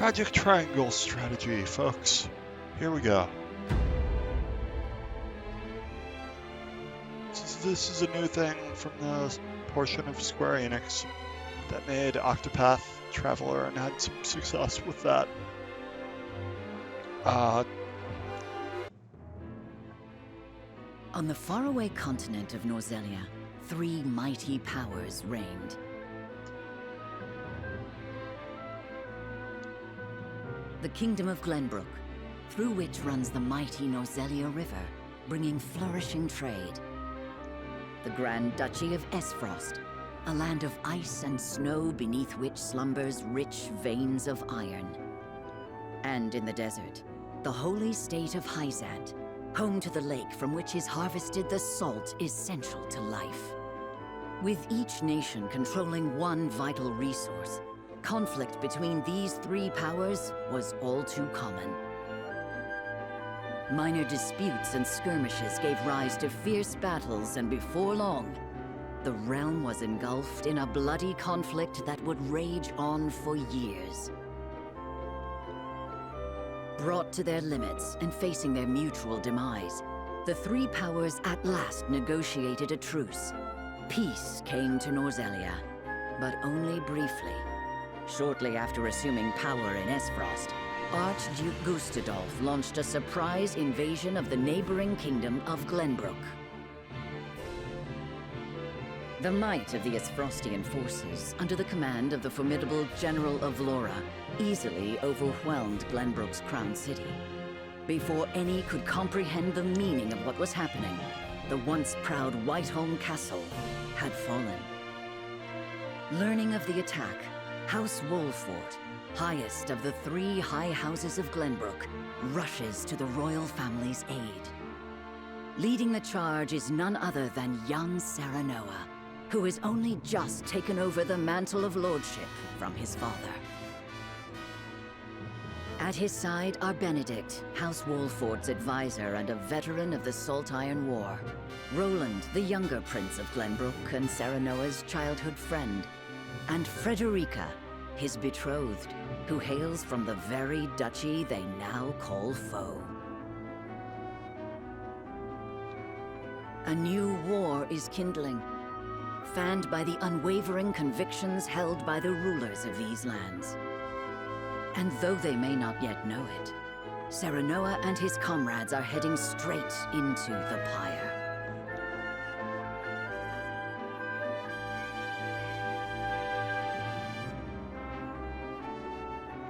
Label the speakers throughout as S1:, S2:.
S1: Project Triangle strategy, folks. Here we go. This is a new thing from the portion of Square Enix that made Octopath Traveler and had some success with that.
S2: On the faraway continent of Norzelia, 3 mighty powers reigned. The Kingdom of Glenbrook, through which runs the mighty Norzelia River, bringing flourishing trade. The Grand Duchy of Esfrost, a land of ice and snow beneath which slumbers rich veins of iron. And in the desert, the holy state of Hyzant, home to the lake from which is harvested the salt essential to life. With each nation controlling one vital resource, conflict between these 3 powers was all too common. Minor disputes and skirmishes gave rise to fierce battles, and before long, the realm was engulfed in a bloody conflict that would rage on for years. Brought to their limits and facing their mutual demise, the 3 powers at last negotiated a truce. Peace came to Norzelia, but only briefly. Shortly after assuming power in Esfrost, Archduke Gustadolf launched a surprise invasion of the neighboring kingdom of Glenbrook. The might of the Esfrostian forces, under the command of the formidable General of Lora, easily overwhelmed Glenbrook's crown city. Before any could comprehend the meaning of what was happening, the once proud Whiteholm Castle had fallen. Learning of the attack, House Wolfort, highest of the 3 high houses of Glenbrook, rushes to the royal family's aid. Leading the charge is none other than young Serenoa, who has only just taken over the mantle of lordship from his father. At his side are Benedict, House Wolfort's advisor and a veteran of the Salt Iron War, Roland, the younger prince of Glenbrook and Serenoa's childhood friend, and Frederica, his betrothed, who hails from the very duchy they now call foe. A new war is kindling, fanned by the unwavering convictions held by the rulers of these lands. And though they may not yet know it, Serenoa and his comrades are heading straight into the pyre.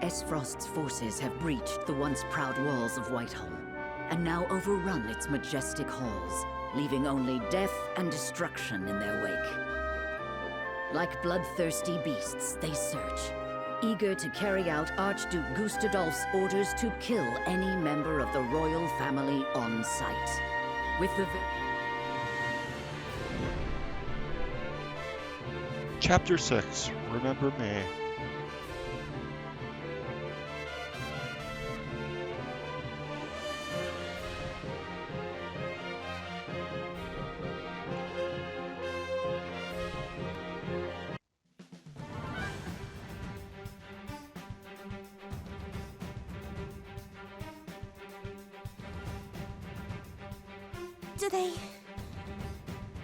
S2: Esfrost's forces have breached the once proud walls of Whiteholm, and now overrun its majestic halls, leaving only death and destruction in their wake. Like bloodthirsty beasts, they search, eager to carry out Archduke Gustadolf's orders to kill any member of the royal family on sight. With the
S1: Chapter 6, Remember Me.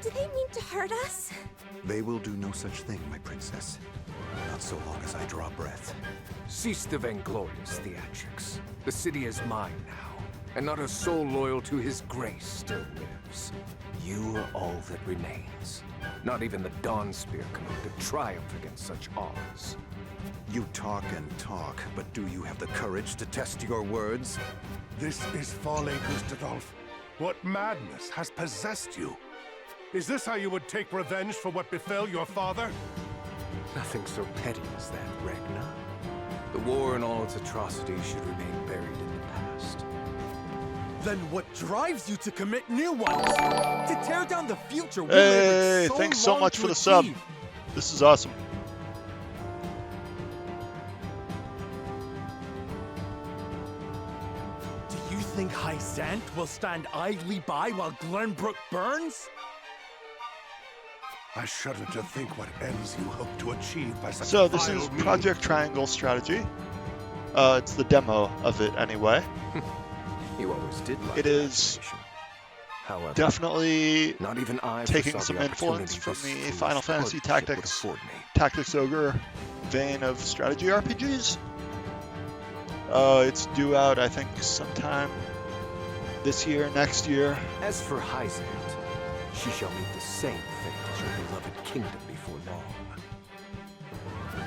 S3: Do they mean to hurt us?
S4: They will do no such thing, my princess. Not so long as I draw breath.
S5: Cease the vainglorious theatrics. The city is mine now, and not a soul loyal to his grace still lives. You are all that remains. Not even the Dawnspear can hope to triumph against such odds.
S4: You talk and talk, but do you have the courage to test your words?
S6: This is folly, Gustadolf. What madness has possessed you? Is this how you would take revenge for what befell your father?
S5: Nothing so petty as that, Ragnar. The war and all its atrocities should remain buried in the past.
S7: Then what drives you to commit new ones? To tear down the future we
S1: Hey,
S7: labored so
S1: thanks so
S7: long
S1: much
S7: to
S1: for the sub.
S7: achieve.
S1: This is awesome.
S7: Do you think Hyzant will stand idly by while Glenbrook burns?
S6: I shudder to think what ends you hope to achieve by such
S1: So this is
S6: vile means.
S1: Project Triangle strategy. It's the demo of it anyway.
S5: You always did like
S1: It is
S5: imagination. However,
S1: definitely
S5: not even I
S1: taking
S5: foresaw
S1: some
S5: the
S1: influence
S5: opportunity
S1: from
S5: this
S1: the
S5: foolish
S1: Final Fantasy
S5: partnership would
S1: Tactics
S5: afford me.
S1: Tactics Ogre vein of strategy RPGs. It's due out, I think, sometime this year, next year.
S5: As for Hyzant, she shall meet the same fate as your beloved kingdom before long.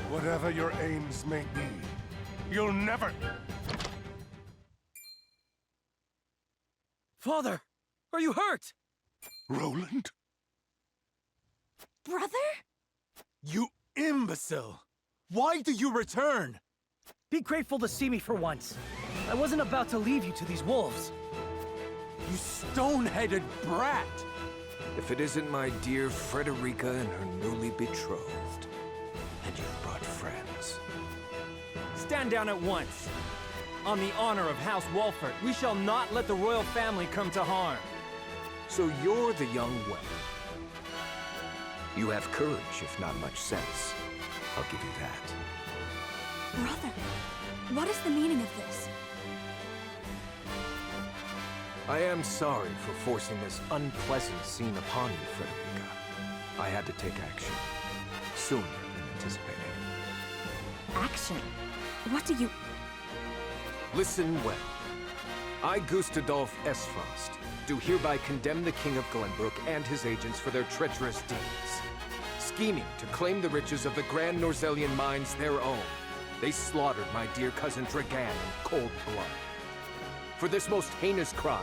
S6: Whatever your aims may be, you'll never...
S7: Father, are you hurt?
S6: Roland?
S3: Brother?
S7: You imbecile! Why do you return?
S8: Be grateful to see me for once. I wasn't about to leave you to these wolves.
S7: You stone-headed brat!
S5: If it isn't my dear Frederica and her newly betrothed. And you've brought friends.
S8: Stand down at once. On the honor of House Wolfert, we shall not let the royal family come to harm.
S5: So you're the young Wen. You have courage, if not much sense. I'll give you that.
S3: Brother, what is the meaning of this?
S5: I am sorry for forcing this unpleasant scene upon you, Frederica. I had to take action. Sooner than anticipated.
S3: Action? What do you...
S5: Listen well. I, Gustadolf Esfrost, do hereby condemn the King of Glenbrook and his agents for their treacherous deeds. Scheming to claim the riches of the Grand Norzellian mines their own, they slaughtered my dear cousin Dragan in cold blood. For this most heinous crime,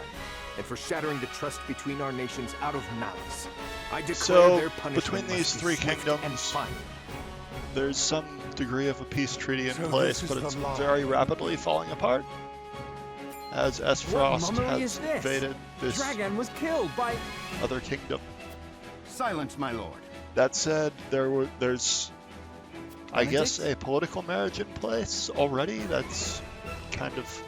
S5: and for shattering the trust between our nations out of malice, I declare
S1: So,
S5: their punishment
S1: between these
S5: must be
S1: three
S5: swift
S1: kingdoms,
S5: and final.
S1: There's some degree of a peace treaty in
S6: So
S1: place,
S6: this
S1: but
S6: is
S1: it's
S6: the law.
S1: very rapidly falling apart. As
S8: What
S1: Esfrost
S8: mummery
S1: has
S8: is this?
S1: invaded this
S8: Dragan was killed by...
S1: other kingdom.
S9: Silence, my lord.
S1: That said, there's, I guess, a political marriage in place already. That's kind of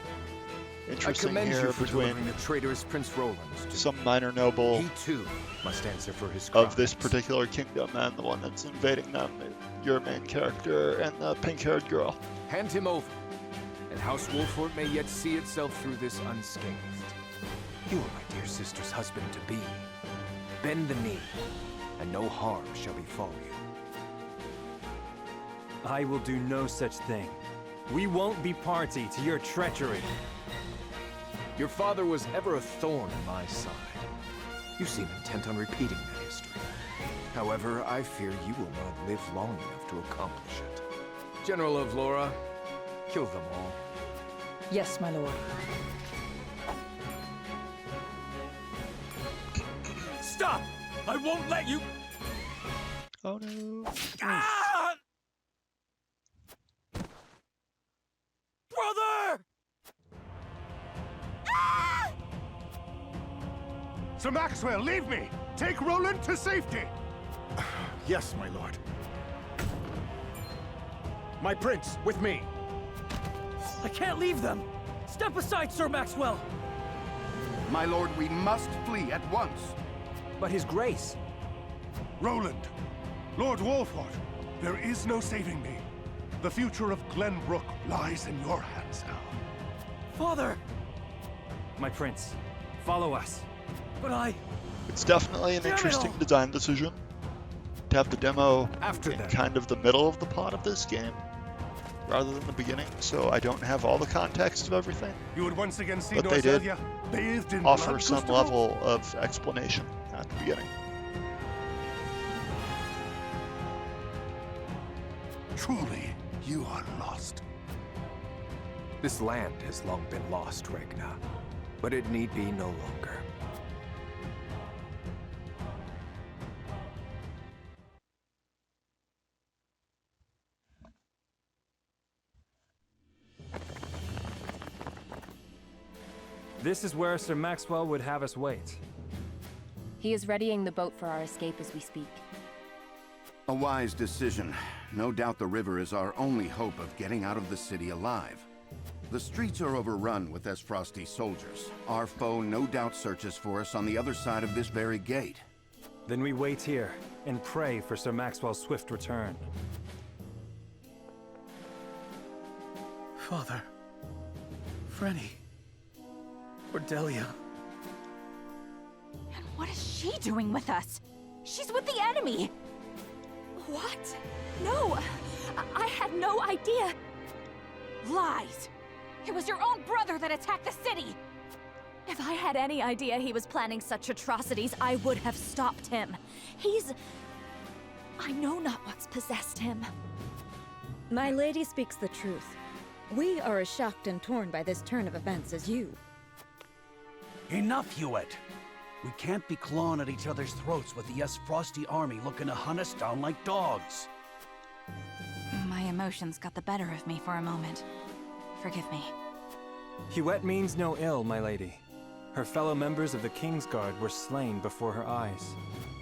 S5: I
S1: interesting
S5: commend
S1: here
S5: you for
S1: between
S5: delivering the traitorous Prince Roland to
S1: some minor noble
S5: He too must answer for his crimes.
S1: of this particular kingdom and the one that's invading them, your main character and the pink-haired girl.
S5: Hand him over, and House Wolfort may yet see itself through this unscathed. You are my dear sister's husband-to-be. Bend the knee, and no harm shall befall you.
S8: I will do no such thing. We won't be party to your treachery.
S5: Your father was ever a thorn in my side. You seem intent on repeating that history. However, I fear you will not live long enough to accomplish it. General of Laura, kill them all.
S10: Yes, my lord.
S7: Stop! I won't let you...
S1: Oh no.
S7: Ah! Brother! Ah!
S6: Sir Maxwell, leave me! Take Roland to safety!
S4: Yes, my lord.
S7: My prince, with me.
S8: I can't leave them. Step aside, Sir Maxwell.
S9: My lord, we must flee at once.
S8: But his grace.
S6: Roland! Lord Wolfort, there is no saving me. The future of Glenbrook lies in your hands now.
S8: Father! My prince, follow us. But I...
S1: It's definitely an
S8: Damn it
S1: interesting
S8: all.
S1: design decision to have the demo
S5: After
S1: in
S5: them.
S1: kind of the middle of the plot of this game rather than the beginning, so I don't have all the context of everything.
S6: You would once again see
S1: But they did
S6: Norzelia bathed in
S1: Offer
S6: blood,
S1: some
S6: Gustavo?
S1: level of explanation at the beginning.
S6: Truly, you are lost.
S5: This land has long been lost, Regna. But it need be no longer.
S8: This is where Sir Maxwell would have us wait.
S10: He is readying the boat for our escape as we speak.
S9: A wise decision. No doubt the river is our only hope of getting out of the city alive. The streets are overrun with Esfrosti soldiers. Our foe no doubt searches for us on the other side of this very gate.
S8: Then we wait here and pray for Sir Maxwell's swift return.
S7: Father. Frenny. Cordelia.
S3: And what is she doing with us? She's with the enemy! What? No! I had no idea! Lies! It was your own brother that attacked the city! If I had any idea he was planning such atrocities, I would have stopped him. I know not what's possessed him.
S11: My lady speaks the truth. We are as shocked and torn by this turn of events as you.
S12: Enough, Hewitt! We can't be clawing at each other's throats with the Frosty army looking to hunt us down like dogs.
S3: My emotions got the better of me for a moment. Forgive me.
S8: Hewitt means no ill, my lady. Her fellow members of the Kingsguard were slain before her eyes.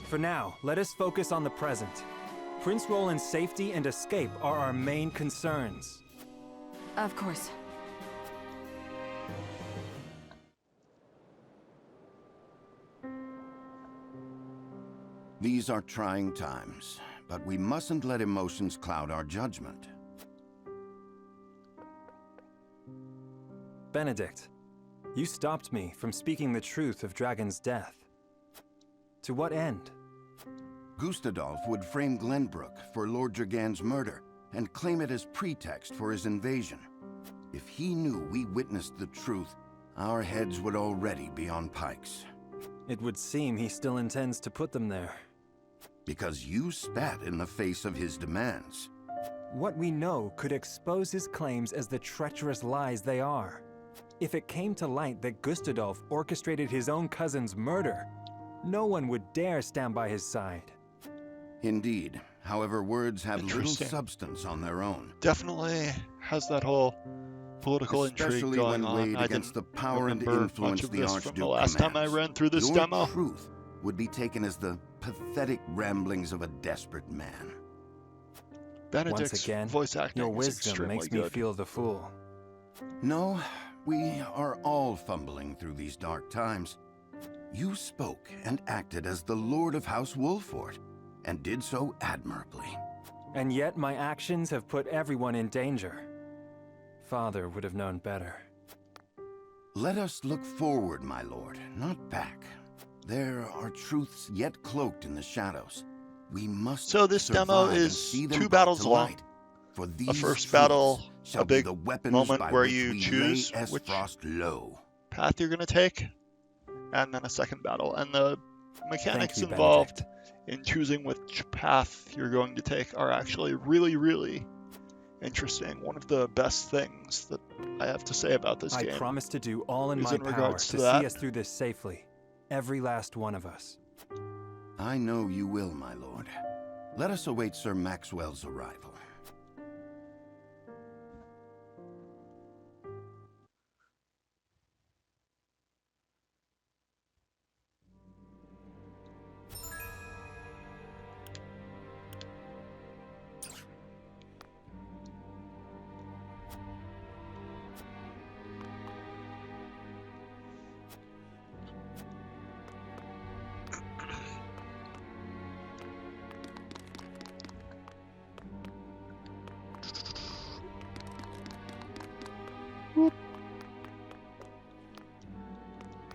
S8: For now, let us focus on the present. Prince Roland's safety and escape are our main concerns.
S3: Of course.
S9: These are trying times, but we mustn't let emotions cloud our judgment.
S8: Benedict, you stopped me from speaking the truth of Dragon's death. To what end?
S9: Gustadolf would frame Glenbrook for Lord Dragan's murder and claim it as pretext for his invasion. If he knew we witnessed the truth, our heads would already be on pikes.
S8: It would seem he still intends to put them there.
S9: Because you spat in the face of his demands.
S8: What we know could expose his claims as the treacherous lies they are. If it came to light that Gustadolf orchestrated his own cousin's murder, no one would dare stand by his side.
S9: Indeed. However, words have little substance on their own.
S1: Definitely has that whole political intrigue going on.
S9: Weighed against the power and influence of the Archduke
S1: from the last time I ran through this demo.
S9: Truth would be taken as the pathetic ramblings of a desperate man.
S1: Benedict's
S8: Once again,
S1: voice acting
S8: your
S1: is
S8: wisdom
S1: extremely
S8: makes
S1: good.
S8: me feel the fool.
S9: No, we are all fumbling through these dark times. You spoke and acted as the Lord of House Wolford, and did so admirably.
S8: And yet my actions have put everyone in danger. Father would have known better.
S9: Let us look forward, my lord, not back. There are truths yet cloaked in the shadows. We must
S1: So this demo
S9: survive and
S1: is
S9: see them
S1: 2
S9: brought
S1: battles
S9: to
S1: long.
S9: light. For
S1: A
S9: these
S1: first battle,
S9: shall
S1: a big
S9: be the weapons
S1: moment
S9: by
S1: where
S9: which
S1: you
S9: we
S1: choose
S9: lay
S1: which
S9: Frost low.
S1: path you're going to take, and then a second battle. And the mechanics
S8: you,
S1: involved in choosing which path you're going to take are actually really, really interesting. One of the best things that I have to say about this game.
S8: I promise to do all in
S1: is
S8: my
S1: in
S8: power
S1: regards
S8: to
S1: to that.
S8: see us through this safely. Every last one of us.
S9: I know you will, my lord. Let us await Sir Maxwell's arrival.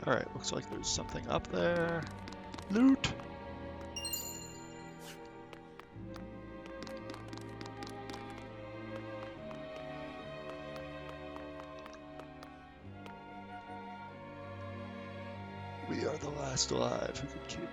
S1: Alright, looks like there's something up there. Loot! We are the last alive who can keep.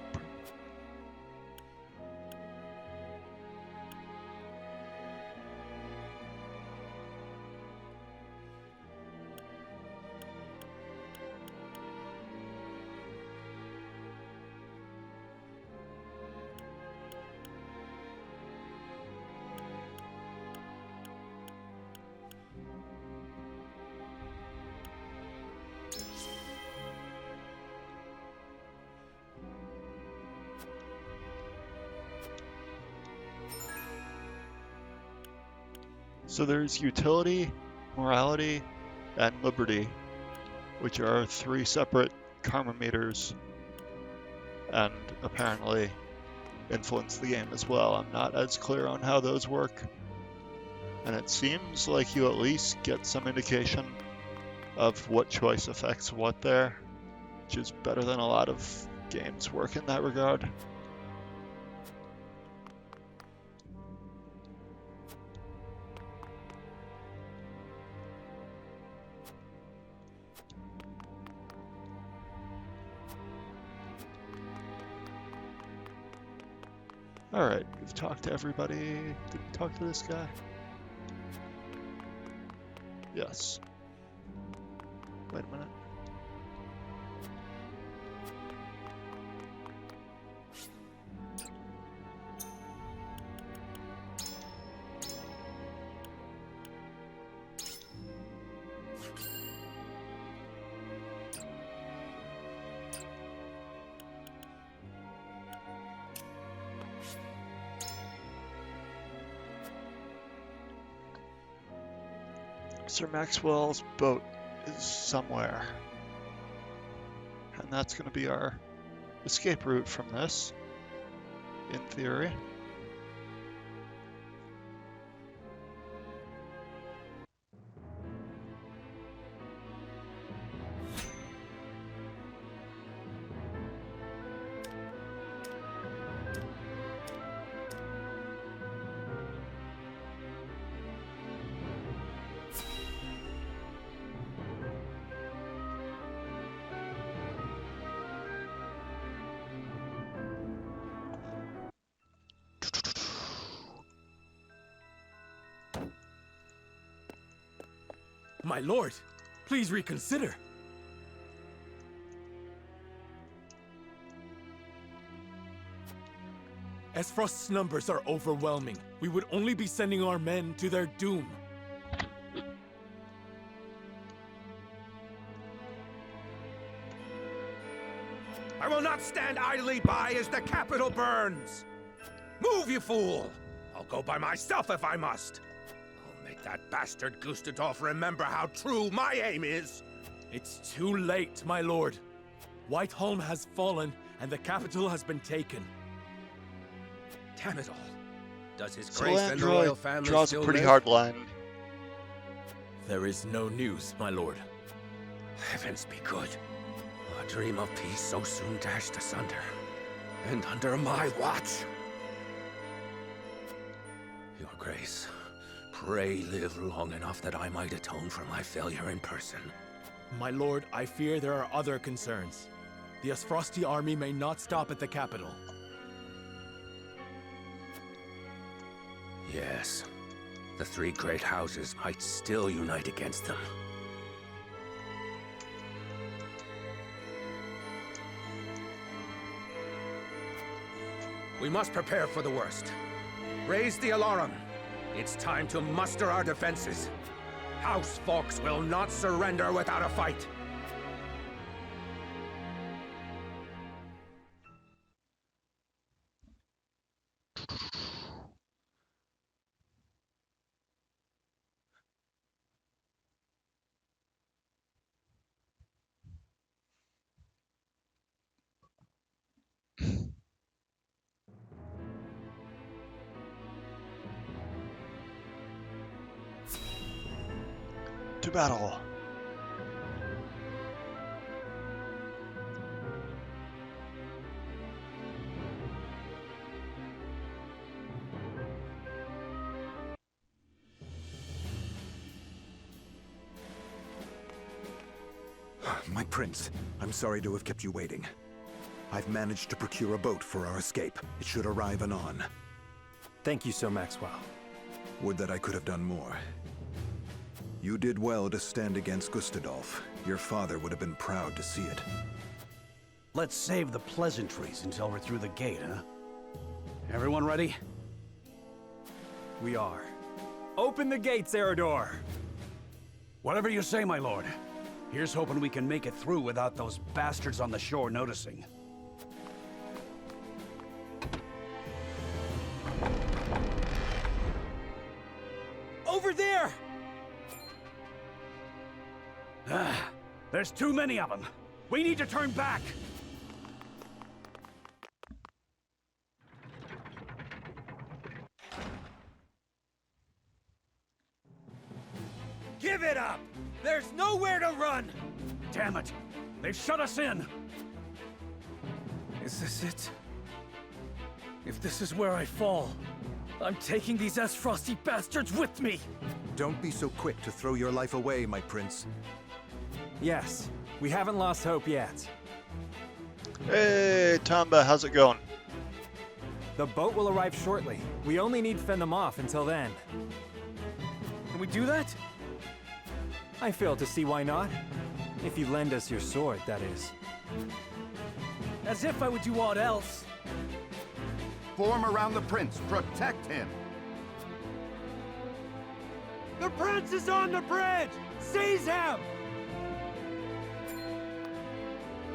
S1: So there's utility, morality, and liberty, which are 3 separate karma meters, and apparently influence the game as well. I'm not as clear on how those work. And it seems like you at least get some indication of what choice affects what there, which is better than a lot of games work in that regard. Alright, we've talked to everybody. Did we talk to this guy? Yes. Wait a minute. Sir Maxwell's boat is somewhere. And that's going to be our escape route from this, in theory.
S7: My lord, please reconsider. Esfrost's numbers are overwhelming. We would only be sending our men to their doom.
S5: I will not stand idly by as the capital burns! Move, you fool! I'll go by myself if I must! I'll make that bastard Gustadolf remember how true my aim is!
S7: It's too late, my lord. Whiteholm has fallen, and the capital has been taken.
S5: Damn it all. Does his
S1: So
S5: grace and the royal
S1: Landroid
S5: family
S1: draws
S5: still
S1: a pretty
S5: live?
S1: hard line.
S7: There is no news, my lord.
S5: Heavens be good. A dream of peace so soon dashed asunder. And under my watch. Your grace, pray live long enough that I might atone for my failure in person.
S7: My lord, I fear there are other concerns. The Esfrosti army may not stop at the capital.
S5: Yes, the three great houses might still unite against them. We must prepare for the worst. Raise the alarm. It's time to muster our defenses. House Fawkes will not surrender without a fight.
S1: To battle.
S4: My prince, I'm sorry to have kept you waiting. I've managed to procure a boat for our escape. It should arrive anon.
S8: Thank you, Sir Maxwell.
S4: Would that I could have done more. You did well to stand against Gustadolf. Your father would have been proud to see it.
S12: Let's save the pleasantries until we're through the gate, huh? Everyone ready?
S8: We are. Open the gates, Eredor!
S12: Whatever you say, my lord. Here's hoping we can make it through without those bastards on the shore noticing.
S7: Over there!
S12: There's too many of them. We need to turn back.
S7: Give it up! There's nowhere to run!
S12: Damn it! They've shut us in!
S7: Is this it? If this is where I fall, I'm taking these S-Frosty bastards with me!
S4: Don't be so quick to throw your life away, my prince.
S8: Yes, we haven't lost hope yet.
S1: Hey, Tamba, how's it going?
S8: The boat will arrive shortly. We only need to fend them off until then.
S7: Can we do that?
S8: I fail to see why not. If you lend us your sword, that is.
S7: As if I would do aught else.
S9: Form around the prince. Protect him.
S7: The prince is on the bridge! Seize him!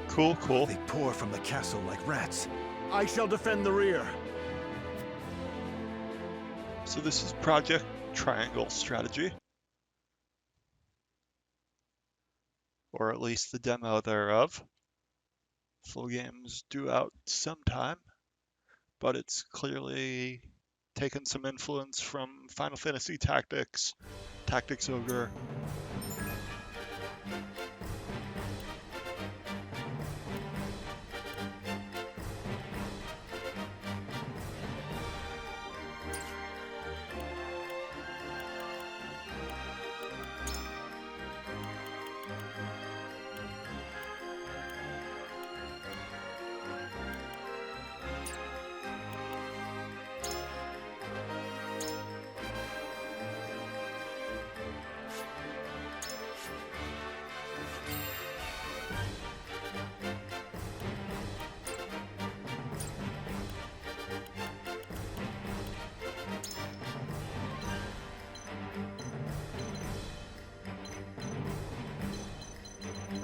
S1: Cool, cool.
S4: They pour from the castle like rats.
S7: I shall defend the rear.
S1: So this is Project Triangle Strategy. Or at least the demo thereof. Full game's due out sometime, but it's clearly taken some influence from Final Fantasy Tactics, Tactics Ogre.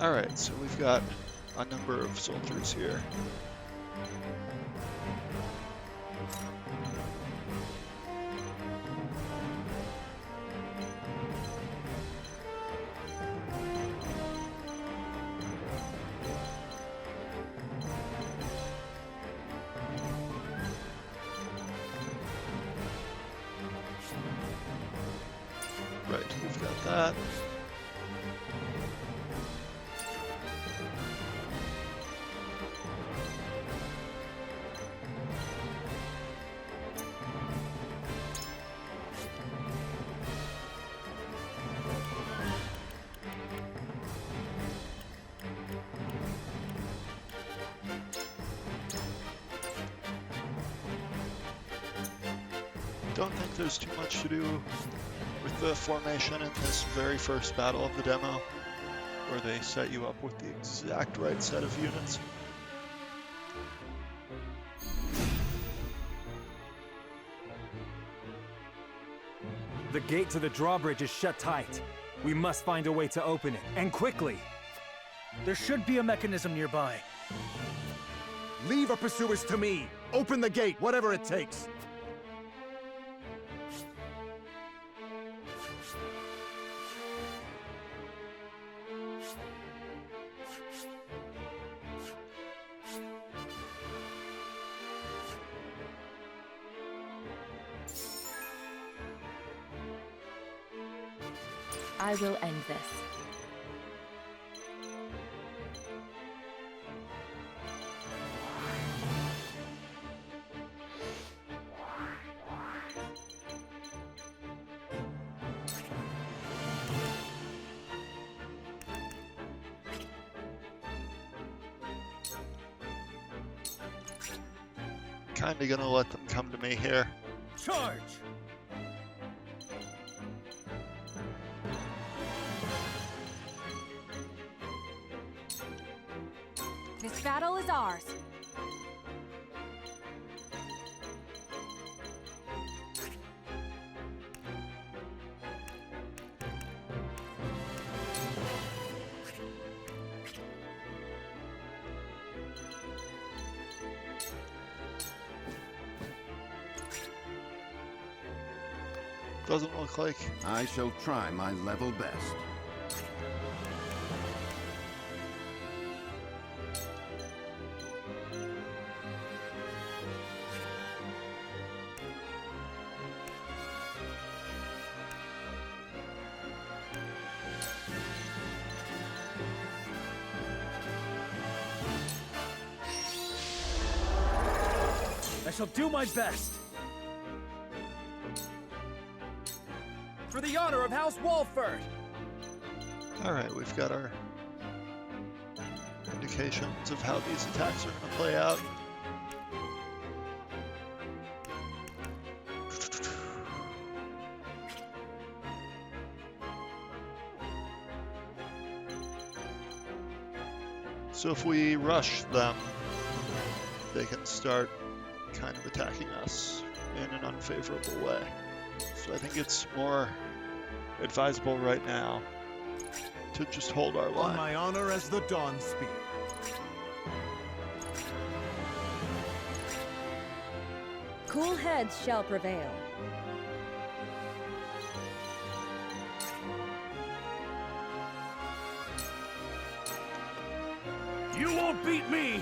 S1: Alright, so we've got a number of soldiers here. Right, we've got that. Don't think there's too much to do with the formation in this very first battle of the demo, where they set you up with the exact right set of units.
S8: The gate to the drawbridge is shut tight. We must find a way to open it, and quickly.
S7: There should be a mechanism nearby. Leave our pursuers to me. Open the gate, whatever it takes.
S10: I will end this.
S1: Kinda gonna let them come to me here.
S7: Charge!
S3: This battle is ours.
S1: Doesn't look like.
S9: I shall try my level best.
S7: I shall do my best. For the honor of House Walford!
S1: Alright, we've got our indications of how these attacks are going to play out. So if we rush them, they can start kind of attacking us in an unfavorable way. So I think it's more advisable right now to just hold our line.
S7: On my honor as the Dawn Spear.
S11: Cool heads shall prevail.
S12: You won't beat me!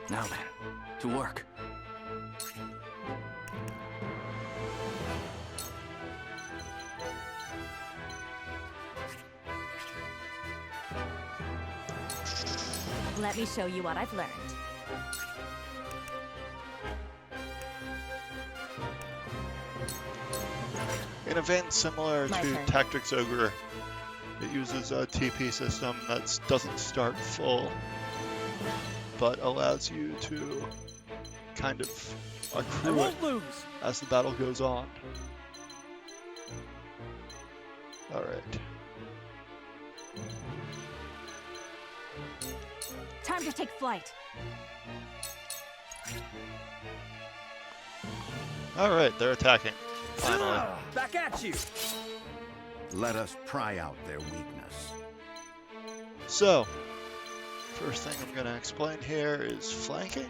S13: Now then, to work.
S3: Let me show you what I've learned.
S1: In a vein similar
S3: My
S1: to
S3: turn.
S1: Tactics Ogre, it uses a TP system that doesn't start full, but allows you to kind of
S7: I
S1: accrue it
S7: won't lose!
S1: as the battle goes on. Alright.
S3: Time to take flight.
S1: Alright, they're attacking. Finally.
S7: Back at you!
S9: Let us pry out their weakness.
S1: So, first thing I'm going to explain here is flanking.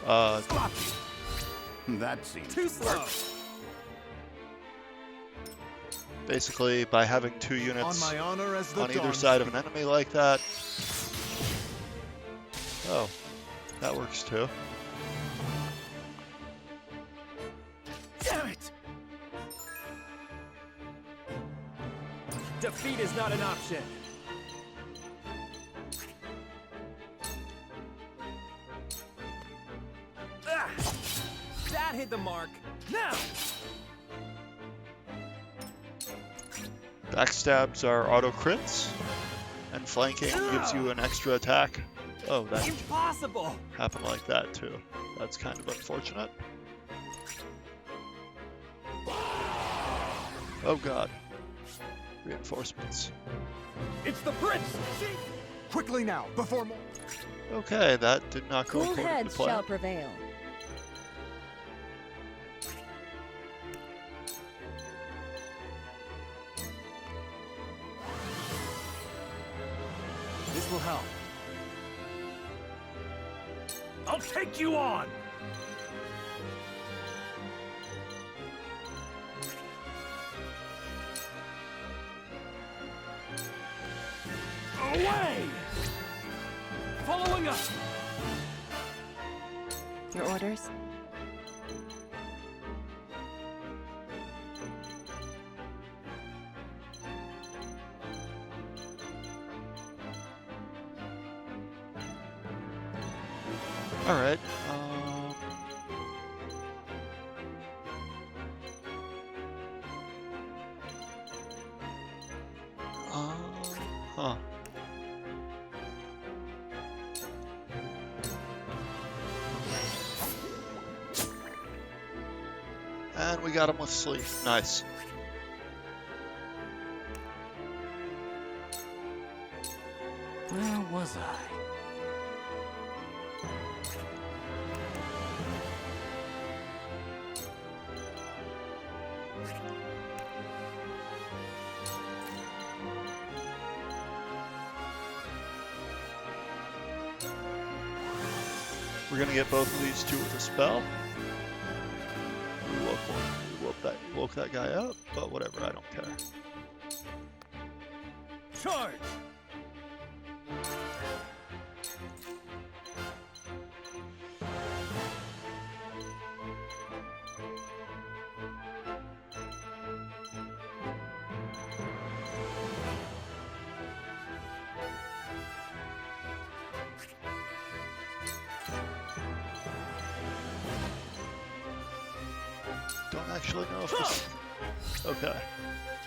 S9: That seems
S7: Too slow!
S1: Basically, by having two units
S7: On my honor as the
S1: on either
S7: Dawn
S1: side of
S7: Spear.
S1: an enemy like that. Oh, that works too.
S7: Damn it! Defeat is not an option. Ah! That hit the mark. Now!
S1: Backstabs are auto crits, and flanking gives you an extra attack. Oh, that
S7: Impossible!
S1: happened like that too. That's kind of unfortunate. Oh god. Reinforcements.
S7: It's the prince! See? Quickly now, before more.
S1: Okay, that did not go
S11: Cool
S1: according to
S11: heads
S1: plan.
S11: shall prevail.
S7: This will help.
S12: I'll take you on! Away! Following up!
S10: Your orders?
S1: Alright, huh. And we got him with sleep. Nice.
S13: Where was I?
S1: We're gonna get both of these two with a spell. We woke that guy up, but whatever, I don't care.
S7: Charge!
S1: Don't actually know if this... Okay.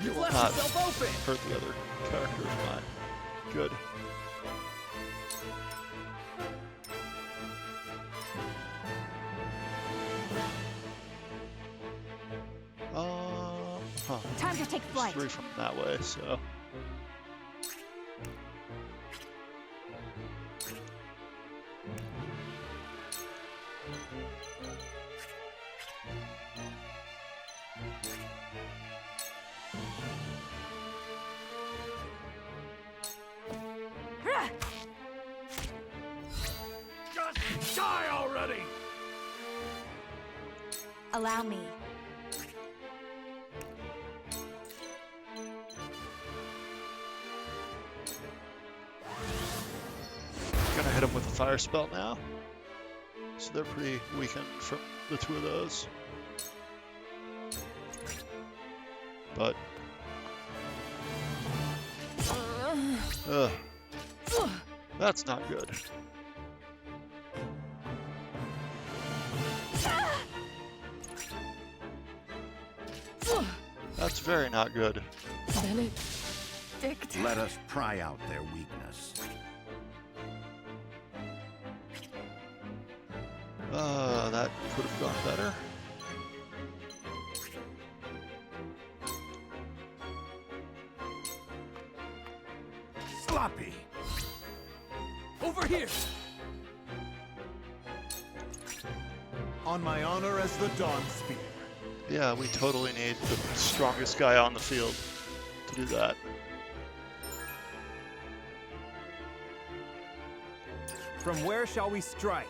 S7: You
S1: will
S7: left
S1: not
S7: yourself open!
S1: hurt the other character of mine. Good. Huh.
S3: Time to take flight.
S1: 3 from that way, so...
S12: Just die already!
S3: Allow me.
S1: Gonna hit him with a fire spell now. So they're pretty weakened from the 2 of those. But... Ugh. That's not good. That's very not good.
S3: Benedict.
S9: Let us pry out their weakness.
S1: That could have gone better.
S12: Sloppy!
S7: Over here! On my honor as the Dawn Spear.
S1: Yeah, we totally need the strongest guy on the field to do that.
S8: From where shall we strike?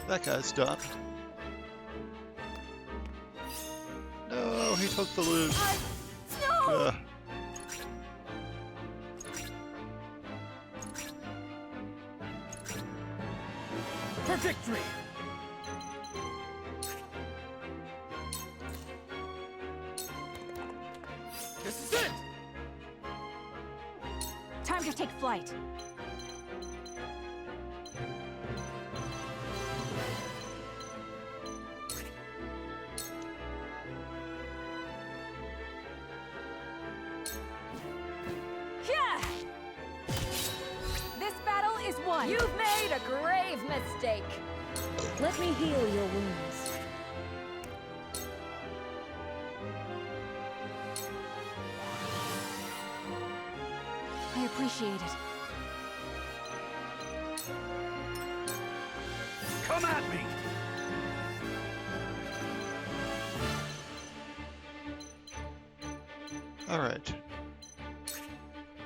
S1: That guy's done. No, he took the loot.
S3: No!
S7: For victory! This is it!
S3: Time to take flight. This battle is won.
S11: You've made a grave mistake. Let me heal your wounds.
S3: I appreciate it.
S12: Come at me!
S1: Alright.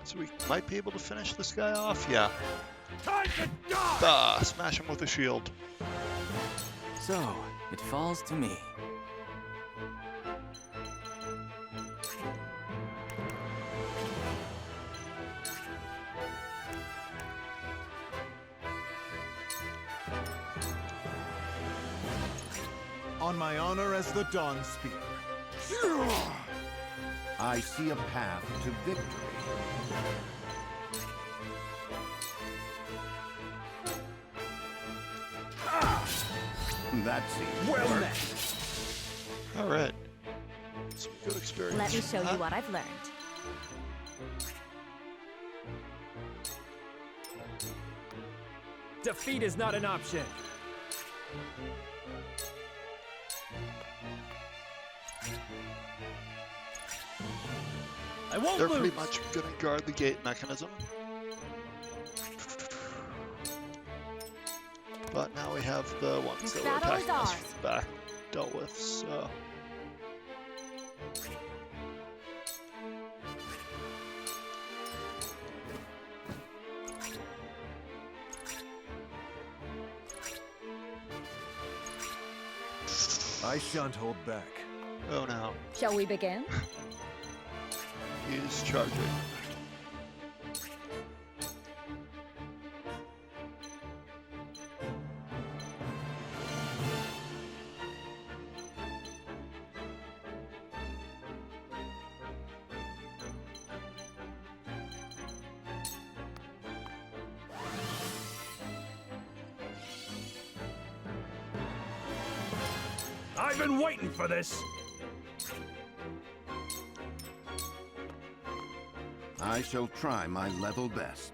S1: So we might be able to finish this guy off? Yeah.
S12: Time to die!
S1: Smash him with a shield.
S13: So, it falls to me.
S7: On my honor as the Dawn Spear.
S9: I see a path to victory. That seems
S7: Well
S9: work.
S7: met.
S1: Alright. Some good experience.
S3: Let me
S1: from
S3: show
S1: that.
S3: you what I've learned.
S8: Defeat is not an option.
S7: I won't
S1: They're
S7: lose.
S1: pretty much gonna guard the gate mechanism. But now we have the ones
S3: This
S1: that were
S3: battle is
S1: attacking us
S3: ours.
S1: from the back dealt with, so...
S4: I shan't hold back.
S1: Oh no.
S11: Shall we begin?
S1: He's charging.
S12: I've been waiting for this!
S9: I shall try my level best.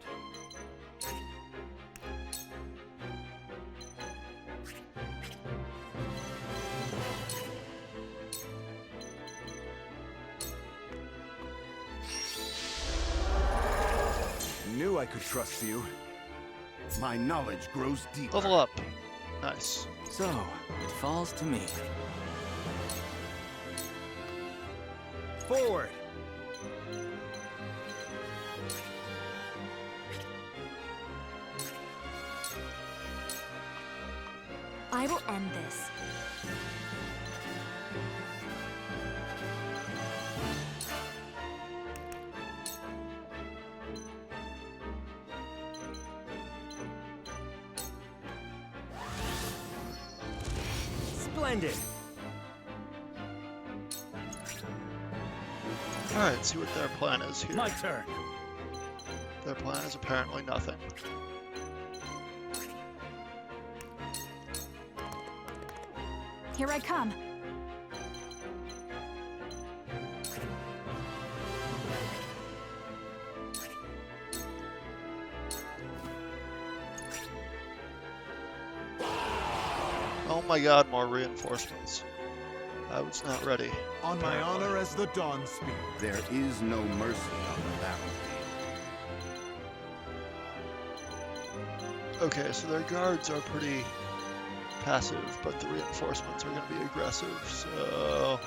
S4: Knew I could trust you.
S9: My knowledge grows deeper.
S1: Level up. Nice.
S13: So, it falls to me.
S7: Forward!
S3: I will end this.
S7: Splendid!
S1: Alright, see what their plan is here.
S12: My turn.
S1: Their plan is apparently nothing.
S3: Here I come.
S1: Oh my god, more reinforcements. I was not ready.
S4: On my honor as the Dawn Spear.
S9: There is no mercy on the battlefield.
S1: Okay, so their guards are pretty passive, but the reinforcements are going to be aggressive, so...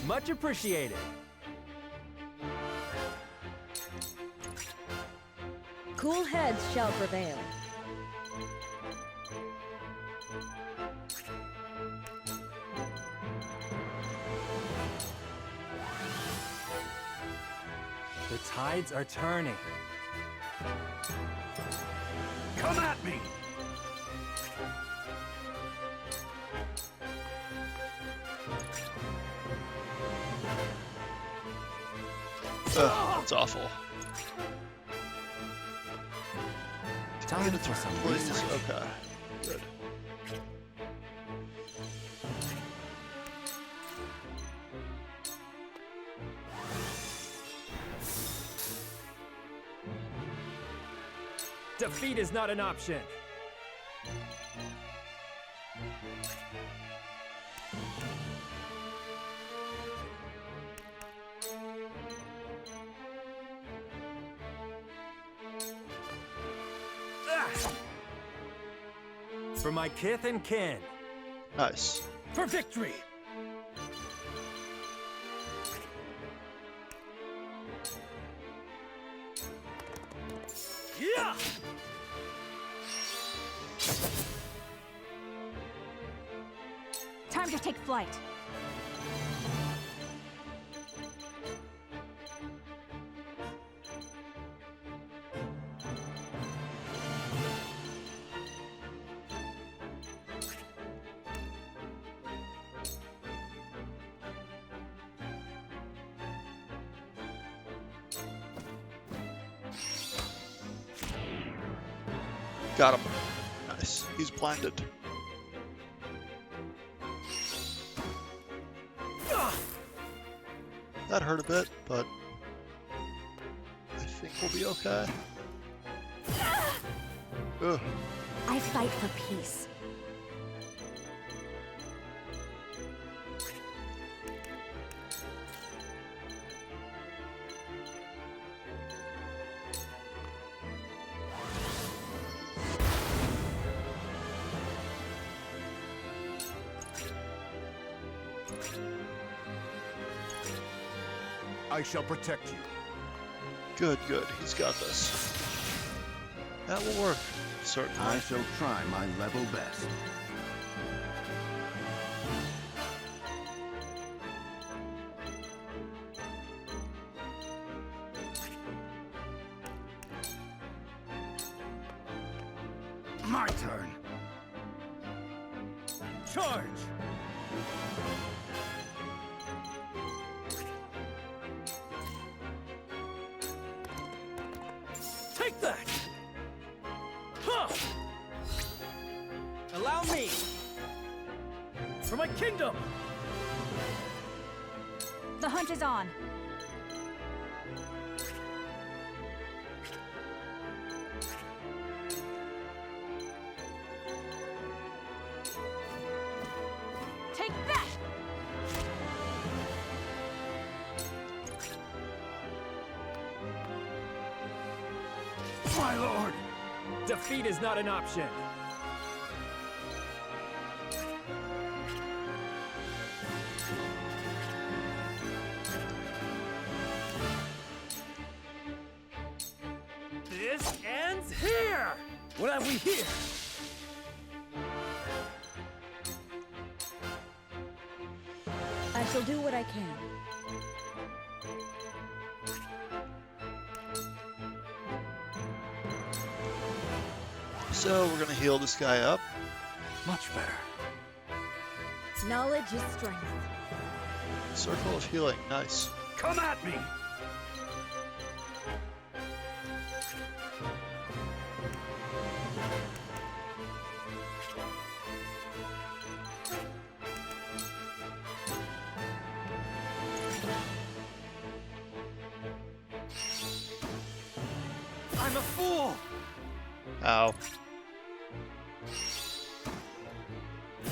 S8: Much appreciated.
S11: Cool heads shall prevail.
S8: The tides are turning.
S12: Come at me!
S1: That's awful.
S13: Time for some
S1: Please,
S13: research.
S1: okay. Good.
S8: Defeat is not an option. For my kith and kin.
S1: Nice.
S12: For victory! Yeah!
S3: Time to take flight.
S1: Got him. Nice. He's blinded. That hurt a bit, but I think we'll be okay. Ugh.
S3: I fight for peace.
S6: I shall protect you.
S1: Good, good. He's got this. That will work, certainly.
S9: I shall try my level best.
S12: My turn. Charge! Take that! Huh! Allow me! For my kingdom!
S3: The hunt is on. Take that!
S12: My lord!
S8: Defeat is not an option.
S12: This ends here! What have we here?
S11: I shall do what I can.
S1: So we're gonna heal this guy up.
S12: Much better.
S11: Knowledge is strength.
S1: Circle of healing, nice.
S12: Come at me! I'm a fool!
S1: Ow.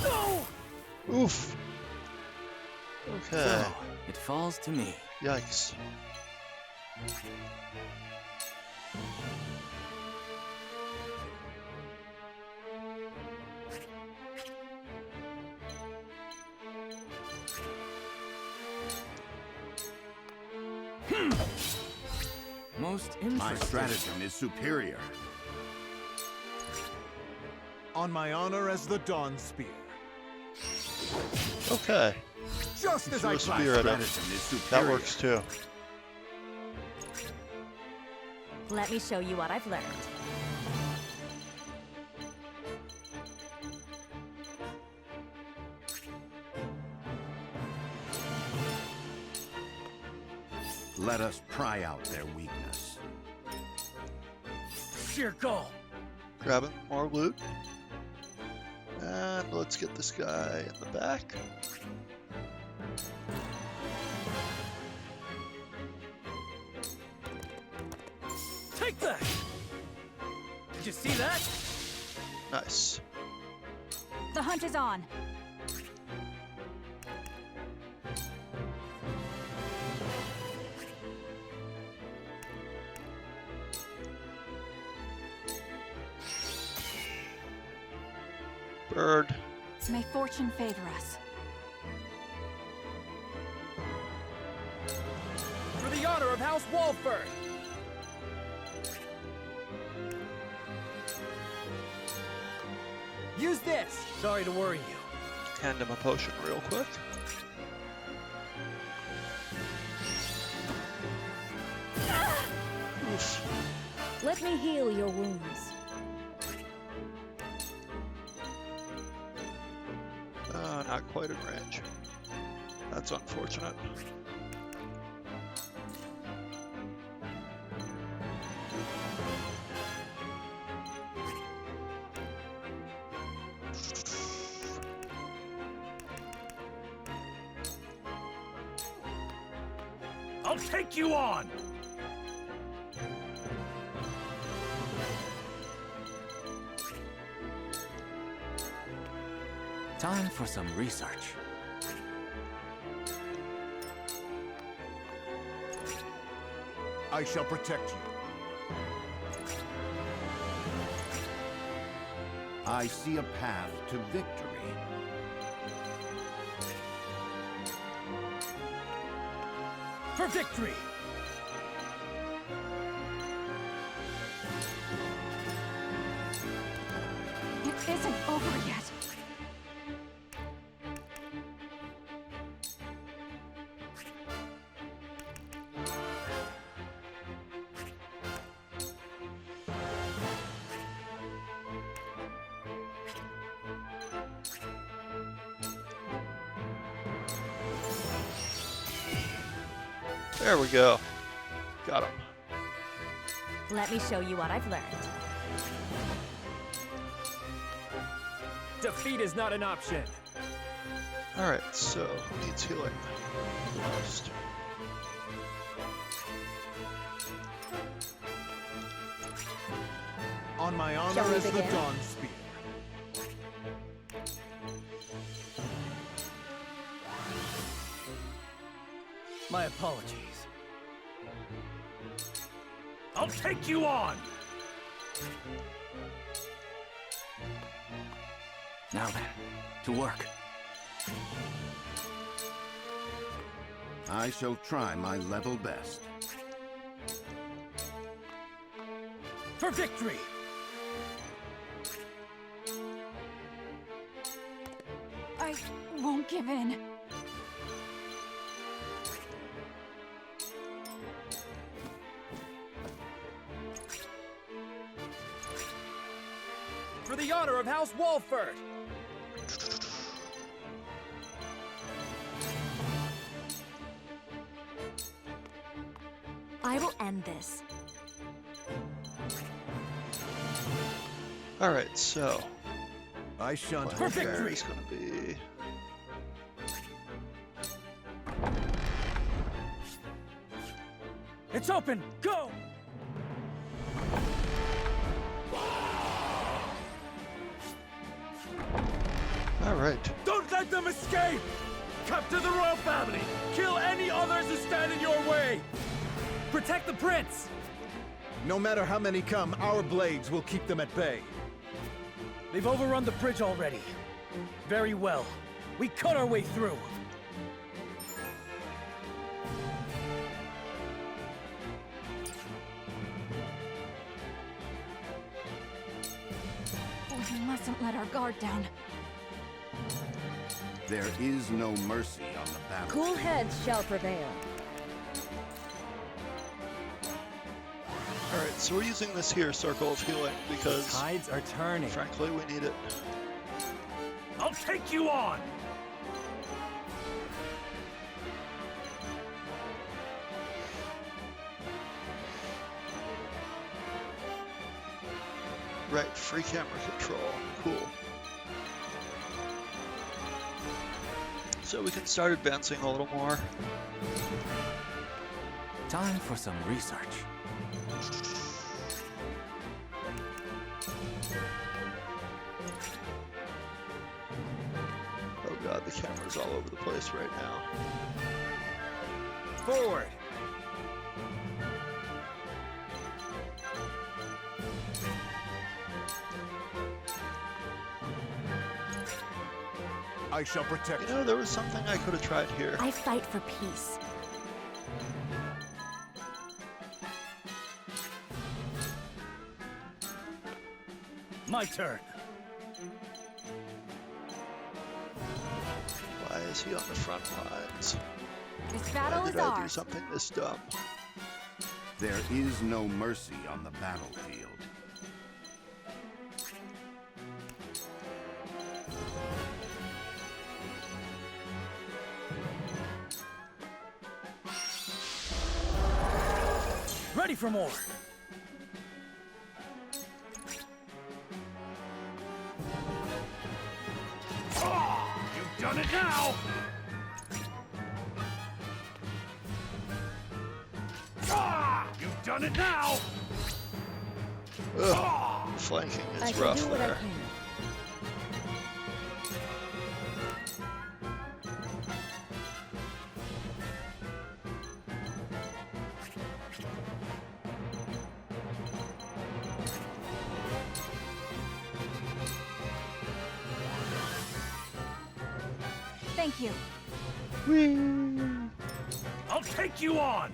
S12: No!
S1: Oof. Okay.
S13: So, it falls to me.
S1: Yikes.
S13: Most
S9: My
S13: interesting.
S9: stratagem is superior.
S7: On my honor as the Dawn Spear.
S1: Okay.
S7: Just as
S1: Threw
S7: I
S1: a
S7: planned.
S1: spear at him.
S9: Stratagem is superior.
S1: That works too.
S3: Let me show you what I've learned.
S9: Let us pry out their weakness.
S12: Sheer gall!
S1: Grabbing more loot. And let's get this guy in the back.
S12: Take that! Did you see that?
S1: Nice.
S3: The hunt is on.
S1: Bird.
S3: May fortune favor us.
S8: For the honor of House Walford! Use this!
S12: Sorry to worry you.
S1: Hand him a potion real quick. Oof.
S11: Let me heal your wounds.
S1: Not quite in range. That's unfortunate.
S12: I'll take you on!
S13: Time for some research.
S7: I shall protect you.
S9: I see a path to victory.
S7: For victory!
S3: It isn't over yet.
S1: There we go. Got him.
S11: Let me show you what I've learned.
S8: Defeat is not an option.
S1: Alright, so who needs healing the most?
S7: On my honor
S11: Shall we
S7: as the
S11: begin?
S7: Dawn Spear.
S12: My apologies. I'll take you on!
S13: Now then, to work.
S9: I shall try my level best.
S12: For victory!
S3: I won't give in.
S8: For the honor of House Walford!
S11: I will end this.
S1: Alright, so
S4: I shan't
S1: plan
S4: hold
S1: here
S4: back.
S1: is gonna be
S12: It's open! Go!
S1: alright.
S7: Don't let them escape! Capture the royal family! Kill any others who stand in your way!
S8: Protect the prince!
S7: No matter how many come, our blades will keep them at bay.
S12: They've overrun the bridge already. Very well. We cut our way through.
S3: We mustn't let our guard down.
S9: There is no mercy on the battlefield.
S11: Cool heads shall prevail.
S1: Alright, so we're using this here circle of healing because
S8: Tides are turning.
S1: frankly we need it.
S12: I'll take you on!
S1: Right, free camera control. Cool. So we can start advancing a little more.
S13: Time for some research.
S1: Oh god, the camera's all over the place right now.
S8: Forward!
S7: I shall protect
S1: You know, there was something I could have tried here.
S11: I fight for peace.
S12: My turn.
S1: Why is he on the front lines?
S3: This
S1: Why
S3: battle
S1: did
S3: is
S1: I do
S3: ours.
S1: something this dumb?
S9: There is no mercy on the battlefield.
S12: Ready for more. You've done it now! You've done it now!
S1: Ugh, flanking
S11: I
S1: is
S11: shall
S1: rough
S11: do what I
S1: there.
S11: can.
S3: Thank you.
S12: I'll take take you on!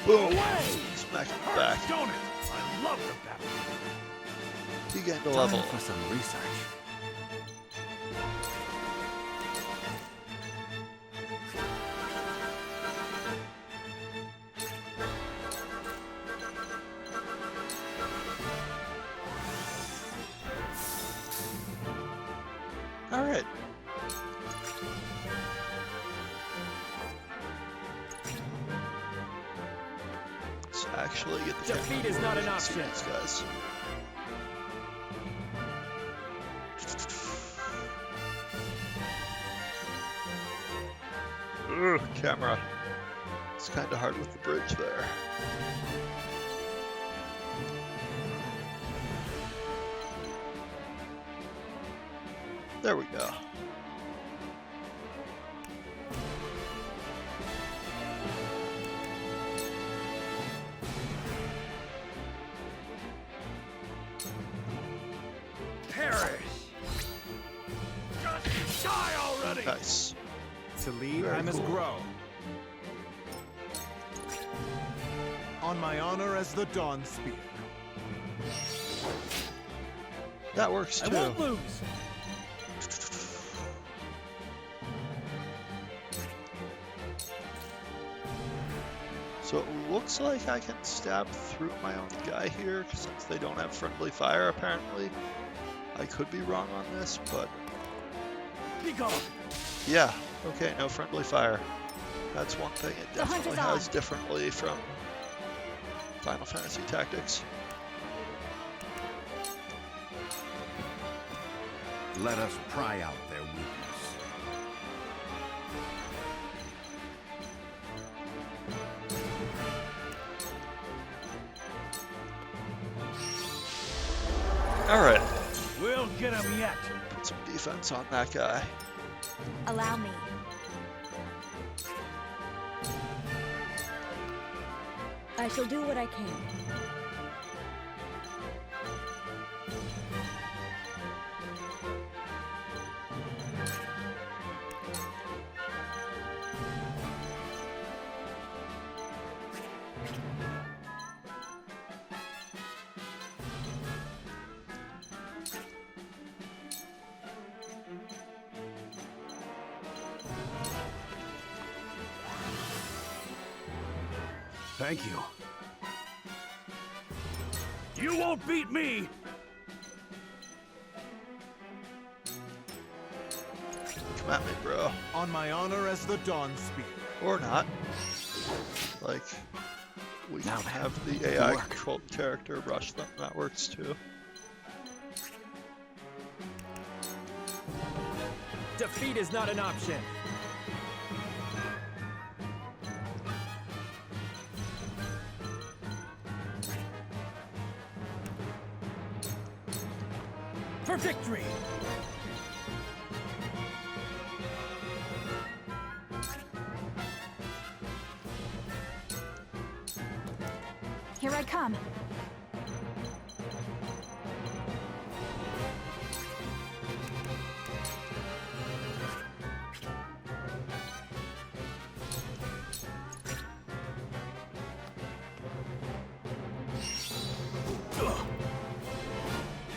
S1: Boom!
S12: Away!
S1: Smack him
S12: Hurts,
S1: back.
S12: don't it? I love the battle.
S1: He gained a
S13: Time
S1: level.
S13: for some research.
S1: All right. Let's actually get the
S7: Defeat is not an option.
S1: These guys. Ugh, camera. It's kind of hard with the bridge there. There we go.
S12: Perish! Just die already!
S1: Nice.
S7: To lead,
S1: Very
S7: I must
S1: cool.
S7: grow. On my honor as the Dawn Spear.
S1: That works
S7: I
S1: too.
S7: won't lose.
S1: So it looks like I can stab through my own guy here, since they don't have friendly fire apparently. I could be wrong on this, but
S12: Be gone!
S1: yeah, okay, no friendly fire. That's one thing it
S3: The hunt
S1: definitely
S3: is on.
S1: has differently from Final Fantasy Tactics.
S9: Let us pry out their weakness.
S1: Alright,
S12: We'll get him yet!
S1: put some defense on that guy.
S3: Allow me.
S11: I shall do what I can.
S12: Thank you. You won't beat me!
S1: Come at me, bro.
S7: On my honor as the Dawn Spear.
S1: Or not. Like, we can
S13: Now then,
S1: have the AI controlled character rush them. That works too.
S7: Defeat is not an option. For victory!
S3: Here I come.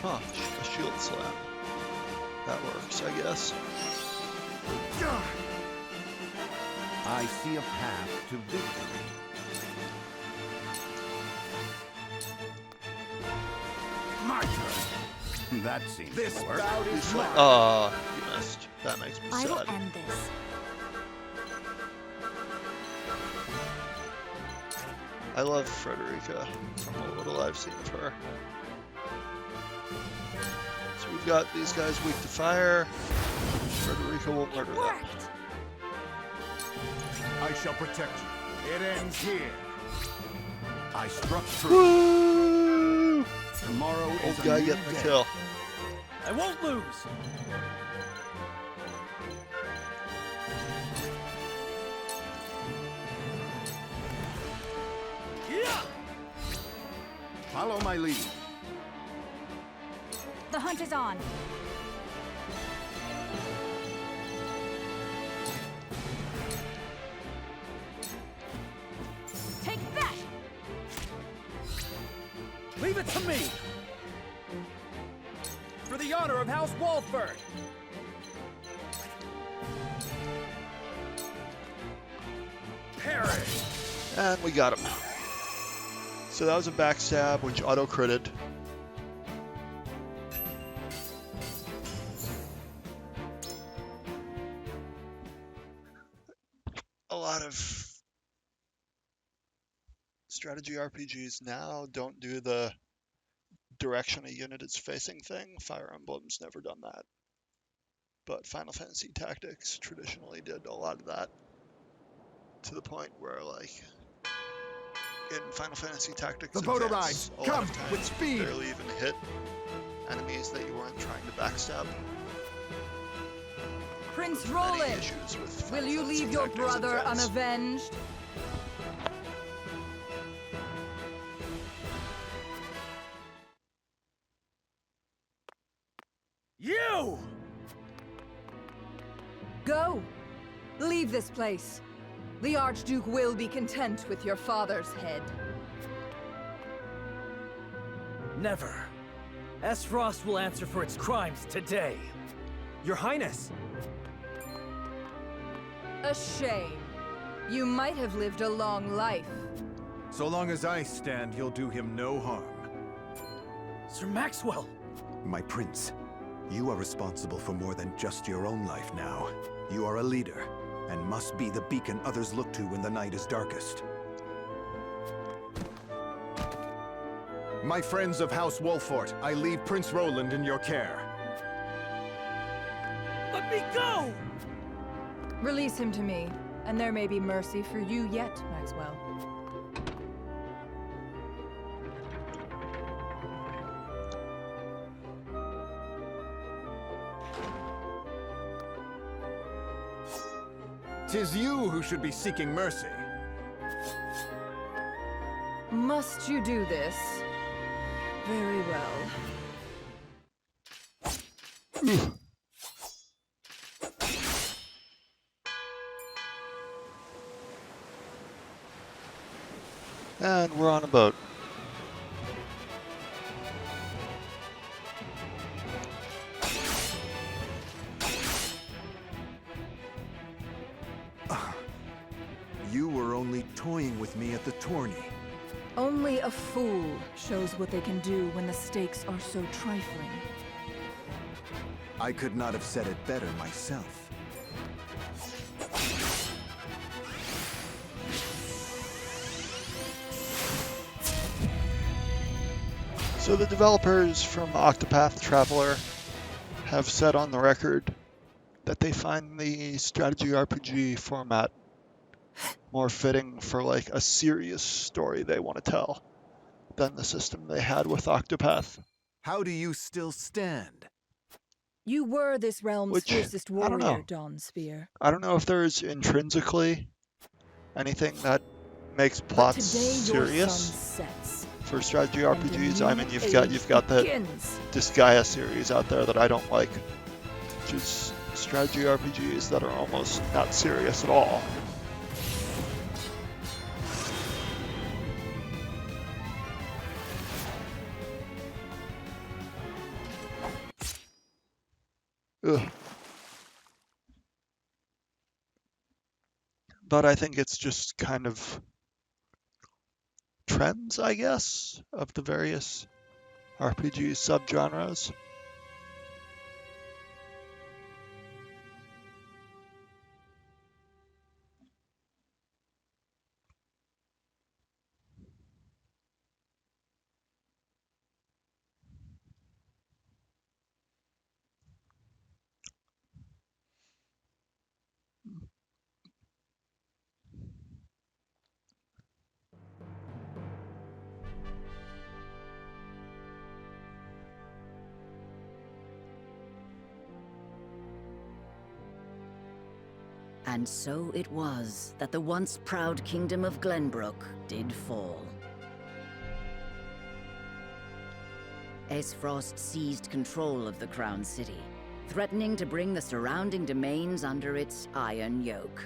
S1: Huh, a shield slam. That works, I guess.
S9: I see a path to victory.
S12: My turn!
S9: That seems
S7: This
S9: to work.
S7: bout is mine.
S1: Oh, you missed. That makes me
S3: I will
S1: sad.
S3: end this.
S1: I love Frederica from what little I've seen of her. So we've got these guys weak to fire. Frederica will murder them.
S3: Worked!
S7: I shall protect you. It ends here.
S9: I struck true.
S1: Woo!
S9: Tomorrow is
S1: Old
S9: a
S1: guy
S9: new
S1: getting the
S9: day.
S1: kill.
S7: I won't lose.
S9: Follow my lead.
S3: The hunt is on. Take that!
S7: Leave it to me! For the honor of House Walford! Perish!
S1: And we got him. So that was a backstab, which auto-critted. A lot of strategy RPGs now don't do the direction a unit is facing thing. Fire Emblem's never done that. But Final Fantasy Tactics traditionally did a lot of that. To the point where, like, in Final Fantasy Tactics,
S4: The boat
S1: Advance,
S4: arrives.
S1: a lot
S4: Come,
S1: of times
S4: with
S1: you
S4: speed.
S1: barely even hit enemies that you weren't trying to backstab.
S3: Prince
S1: Many
S3: Roland,
S1: issues with
S3: will
S1: Final
S3: you
S1: Fantasy
S3: leave your
S1: Tactics
S3: brother
S1: Advance.
S3: unavenged?
S7: You!
S14: Go! Leave this place. The Archduke will be content with your father's head.
S7: Never. Esfrost will answer for its crimes today.
S8: Your Highness!
S14: A shame. You might have lived a long life.
S7: So long as I stand, you'll do him no harm. Sir Maxwell!
S4: My prince, you are responsible for more than just your own life now. You are a leader, and must be the beacon others look to when the night is darkest. My friends of House Wolfort, I leave Prince Roland in your care.
S7: Let me go!
S14: Release him to me, and there may be mercy for you yet, Maxwell.
S7: Tis you who should be seeking mercy.
S14: Must you do this? Very well.
S1: And we're on a boat.
S4: You were only toying with me at the tourney.
S14: Only a fool shows what they can do when the stakes are so trifling.
S4: I could not have said it better myself.
S1: So the developers from Octopath Traveler have said on the record that they find the strategy RPG format more fitting for like a serious story they want to tell than the system they had with Octopath.
S4: How do you still stand?
S11: You were this realm's
S1: Which,
S11: fiercest
S1: I don't
S11: warrior,
S1: know.
S11: Dawn Spear.
S1: I don't know if there's intrinsically anything that makes
S11: But
S1: plots
S11: today your sun
S1: serious
S11: sets.
S1: for strategy
S11: and a
S1: RPGs. I
S11: new
S1: mean, you've got
S11: age
S1: the
S11: begins.
S1: Disgaea series out there that I don't like, which is strategy RPGs that are almost not serious at all. Ugh. But I think it's just kind of trends, I guess, of the various RPG subgenres.
S2: And so it was that the once proud kingdom of Glenbrook did fall. Aesfrost seized control of the Crown City, threatening to bring the surrounding domains under its iron yoke.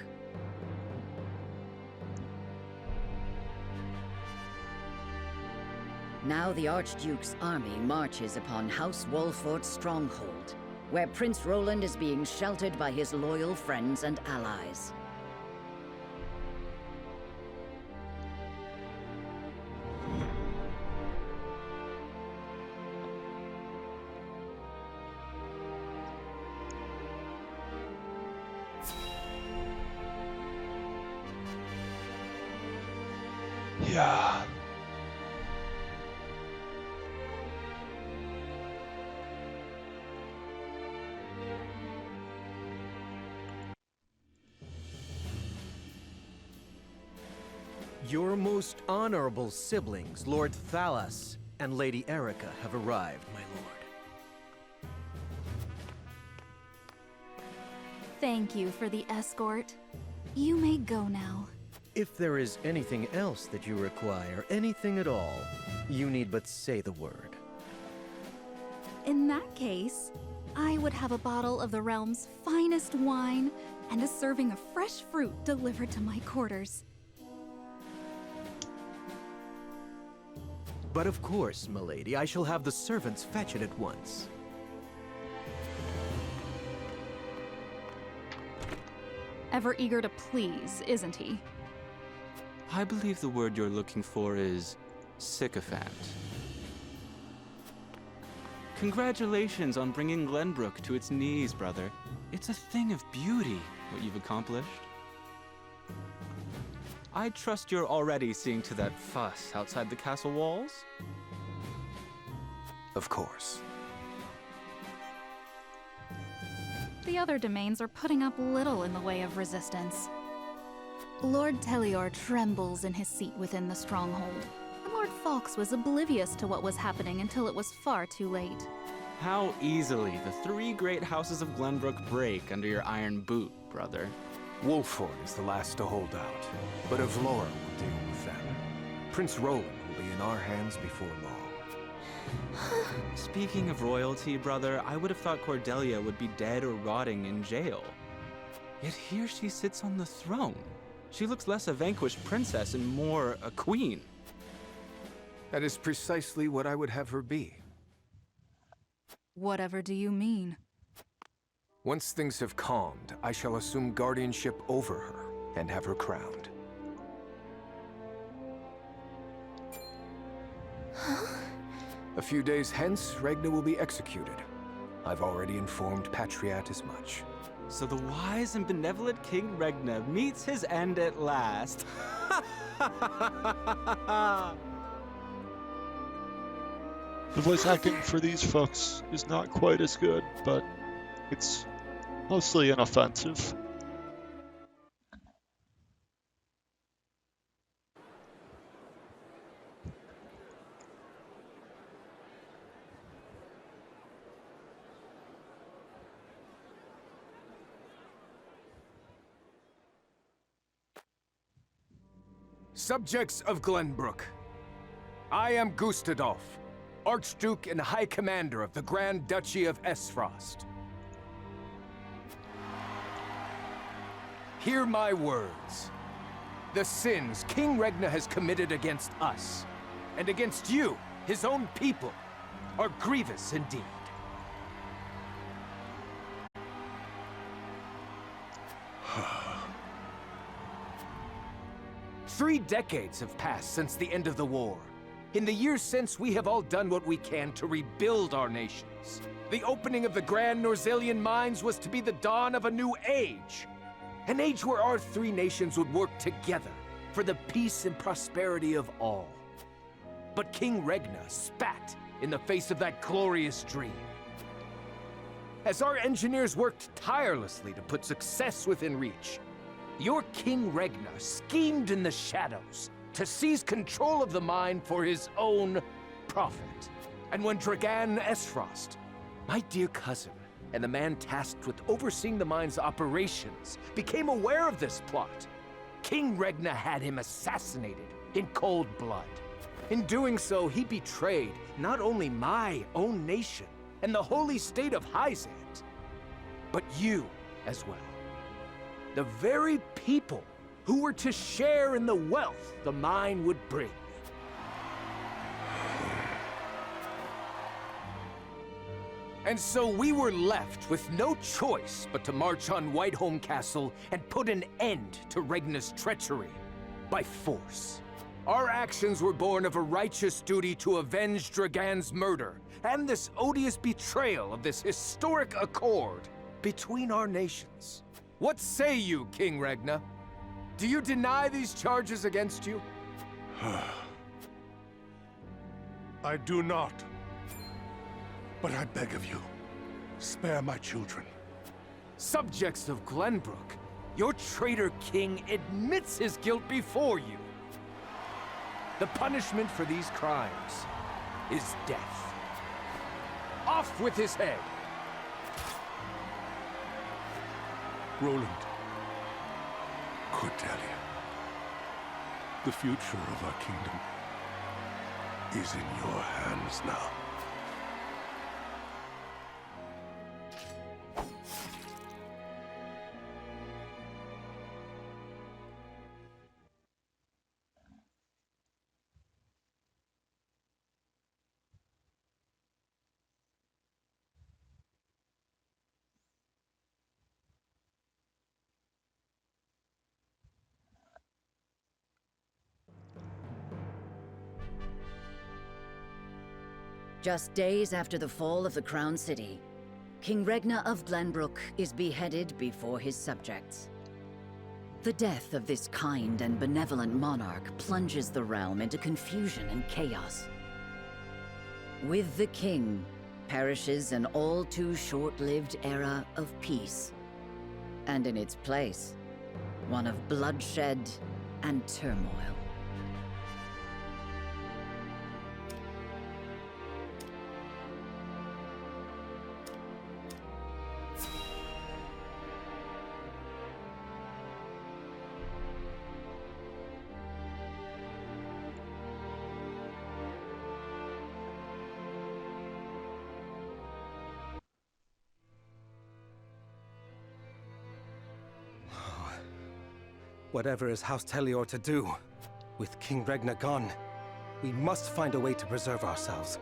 S2: Now the Archduke's army marches upon House Wolfort's stronghold, where Prince Roland is being sheltered by his loyal friends and allies.
S1: Yeah.
S15: Your most honorable siblings, Lord Thalas and Lady Erica, have arrived, my lord.
S16: Thank you for the escort. You may go now.
S15: If there is anything else that you require, anything at all, you need but say the word.
S16: In that case, I would have a bottle of the realm's finest wine and a serving of fresh fruit delivered to my quarters.
S15: But of course, milady, I shall have the servants fetch it at once.
S16: Ever eager to please, isn't he?
S13: I believe the word you're looking for is sycophant. Congratulations on bringing Glenbrook to its knees, brother. It's a thing of beauty, what you've accomplished. I trust you're already seeing to that fuss outside the castle walls?
S5: Of course.
S16: The other domains are putting up little in the way of resistance. Lord Telior trembles in his seat within the stronghold, and Lord Fox was oblivious to what was happening until it was far too late.
S13: How easily the three great houses of Glenbrook break under your iron boot, brother.
S5: Wolford is the last to hold out, but Avlora will deal with them. Prince Roland will be in our hands before long.
S13: Speaking of royalty, brother, I would have thought Cordelia would be dead or rotting in jail. Yet here she sits on the throne. She looks less a vanquished princess and more a queen.
S5: That is precisely what I would have her be.
S16: Whatever do you mean?
S5: Once things have calmed, I shall assume guardianship over her and have her crowned. A few days hence, Regna will be executed. I've already informed Patriat as much.
S13: So the wise and benevolent King Regna meets his end at last.
S1: The voice acting for these folks is not quite as good, but it's mostly inoffensive.
S5: Subjects of Glenbrook, I am Gustadolf, Archduke and High Commander of the Grand Duchy of Aesfrost. Hear my words. The sins King Regna has committed against us, and against you, his own people, are grievous indeed. 3 decades have passed since the end of the war. In the years since, we have all done what we can to rebuild our nations. The opening of the Grand Norzelian mines was to be the dawn of a new age. An age where our 3 nations would work together for the peace and prosperity of all. But King Regna spat in the face of that glorious dream. As our engineers worked tirelessly to put success within reach, your King Regna schemed in the shadows to seize control of the mine for his own profit. And when Dragan Aesfrost, my dear cousin, and the man tasked with overseeing the mine's operations, became aware of this plot, King Regna had him assassinated in cold blood. In doing so, he betrayed not only my own nation and the holy state of Hyzant, but you as well. The very people who were to share in the wealth the mine would bring. And so we were left with no choice but to march on Whiteholm Castle and put an end to Regna's treachery by force. Our actions were born of a righteous duty to avenge Dragan's murder and this odious betrayal of this historic accord between our nations. What say you, King Regna? Do you deny these charges against you?
S6: I do not. But I beg of you, spare my children.
S5: Subjects of Glenbrook, your traitor king admits his guilt before you. The punishment for these crimes is death. Off with his head!
S6: Roland, Cordelia, the future of our kingdom is in your hands now.
S2: Just days after the fall of the Crown City, King Regna of Glenbrook is beheaded before his subjects. The death of this kind and benevolent monarch plunges the realm into confusion and chaos. With the king perishes an all too short-lived era of peace, and in its place, one of bloodshed and turmoil.
S7: Whatever is House Telior to do, with King Regna gone, we must find a way to preserve ourselves.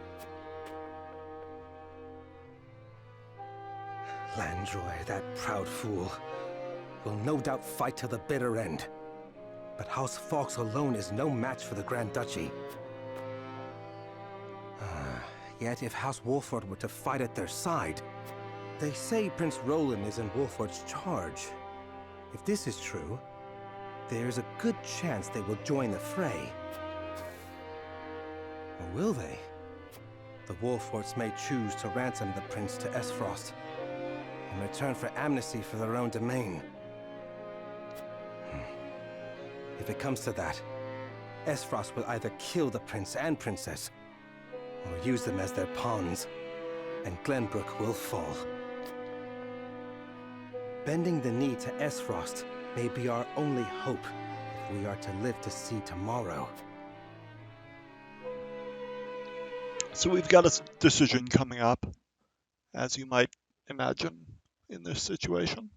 S7: Landroy, that proud fool, will no doubt fight to the bitter end. But House Fawkes alone is no match for the Grand Duchy. Yet if House Wolford were to fight at their side, they say Prince Roland is in Wolford's charge. If this is true, there's a good chance they will join the fray. Or will they? The Wolfords may choose to ransom the prince to Esfrost, in return for amnesty for their own domain. If it comes to that, Esfrost will either kill the prince and princess, or use them as their pawns, and Glenbrook will fall. Bending the knee to Esfrost may be our only hope if we are to live to see tomorrow.
S1: So we've got a decision coming up, as you might imagine in this situation.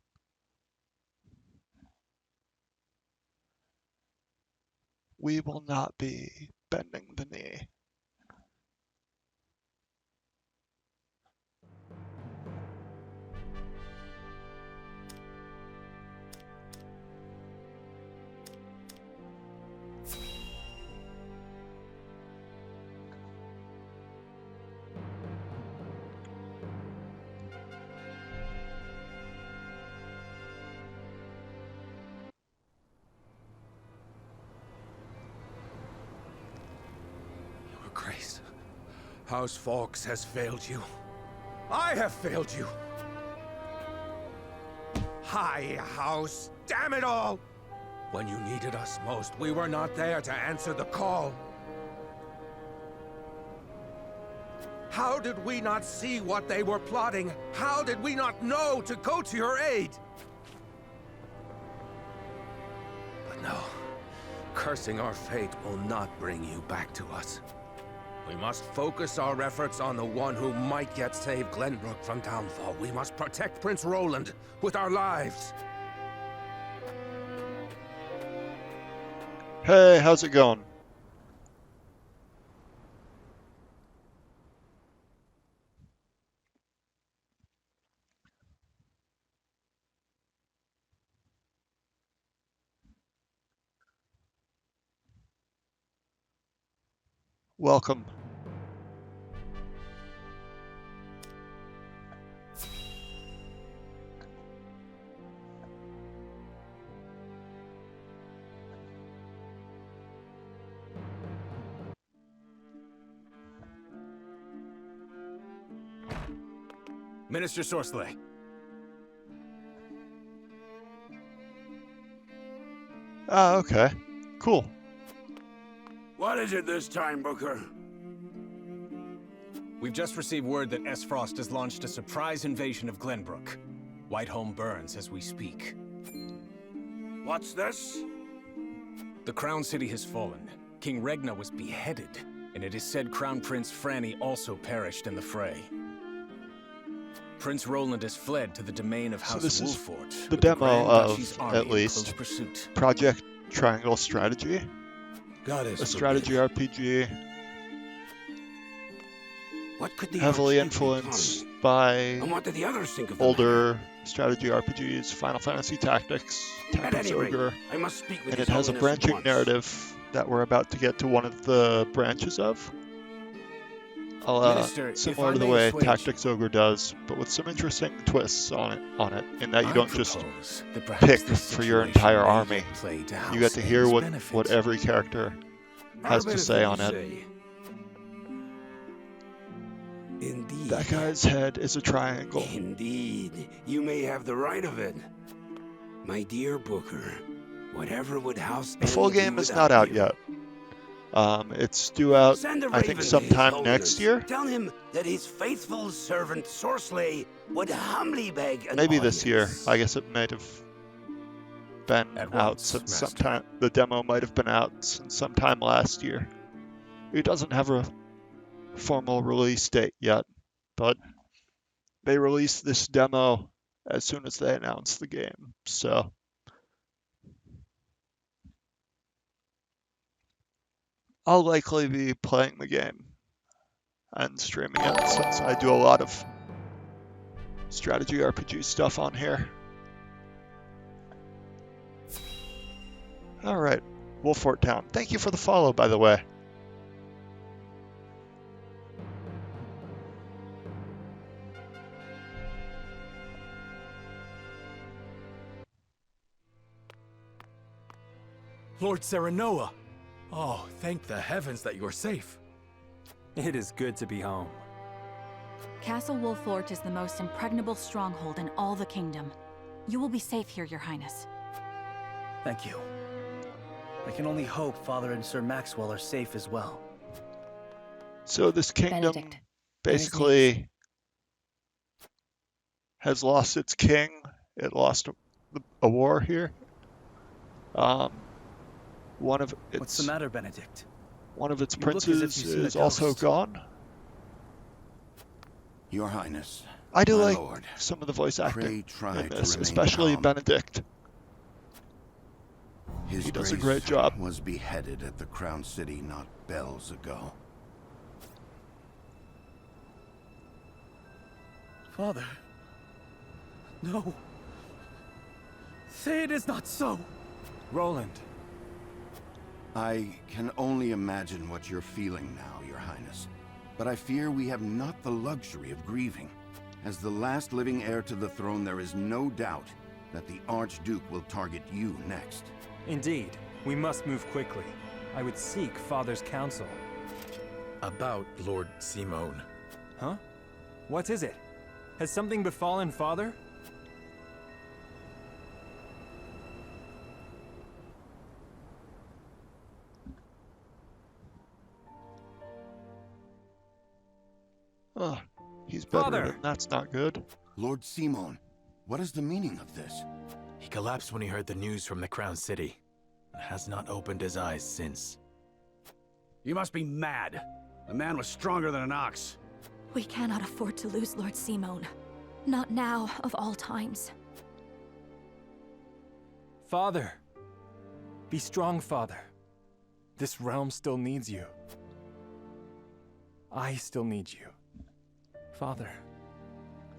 S1: We will not be bending the knee.
S5: Grace, House Fawkes has failed you. I have failed you. High House, damn it all! When you needed us most, we were not there to answer the call. How did we not see what they were plotting? How did we not know to go to your aid? But no, Cursing our fate will not bring you back to us. We must focus our efforts on the one who might yet save Glenbrook from downfall. We must protect Prince Roland with our lives.
S1: Hey, how's it going? Welcome.
S17: Minister Sorsley.
S1: Ah, okay. Cool.
S12: What is it this time, Booker?
S17: We've just received word that S-Frost has launched a surprise invasion of Glenbrook. Whiteholm burns as we speak.
S12: What's this?
S17: The Crown City has fallen. King Regna was beheaded, and it is said Crown Prince Franny also perished in the fray. Prince Roland has fled to the domain of House Wolfort.
S1: The demo of, at least, Project Triangle Strategy. A strategy RPG.
S12: What could the
S1: heavily
S12: Archduke
S1: influenced by
S12: and what did the others think of the
S1: older strategy RPGs, Final Fantasy Tactics, Tactics
S12: any rate,
S1: Ogre,
S12: I must speak with
S1: and
S12: His
S1: it has a
S12: Holiness
S1: branching
S12: once.
S1: narrative that we're about to get to one of the branches of.
S17: Minister,
S1: Similar
S17: if
S1: to the
S17: I may
S1: way
S17: switch.
S1: Tactics Ogre does, but with some interesting twists on it, in that you
S17: I
S1: don't just
S17: propose that perhaps
S1: pick
S17: this
S1: for your
S17: situation
S1: entire
S17: may
S1: army.
S17: yet play to
S1: You get to hear
S17: House
S1: what
S17: A's benefit.
S1: what every character has to say on it.
S12: Indeed.
S1: That guy's head is a triangle.
S12: Indeed. You may have the right of it. My dear Booker, whatever would House
S1: The full
S12: A do
S1: game is
S12: without
S1: not out
S12: you?
S1: yet. It's due out,
S12: Send a
S1: I think,
S12: raven to His
S1: sometime
S12: Holiness.
S1: next year.
S12: Tell him that his faithful servant Sorsley would humbly beg an
S1: Maybe this year.
S12: audience.
S1: I guess it might have been
S17: At
S1: out
S17: once,
S1: since
S17: Master.
S1: sometime. The demo might have been out since sometime last year. It doesn't have a formal release date yet, but they released this demo as soon as they announced the game. So I'll likely be playing the game and streaming it since I do a lot of strategy RPG stuff on here. Alright, Wolfort Town. Thank you for the follow, by the way.
S18: Lord Serenoa! Oh, thank the heavens that you're safe.
S8: It is good to be home.
S3: Castle Wolfort is the most impregnable stronghold in all the kingdom. You will be safe here, Your Highness.
S15: Thank you. I can only hope Father and Sir Maxwell are safe as well.
S1: So this kingdom
S2: Benedict.
S1: basically has lost its king. It lost a war here. One of its
S15: What's the matter, Benedict?
S1: one of its
S15: You look as if
S1: princes
S15: you've seen a
S1: is also
S15: ghost.
S1: gone.
S9: Your Highness.
S1: I do
S9: my
S1: like
S9: lord,
S1: some of the voice
S9: pray
S1: acting
S9: try
S1: in
S9: to
S1: this,
S9: remain
S1: especially
S9: calm.
S1: Benedict.
S9: His
S1: He does a
S9: Grace
S1: great job.
S9: was beheaded at the Crown City not bells ago.
S15: Father. No. Say it is not so.
S8: Roland.
S9: I can only imagine what you're feeling now, Your Highness. But I fear we have not the luxury of grieving. As the last living heir to the throne, there is no doubt that the Archduke will target you next.
S8: Indeed, we must move quickly. I would seek Father's counsel.
S18: About Lord Simone.
S8: Huh? What is it? Has something befallen Father?
S1: Oh, he's
S8: Father!
S1: bedridden. That's not good.
S9: Lord Simone, what is the meaning of this?
S18: He collapsed when he heard the news from the Crown City. and has not opened his eyes since.
S12: You must be mad. The man was stronger than an ox.
S3: We cannot afford to lose Lord Simone. Not now, of all times.
S8: Father! Be strong, Father. This realm still needs you. I still need you. Father.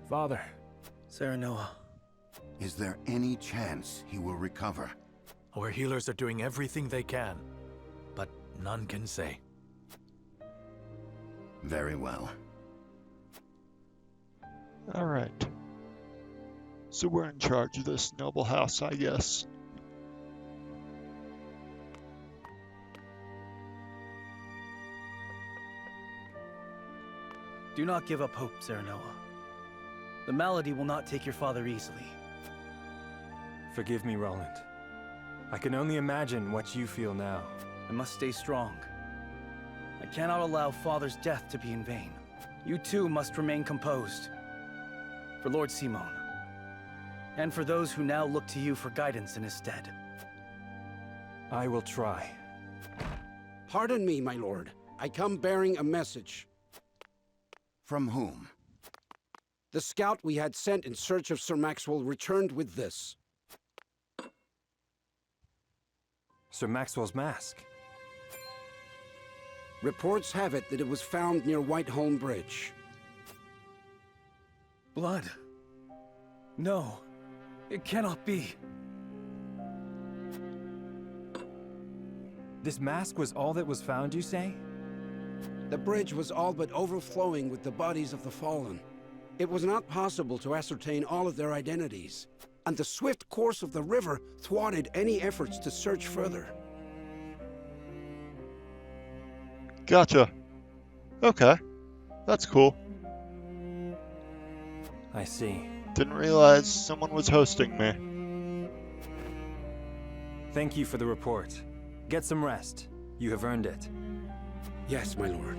S8: Father.
S15: Serenoa.
S9: Is there any chance he will recover?
S18: Our healers are doing everything they can, but none can say.
S9: Very well.
S1: Alright. So we're in charge of this noble house, I guess.
S15: Do not give up hope, Serenoa. The malady will not take your father easily.
S8: Forgive me, Roland. I can only imagine what you feel now.
S15: I must stay strong. I cannot allow Father's death to be in vain. You too must remain composed. For Lord Simone. And for those who now look to you for guidance in his stead.
S8: I will try.
S19: Pardon me, my lord. I come bearing a message.
S9: From whom?
S19: The scout we had sent in search of Sir Maxwell returned with this.
S8: Sir Maxwell's mask.
S19: Reports have it that it was found near Whiteholm Bridge.
S15: Blood. No. It cannot be.
S8: This mask was all that was found, you say?
S19: The bridge was all but overflowing with the bodies of the fallen. It was not possible to ascertain all of their identities, and the swift course of the river thwarted any efforts to search further.
S1: Gotcha. Okay. That's cool.
S8: I see.
S1: Didn't realize someone was hosting me.
S8: Thank you for the report. Get some rest. You have earned it.
S19: Yes, my lord.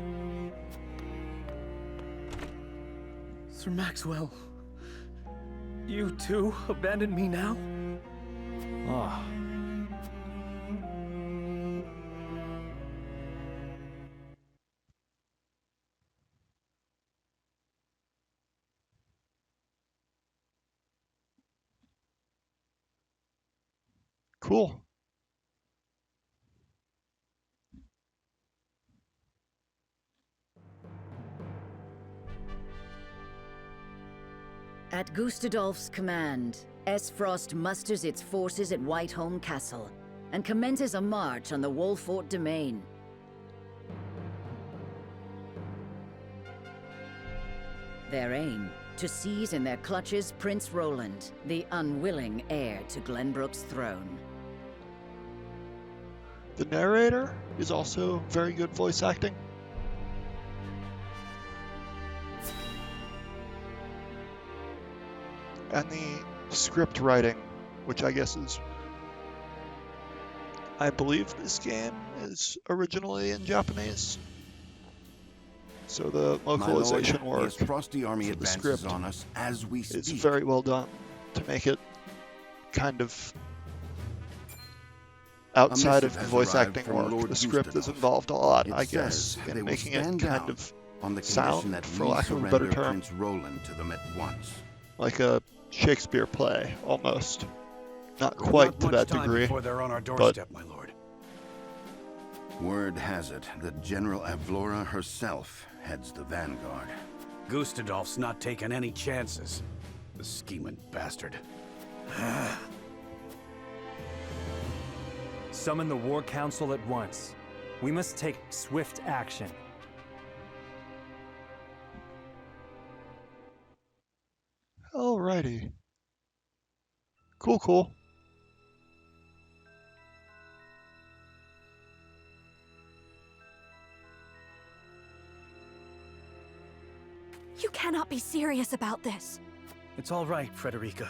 S15: Sir Maxwell. You too abandon me now?
S8: Ah.
S1: Cool.
S2: At Gustadolf's command, Esfrost musters its forces at Whiteholm Castle and commences a march on the Wolfort domain. Their aim, to seize in their clutches Prince Roland, the unwilling heir to Glenbrook's throne.
S1: The narrator is also very good voice acting. And the script writing, which I guess is... I believe this game is originally in Japanese. So the localization work
S9: the Frosty Army
S1: for the
S9: advances
S1: script
S9: on us as we speak.
S1: is very well done to make it kind of outside of the voice acting work. The script is involved a lot, I guess, in making it kind of
S9: on the
S1: sound,
S9: that
S1: for lack of a better term,
S9: Prince Roland to them at once.
S1: like a Shakespeare play, almost. Not quite to that degree,
S12: before they're on our doorstep, my lord.
S9: Word has it that General Avlora herself heads the vanguard.
S12: Gustadolf's not taking any chances. The scheming bastard.
S8: Summon the War Council at once. We must take swift action.
S1: Alrighty. Cool, cool.
S3: You cannot be serious about this.
S15: It's all right, Frederica.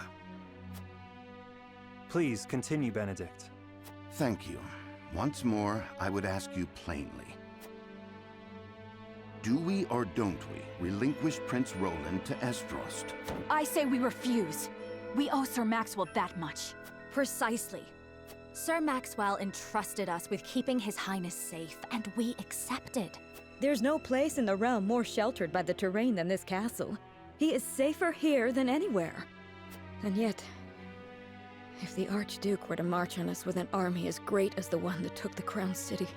S8: Please continue, Benedict.
S9: Thank you. Once more, I would ask you plainly. Do we or don't we relinquish Prince Roland to Esfrost?
S3: I say we refuse. We owe Sir Maxwell that much.
S11: Precisely.
S3: Sir Maxwell entrusted us with keeping His Highness safe, and we accepted.
S11: There's no place in the realm more sheltered by the terrain than this castle. He is safer here than anywhere. And yet, if the Archduke were to march on us with an army as great as the one that took the Crown City,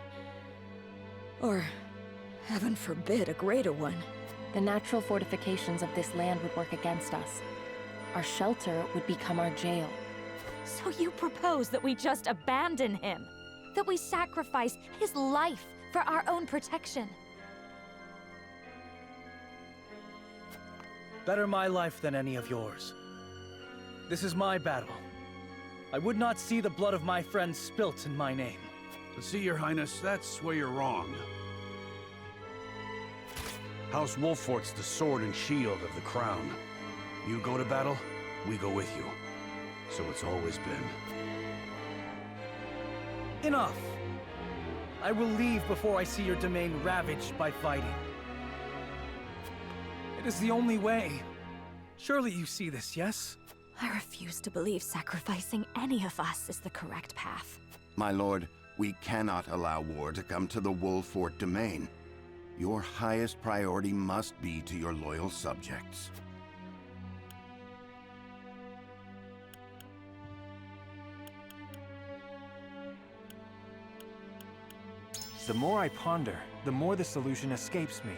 S11: or, heaven forbid, a greater one,
S10: the natural fortifications of this land would work against us. Our shelter would become our jail.
S3: So you propose that we just abandon him? That we sacrifice his life for our own protection?
S15: Better my life than any of yours. This is my battle. I would not see the blood of my friends spilt in my name.
S12: But see, Your Highness, that's where you're wrong. House Wolfort's the sword and shield of the crown. You go to battle, we go with you. So it's always been.
S15: Enough! I will leave before I see your domain ravaged by fighting. It is the only way. Surely you see this, yes?
S3: I refuse to believe sacrificing any of us is the correct path.
S9: My lord, we cannot allow war to come to the Wolfort domain. Your highest priority must be to your loyal subjects.
S8: The more I ponder, the more the solution escapes me.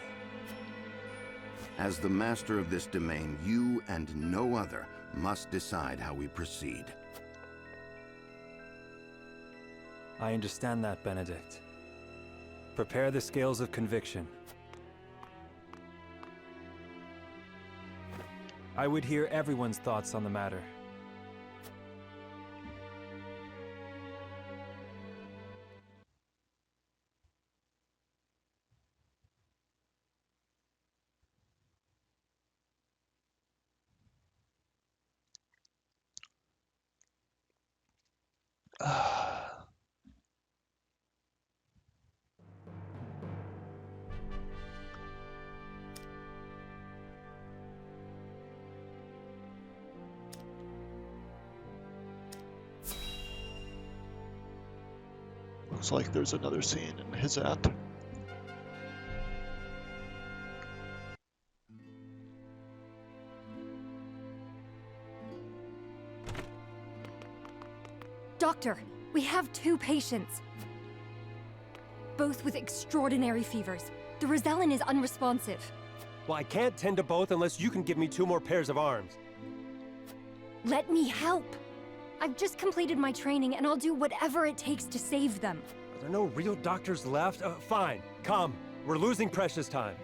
S9: As the master of this domain, you and no other must decide how we proceed.
S8: I understand that, Benedict. Prepare the scales of conviction. I would hear everyone's thoughts on the matter.
S1: Looks like there's another scene in Hizat.
S3: Doctor, we have 2 patients. Both with extraordinary fevers. The Rosellan is unresponsive.
S20: Well, I can't tend to both unless you can give me 2 more pairs of arms.
S3: Let me help. I've just completed my training, and I'll do whatever it takes to save them.
S20: Are there no real doctors left? Fine, come. We're losing precious time.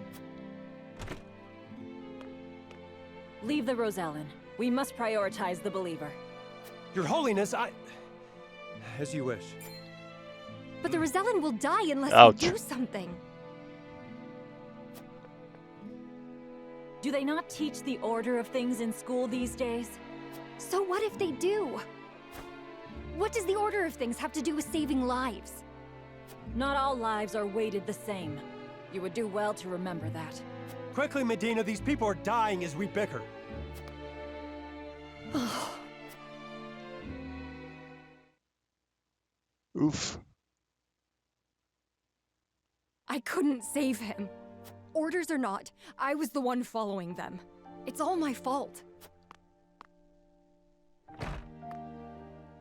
S11: Leave the Rosellan. We must prioritize the Believer.
S20: Your Holiness, as you wish.
S3: But the Rosellan will die unless
S1: Ouch.
S3: we do something.
S11: Do they not teach the order of things in school these days?
S3: So what if they do? What does the order of things have to do with saving lives?
S11: Not all lives are weighted the same. You would do well to remember that.
S20: Quickly, Medina, these people are dying as we bicker.
S1: Oof.
S3: I couldn't save him. Orders or not, I was the one following them. It's all my fault.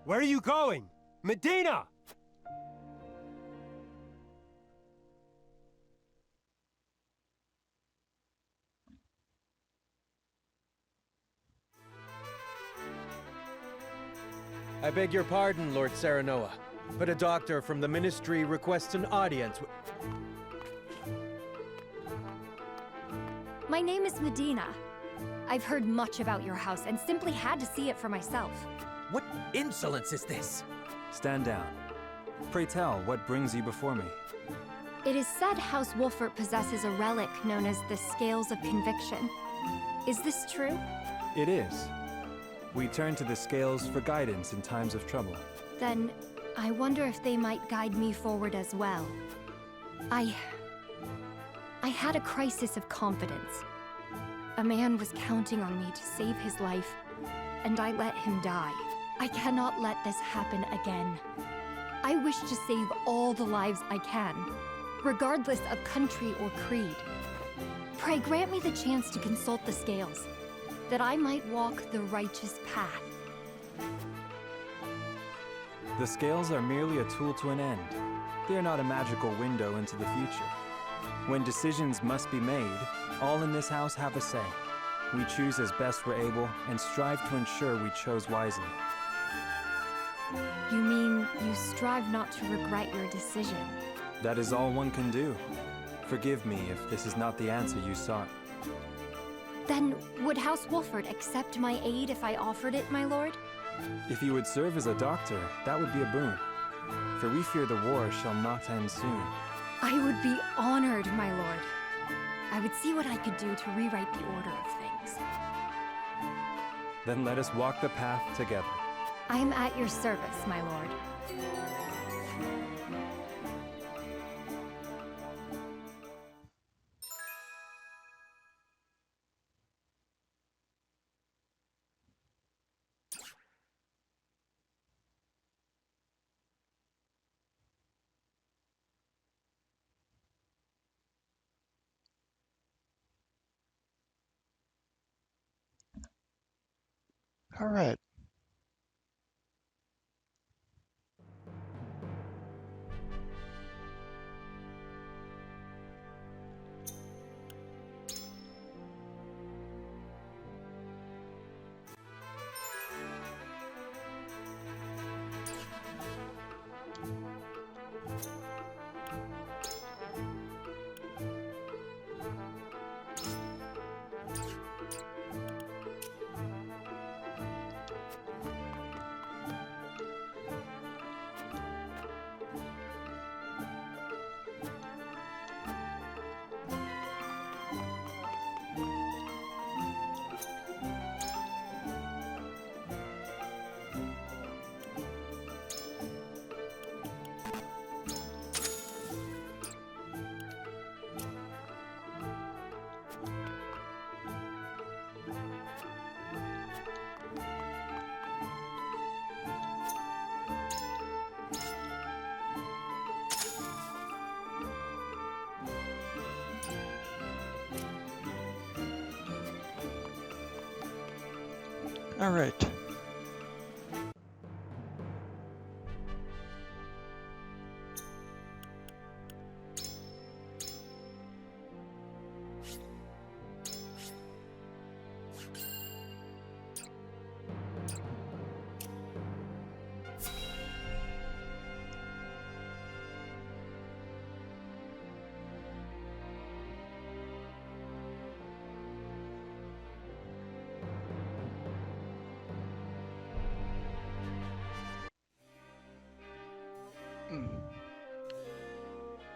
S20: Where are you going? Medina!
S21: I beg your pardon, Lord Serenoa, but a doctor from the Ministry requests an audience.
S3: My name is Medina. I've heard much about your house and simply had to see it for myself.
S18: What insolence is this?
S8: Stand down. Pray tell, what brings you before me?
S3: It is said House Wolfert possesses a relic known as the Scales of Conviction. Is this true?
S8: It is. We turn to the scales for guidance in times of trouble.
S3: Then, I wonder if they might guide me forward as well. I had a crisis of confidence. A man was counting on me to save his life, and I let him die. I cannot let this happen again. I wish to save all the lives I can, regardless of country or creed. Pray grant me the chance to consult the scales, that I might walk the righteous path.
S8: The scales are merely a tool to an end. They are not a magical window into the future. When decisions must be made, all in this house have a say. We choose as best we're able and strive to ensure we chose wisely.
S3: You mean you strive not to regret your decision?
S8: That is all one can do. Forgive me if this is not the answer you sought.
S3: Then would House Wolford accept my aid if I offered it, my lord?
S8: If you would serve as a doctor, that would be a boon. For we fear the war shall not end soon.
S3: I would be honored, my lord. I would see what I could do to rewrite the order of things.
S8: Then let us walk the path together.
S3: I am at your service, my lord.
S1: All right. All right.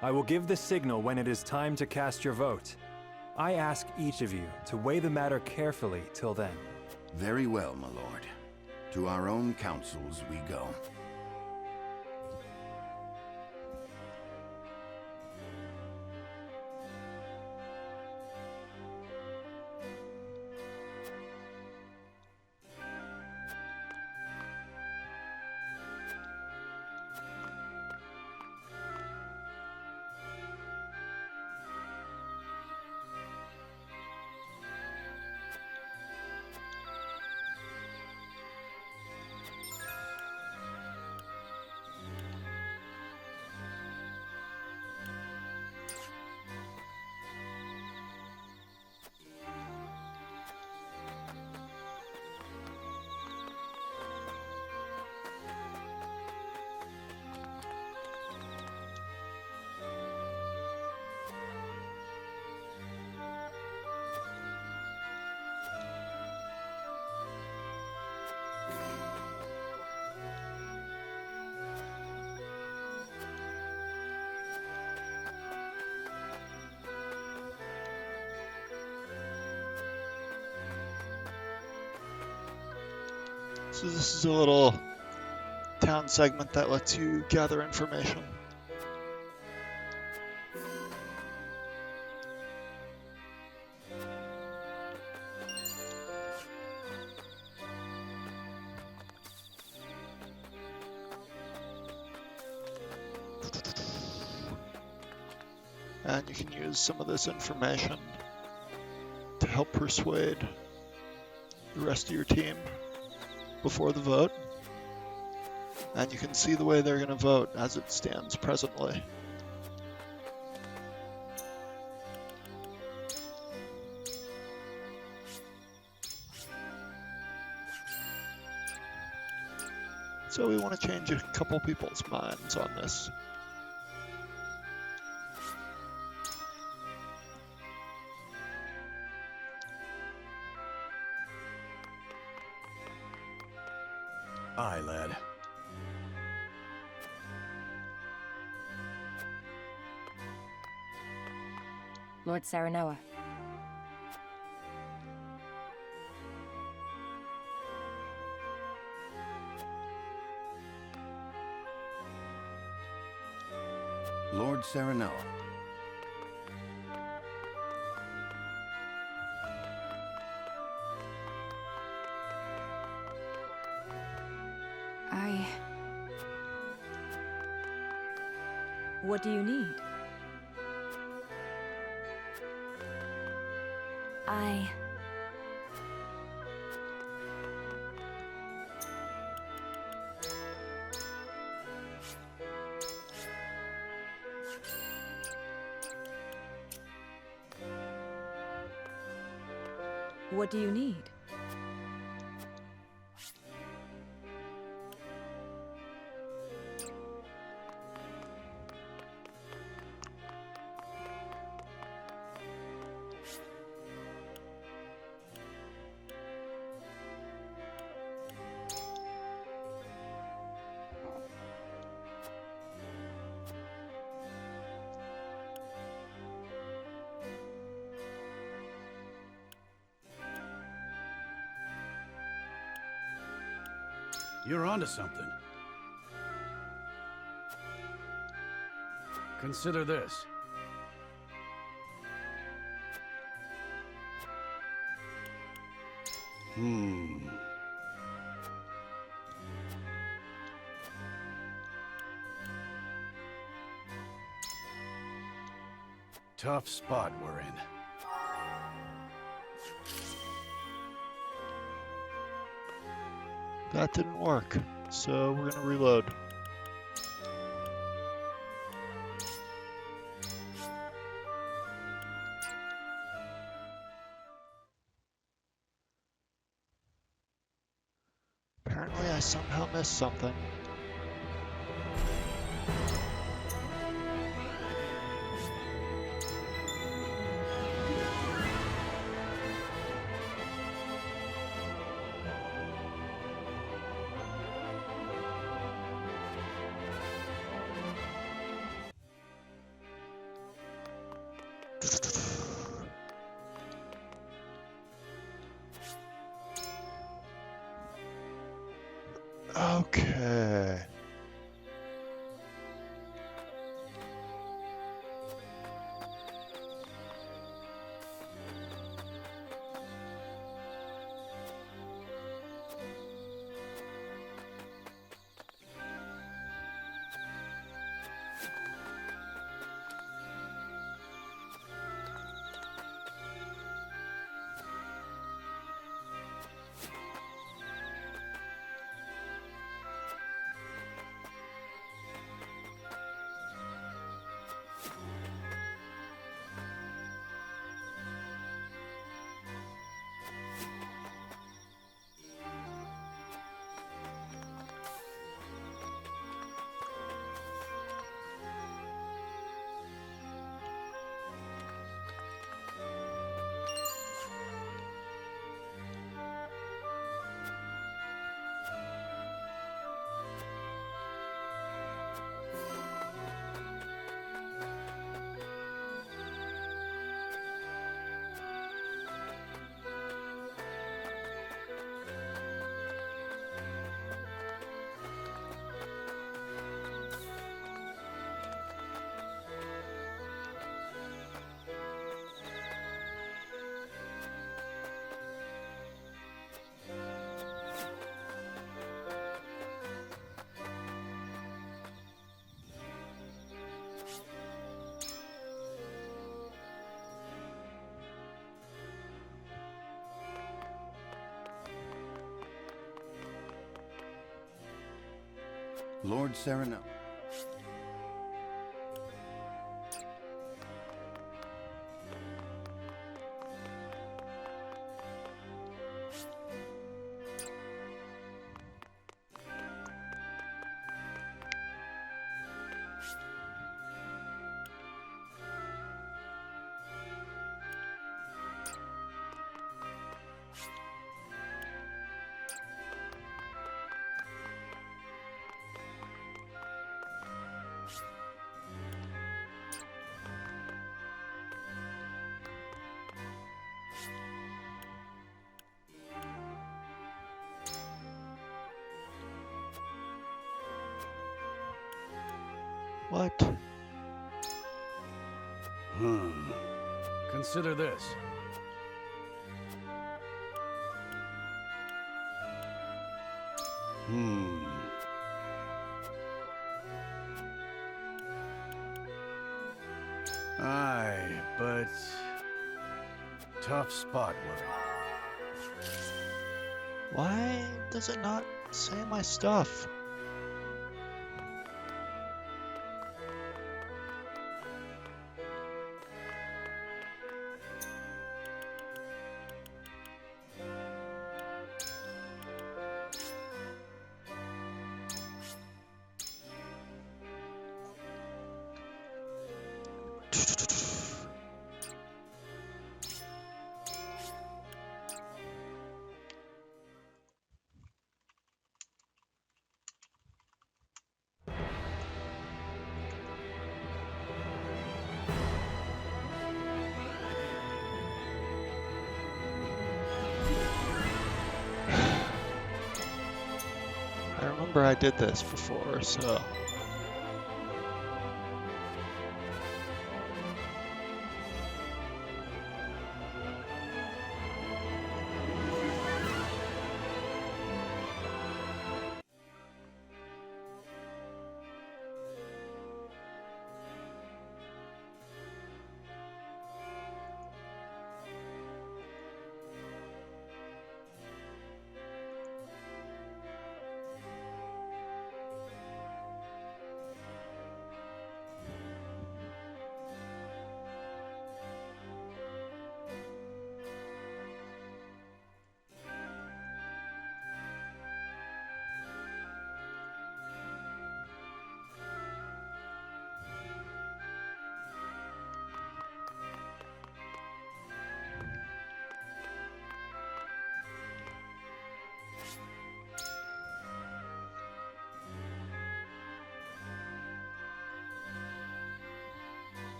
S8: I will give the signal when it is time to cast your vote. I ask each of you to weigh the matter carefully till then.
S9: Very well, my lord. To our own councils we go. So this is a little town segment that lets you gather information.
S1: And you can use some of this information to help persuade the rest of your team before the vote. And you can see the way they're going to vote as it stands presently. So we want to change a couple people's minds on this.
S12: Aye, lad.
S10: Lord Saranoa.
S9: Lord Saranoa.
S11: What do you need? What do you need?
S12: You're onto something. Consider this. Tough spot we're in.
S1: That didn't work, so we're gonna reload. Apparently I somehow missed something. Okay.
S9: Lord Sereno.
S1: What?
S12: Consider this. Aye, but... tough spot, Worry.
S1: Why does it not say my stuff? I remember I did this before, so...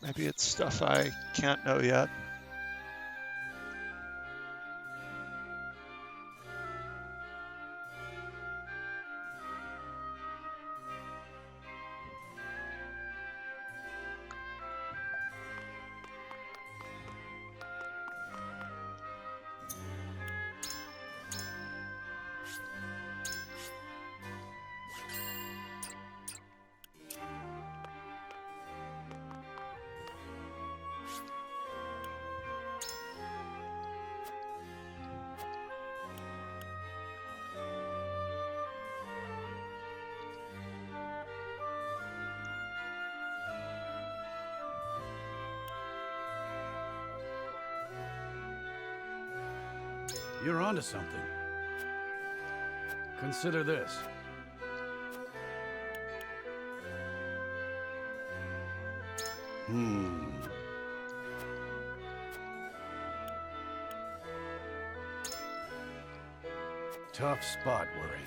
S1: Maybe it's stuff I can't know yet.
S12: You're onto something. Consider this. Tough spot we're in.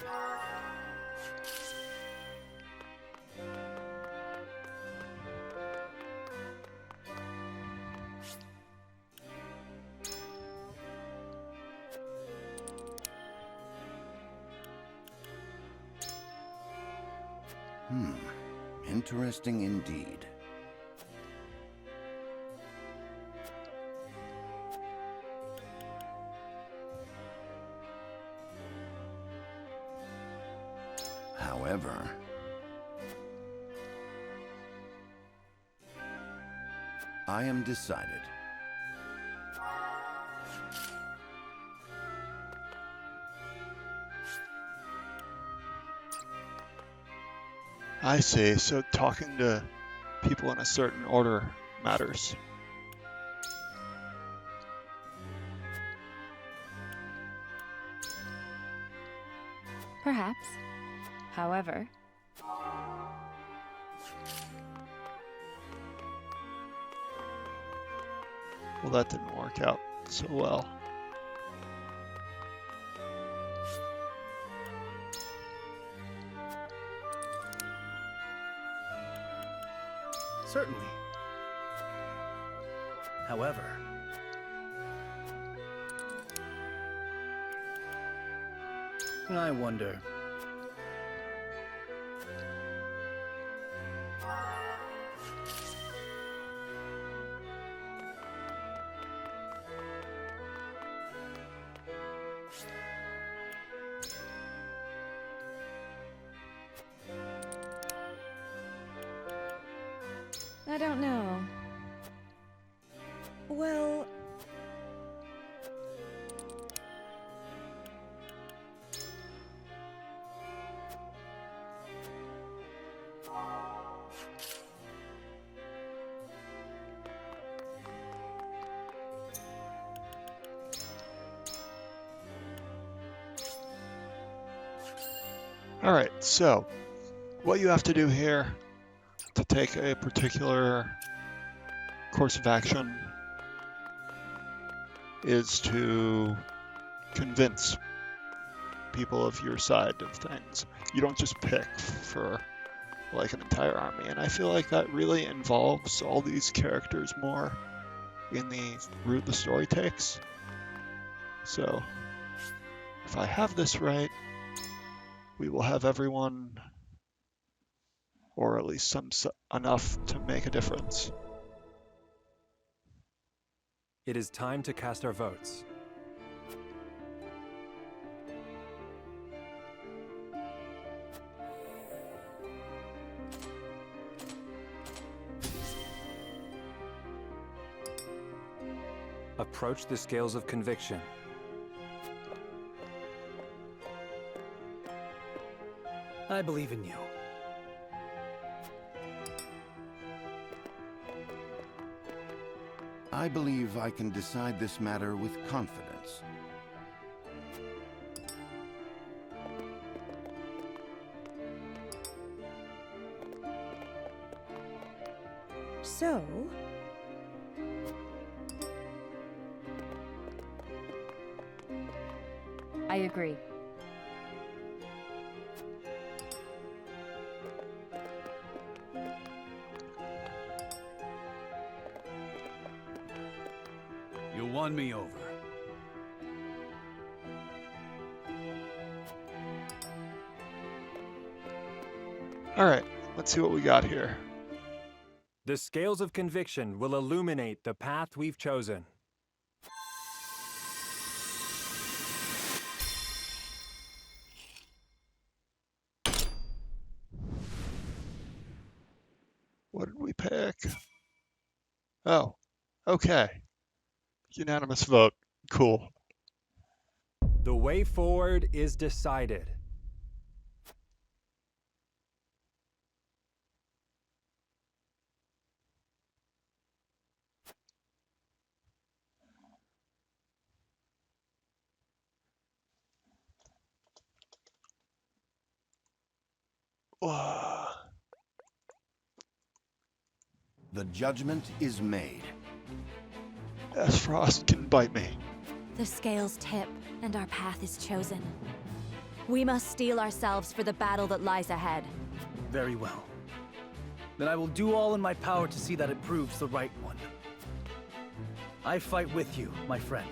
S9: Interesting indeed. However, I am decided.
S1: I see. So talking to people in a certain order matters.
S10: Perhaps. However,
S1: Well, that didn't work out so well.
S15: Certainly. However, I wonder.
S11: I don't know. Well...
S1: Alright, so what you have to do here to take a particular course of action is to convince people of your side of things. You don't just pick for like an entire army, and I feel like that really involves all these characters more in the route the story takes. So if I have this right, we will have everyone, or at least enough to make a difference.
S8: It is time to cast our votes. Approach the scales of conviction.
S15: I believe in you.
S9: I believe I can decide this matter with confidence.
S11: So...
S10: I agree.
S12: You won me over.
S1: Alright, let's see what we got here.
S8: The scales of conviction will illuminate the path we've chosen.
S1: What did we pick? Oh, okay. Unanimous vote. Cool.
S8: The way forward is decided.
S9: The judgment is made.
S1: Esfrost can bite me.
S3: The scales tip, and our path is chosen. We must steel ourselves for the battle that lies ahead.
S15: Very well. Then I will do all in my power to see that it proves the right one. I fight with you, my friend.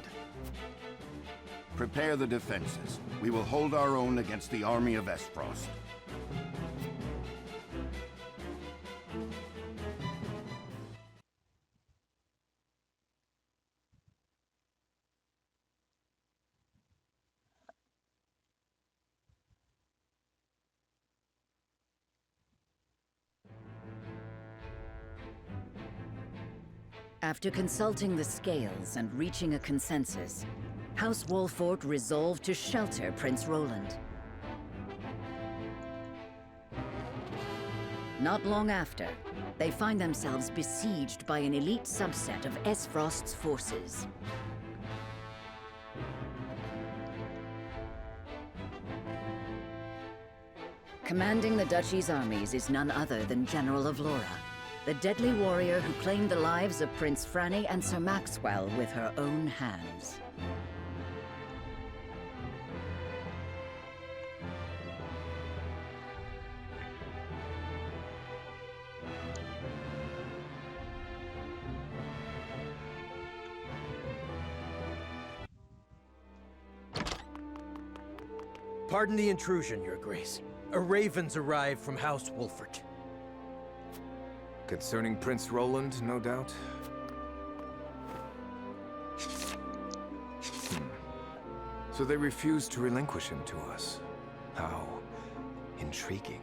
S9: Prepare the defenses. We will hold our own against the army of Esfrost.
S2: After consulting the scales and reaching a consensus, House Wolford resolved to shelter Prince Roland. Not long after, they find themselves besieged by an elite subset of Esfrost's forces. Commanding the Duchy's armies is none other than General of Laura, the deadly warrior who claimed the lives of Prince Franny and Sir Maxwell with her own hands.
S21: Pardon the intrusion, Your Grace. A raven's arrived from House Wolford.
S5: Concerning Prince Roland, no doubt? So they refused to relinquish him to us. How intriguing.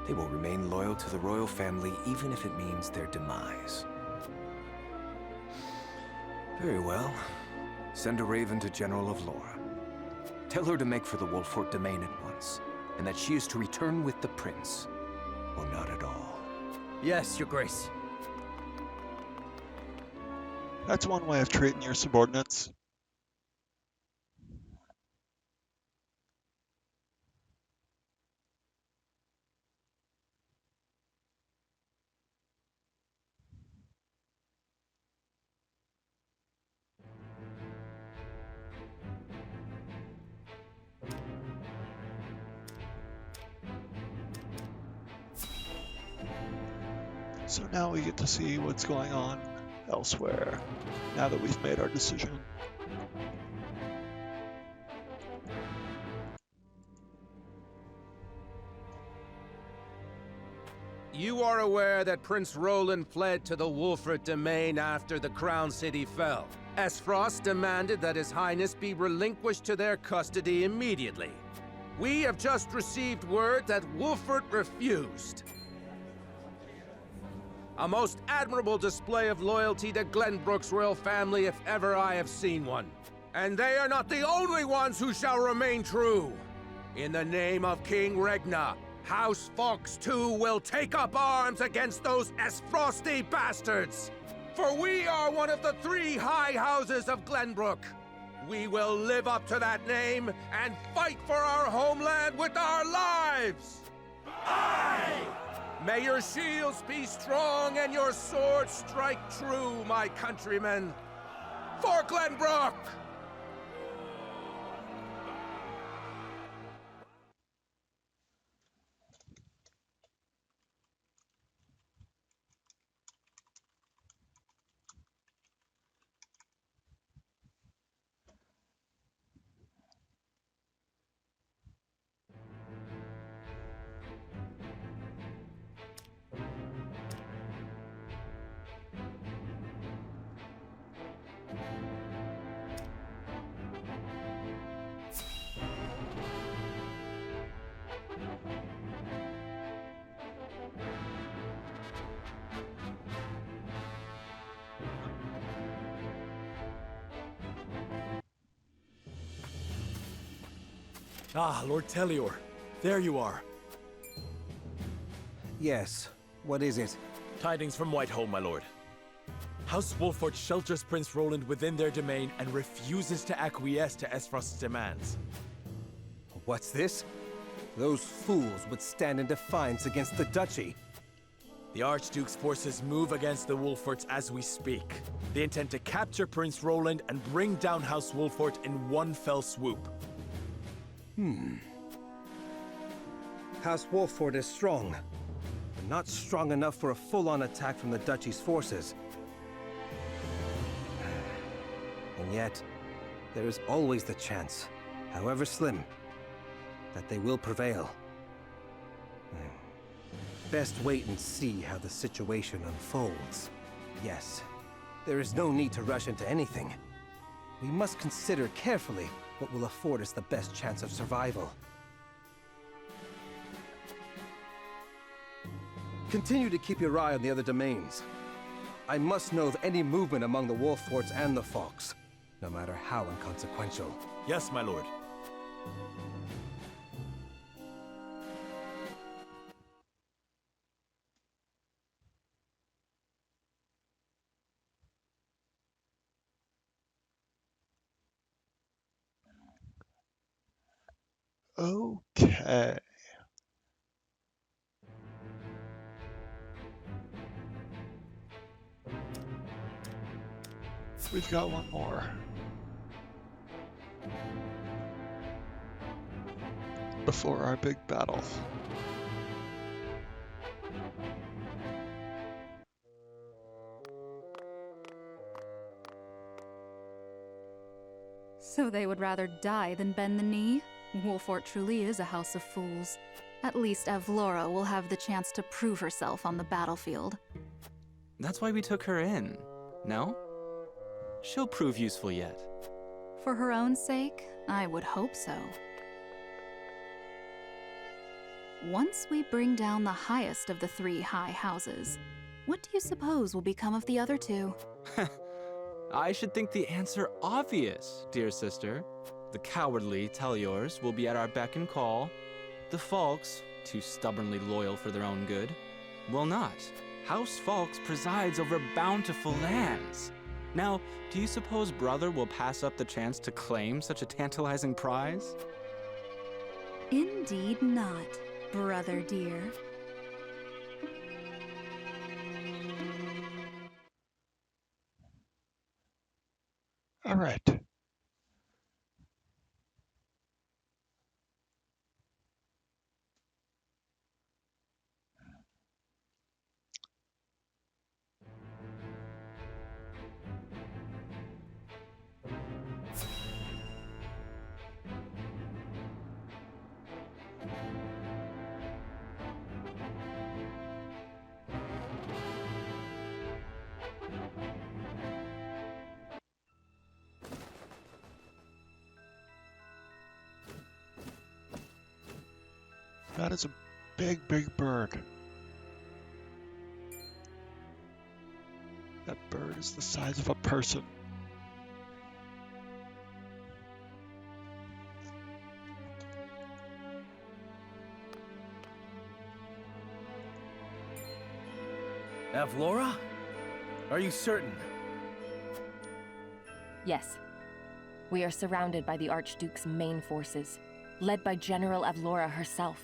S5: They will remain loyal to the royal family even if it means their demise. Very well. Send a raven to General of Laura. Tell her to make for the Wolford domain at once, and that she is to return with the prince, or not at all.
S21: Yes, Your Grace.
S1: That's one way of treating your subordinates. So now we get to see what's going on elsewhere, now that we've made our decision.
S14: You are aware that Prince Roland fled to the Wolford domain after the Crown City fell. Esfrost demanded that His Highness be relinquished to their custody immediately. We have just received word that Wolford refused. A most admirable display of loyalty to Glenbrook's royal family if ever I have seen one. And they are not the only ones who shall remain true. In the name of King Regna, House Fox too will take up arms against those Esfrosty bastards. For we are one of the 3 high houses of Glenbrook. We will live up to that name and fight for our homeland with our lives. Aye! May your shields be strong and your swords strike true, my countrymen. For Glenbrook!
S18: Ah, Lord Telior. There you are.
S7: Yes. What is it?
S18: Tidings from Whitehold, my lord. House Wolford shelters Prince Roland within their domain and refuses to acquiesce to Esfrost's demands.
S7: What's this? those fools would stand in defiance against the Duchy.
S18: The Archduke's forces move against the Wolforts as we speak. They intend to capture Prince Roland and bring down House Wolfort in one fell swoop.
S7: House Wolfort is strong, but not strong enough for a full-on attack from the Duchy's forces. And yet, there is always the chance, however slim, that they will prevail. Best wait and see how the situation unfolds. Yes, there is no need to rush into anything. We must consider carefully what will afford us the best chance of survival. Continue to keep your eye on the other domains. I must know of any movement among the Wolforts and the Falks, no matter how inconsequential.
S18: Yes, my lord.
S1: Okay. We've got one more. Before our big battle.
S16: So they would rather die than bend the knee? Wolfort truly is a house of fools. At least Avlora will have the chance to prove herself on the battlefield.
S13: That's why we took her in, no? She'll prove useful yet.
S16: For her own sake, I would hope so. Once we bring down the highest of the 3 high houses, what do you suppose will become of the other 2?
S13: I should think the answer obvious, dear sister. The cowardly Teliors will be at our beck and call. The Falks, too stubbornly loyal for their own good, will not. House Falks presides over bountiful lands. Now, do you suppose Brother will pass up the chance to claim such a tantalizing prize?
S16: Indeed not, brother dear.
S1: All right. That is a big, big bird. That bird is the size of a person.
S15: Avlora? Are you certain?
S10: Yes. We are surrounded by the Archduke's main forces, led by General Avlora herself.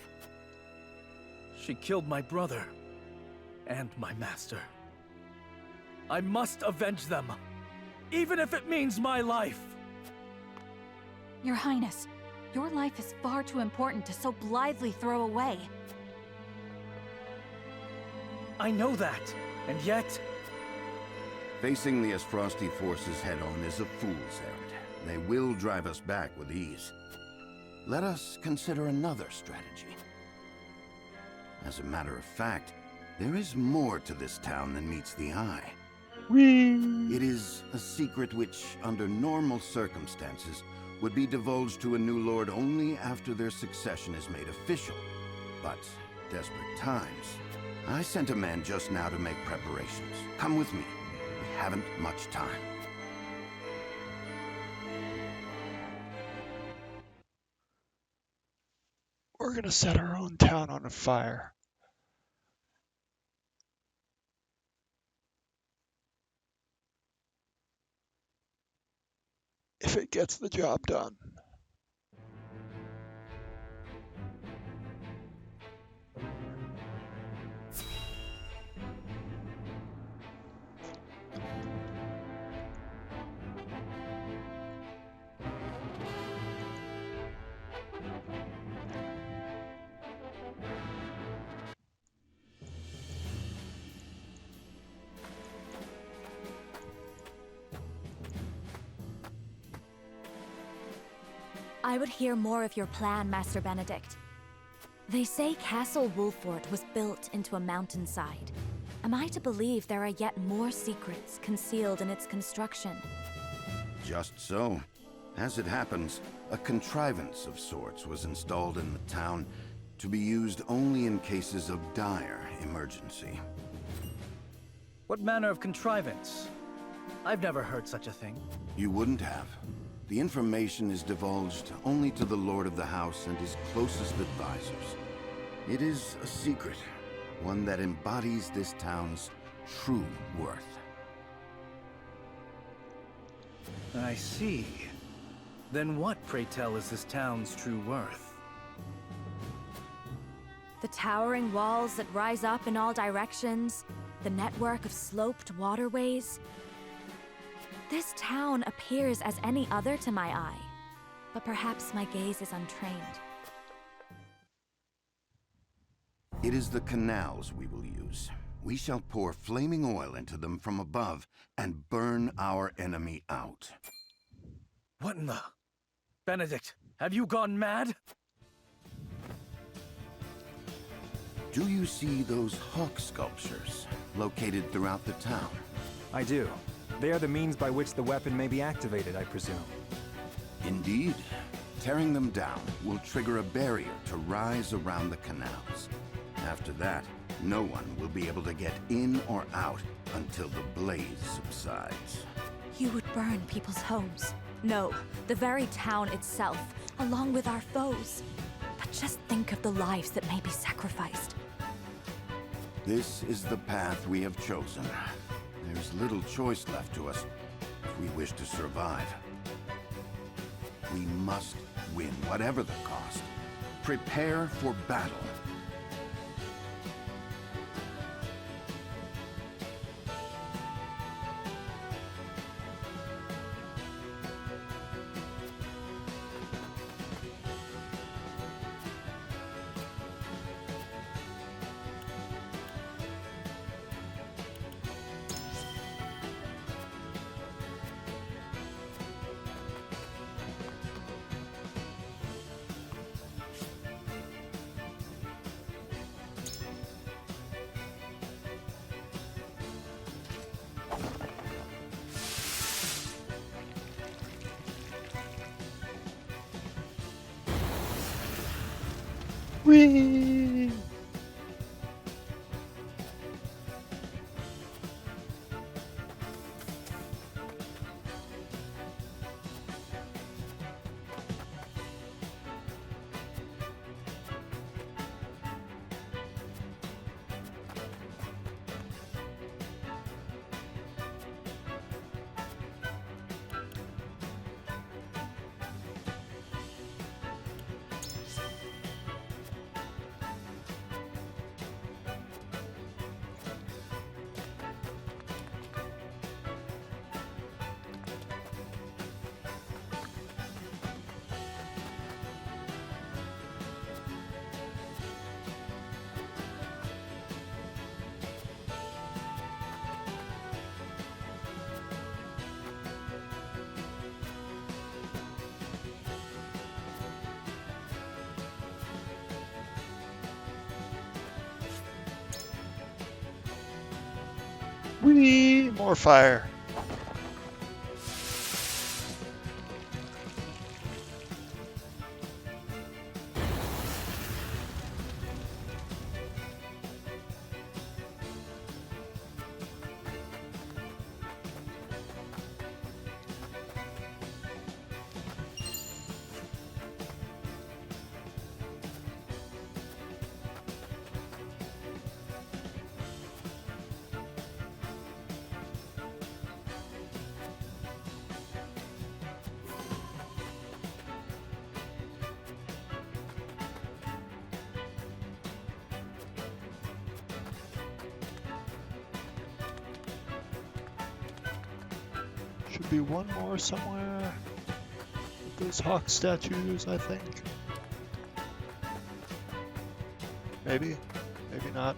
S15: She killed my brother. And my master. I must avenge them. Even if it means my life.
S3: Your Highness, your life is far too important to so blithely throw away.
S15: I know that, and yet...
S9: Facing the Esfrosti forces head-on is a fool's errand. They will drive us back with ease. Let us consider another strategy. As a matter of fact, there is more to this town than meets the eye. It is a secret which, under normal circumstances, would be divulged to a new lord only after their succession is made official. But, desperate times, I sent a man just now to make preparations. Come with me. We haven't much time.
S1: We're gonna set our own town on fire. If it gets the job done.
S3: I would hear more of your plan, Master Benedict. They say Castle Wolffort was built into a mountainside. Am I to believe there are yet more secrets concealed in its construction?
S9: Just so. As it happens, a contrivance of sorts was installed in the town to be used only in cases of dire emergency.
S15: What manner of contrivance? I've never heard such a thing.
S9: You wouldn't have. The information is divulged only to the Lord of the House and his closest advisors. It is a secret, one that embodies this town's true worth.
S15: I see. Then what, pray tell, is this town's true worth?
S3: The towering walls that rise up in all directions, the network of sloped waterways. This town appears as any other to my eye, but perhaps my gaze is untrained.
S9: It is the canals we will use. We shall pour flaming oil into them from above and burn our enemy out.
S15: What in the... Benedict, have you gone mad?
S9: Do you see those hawk sculptures located throughout the town?
S8: I do. They are the means by which the weapon may be activated, I presume.
S9: Indeed. Tearing them down will trigger a barrier to rise around the canals. After that, no one will be able to get in or out until the blaze subsides.
S3: You would burn people's homes. No, the very town itself, along with our foes. But just think of the lives that may be sacrificed.
S9: This is the path we have chosen. There's little choice left to us if we wish to survive. We must win, whatever the cost. Prepare for battle.
S1: Whee! Whee! More fire. Should be one more somewhere with those hawk statues, I think. Maybe, maybe not.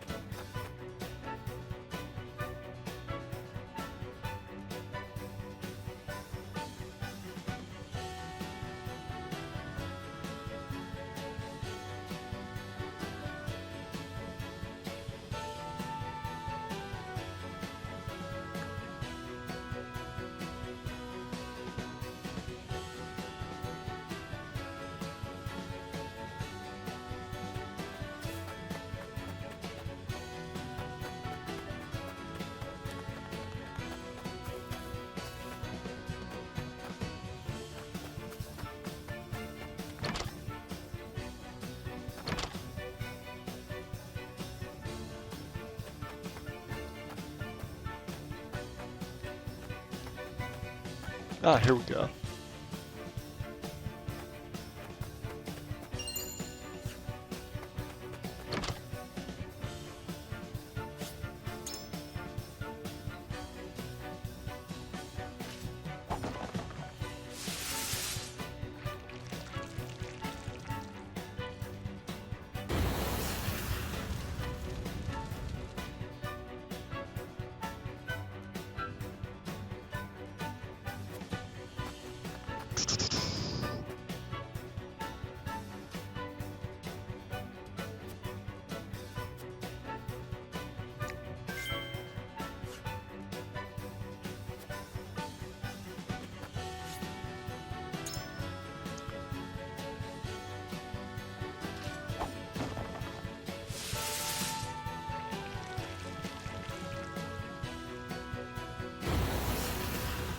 S1: Ah, here we go.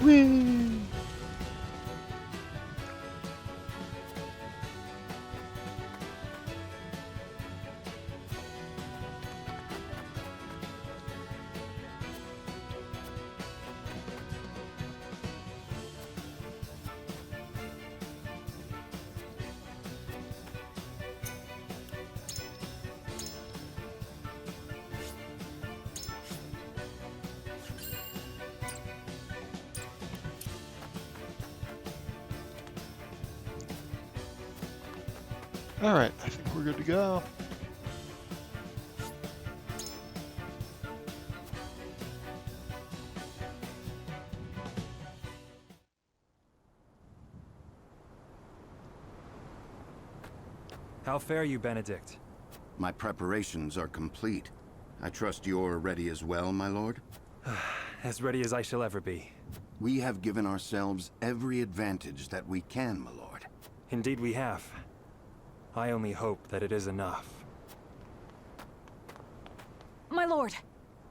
S1: Whee! Alright, I think we're good to go.
S8: How fare you, Benedict?
S9: My preparations are complete. I trust you're ready as well, my lord?
S8: As ready as I shall ever be.
S9: We have given ourselves every advantage that we can, my lord.
S8: Indeed we have. I only hope that it is enough.
S3: My lord,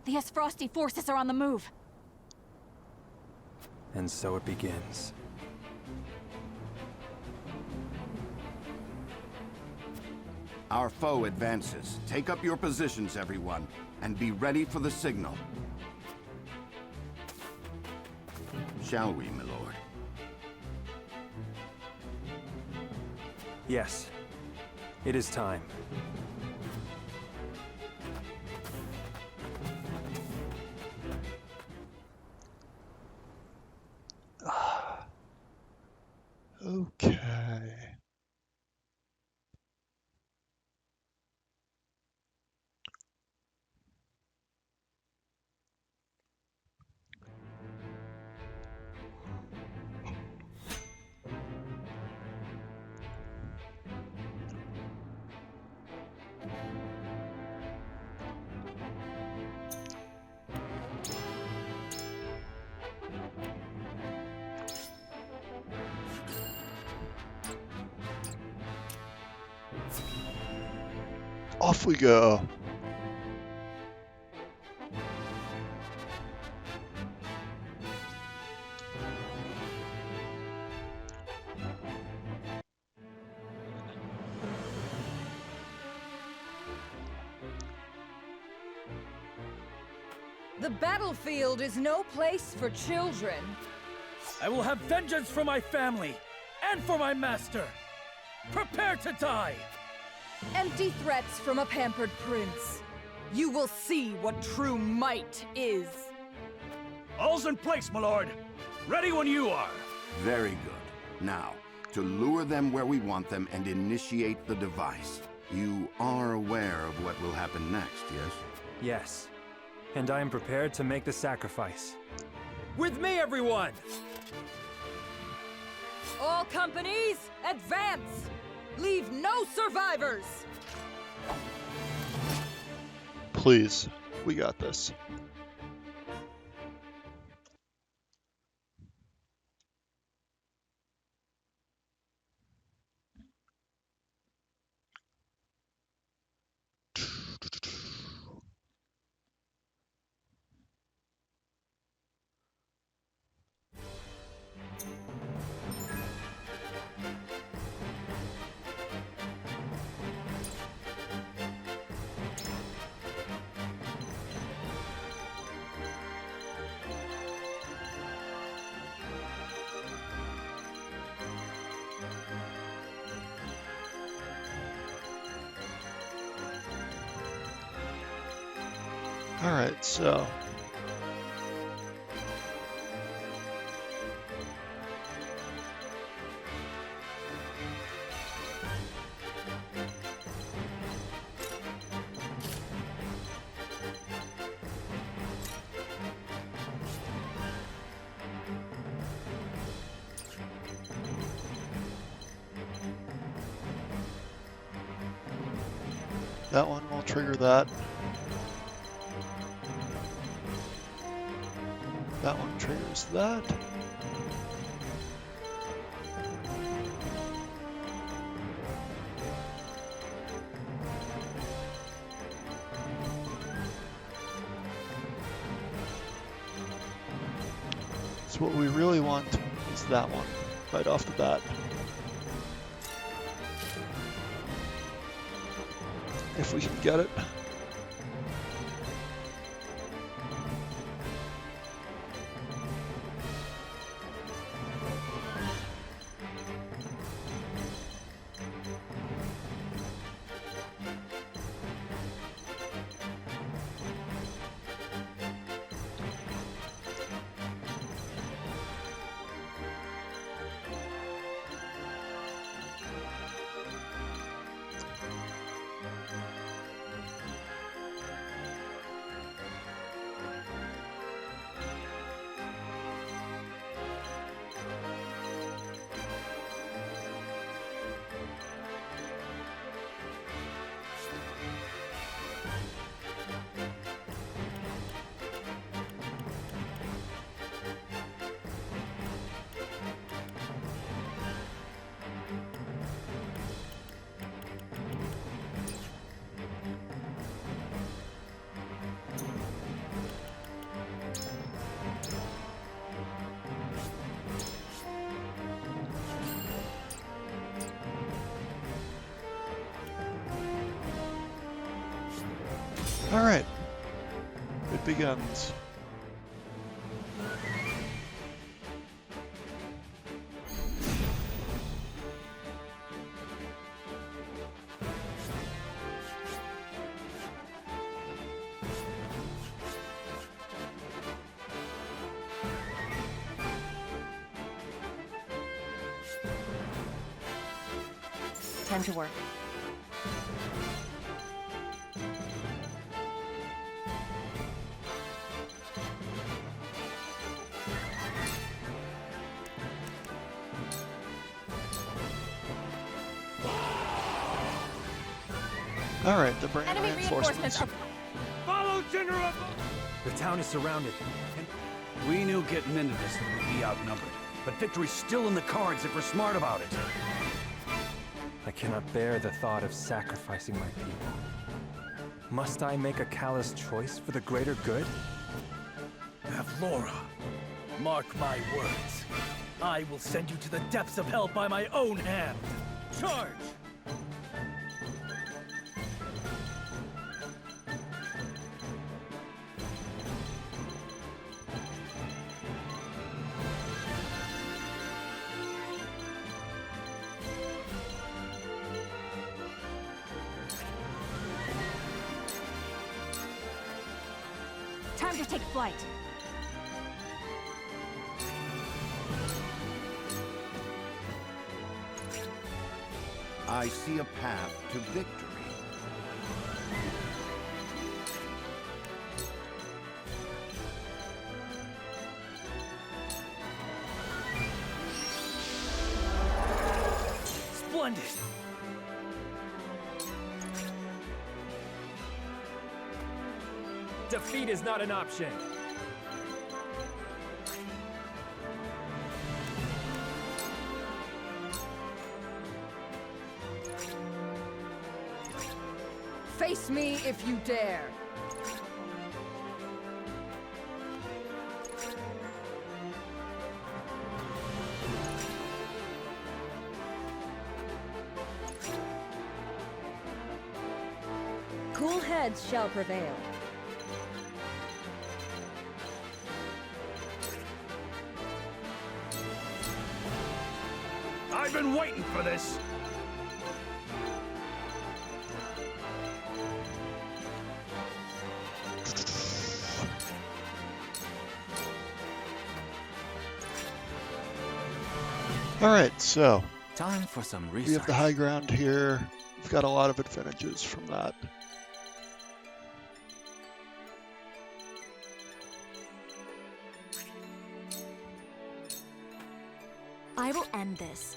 S3: the Esfrosti forces are on the move.
S8: And so it begins.
S9: Our foe advances. Take up your positions, everyone, and be ready for the signal. Shall we, my lord?
S8: Yes. It is time.
S1: Okay. Off we go.
S4: The battlefield is no place for children.
S15: I will have vengeance for my family and for my master. Prepare to die!
S4: Empty threats from a pampered prince. You will see what true might is.
S12: All's in place, my lord. Ready when you are.
S9: Very good. Now, to lure them where we want them and initiate the device. You are aware of what will happen next, yes?
S8: Yes. And I am prepared to make the sacrifice.
S21: With me, everyone!
S4: All companies, advance! Leave no survivors!
S1: Please, we got this. Alright, so that one will trigger that. That one triggers that. So what we really want is that one, right off the bat. If we can get it. All right, it begins.
S10: Time to work.
S1: All right, they're bringing
S3: Enemy
S1: reinforcements.
S3: reinforcements are...
S15: Follow General!
S8: The town is surrounded.
S12: We knew getting into this that we'd be outnumbered. But victory's still in the cards if we're smart about it.
S8: I cannot bear the thought of sacrificing my people. Must I make a callous choice for the greater good?
S15: Avlora, mark my words. I will send you to the depths of hell by my own hand. Charge!
S3: Time to take flight.
S9: I see a path to victory.
S15: Splendid!
S20: Defeat is not an option.
S4: Face me if you dare.
S11: Cool heads shall prevail.
S12: I've been waiting for this!
S1: Alright, so
S6: time for some research.
S1: We have the high ground here. We've got a lot of advantages from that.
S3: I will end this.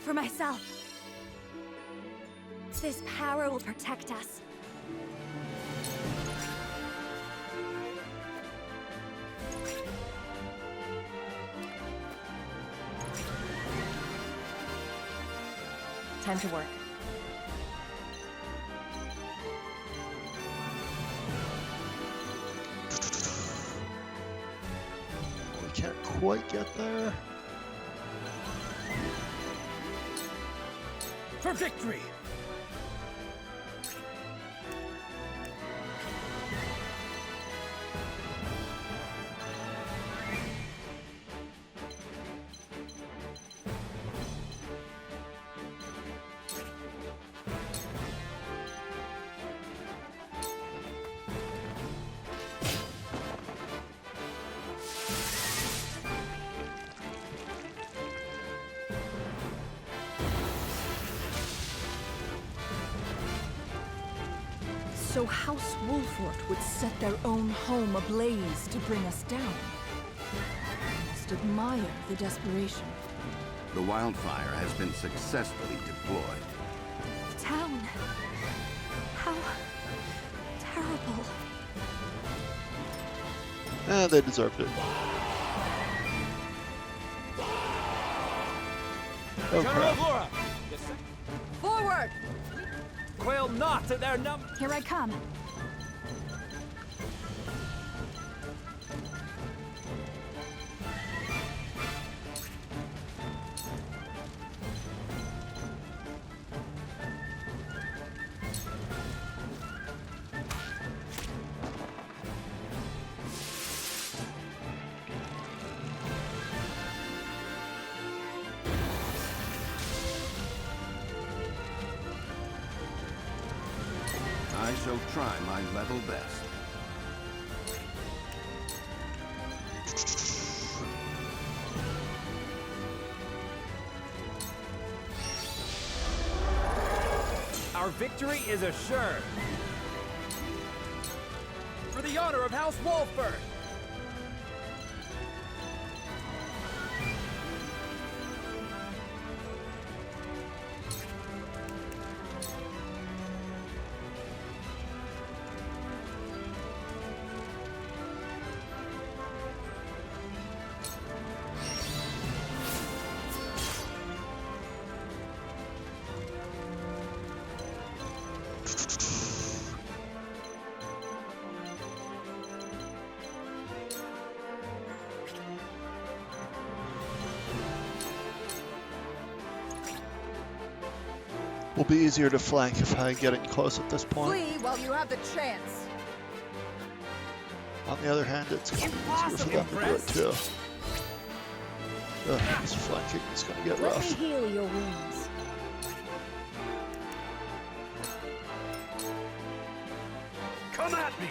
S3: For myself. This power will protect us.
S10: Time to work.
S1: We can't quite get there.
S15: For victory!
S4: So House Wolfort would set their own home ablaze to bring us down. I must admire the desperation.
S9: The wildfire has been successfully deployed.
S3: The town. How terrible.
S1: They deserved it. Oh,
S18: General
S1: crap.
S18: Laura!
S4: Forward!
S18: Quail not at their number!
S3: Here I come.
S9: I shall try my level best.
S18: Our victory is assured. For the honor of House Wolford!
S1: Will be easier to flank if I get in close at this point.
S4: Flee while you have the chance.
S1: On the other hand, it's going to be easier for them to do it too. Ugh, this flanking is going to get
S2: Let me
S1: rough.
S2: heal your wounds.
S12: Come at me!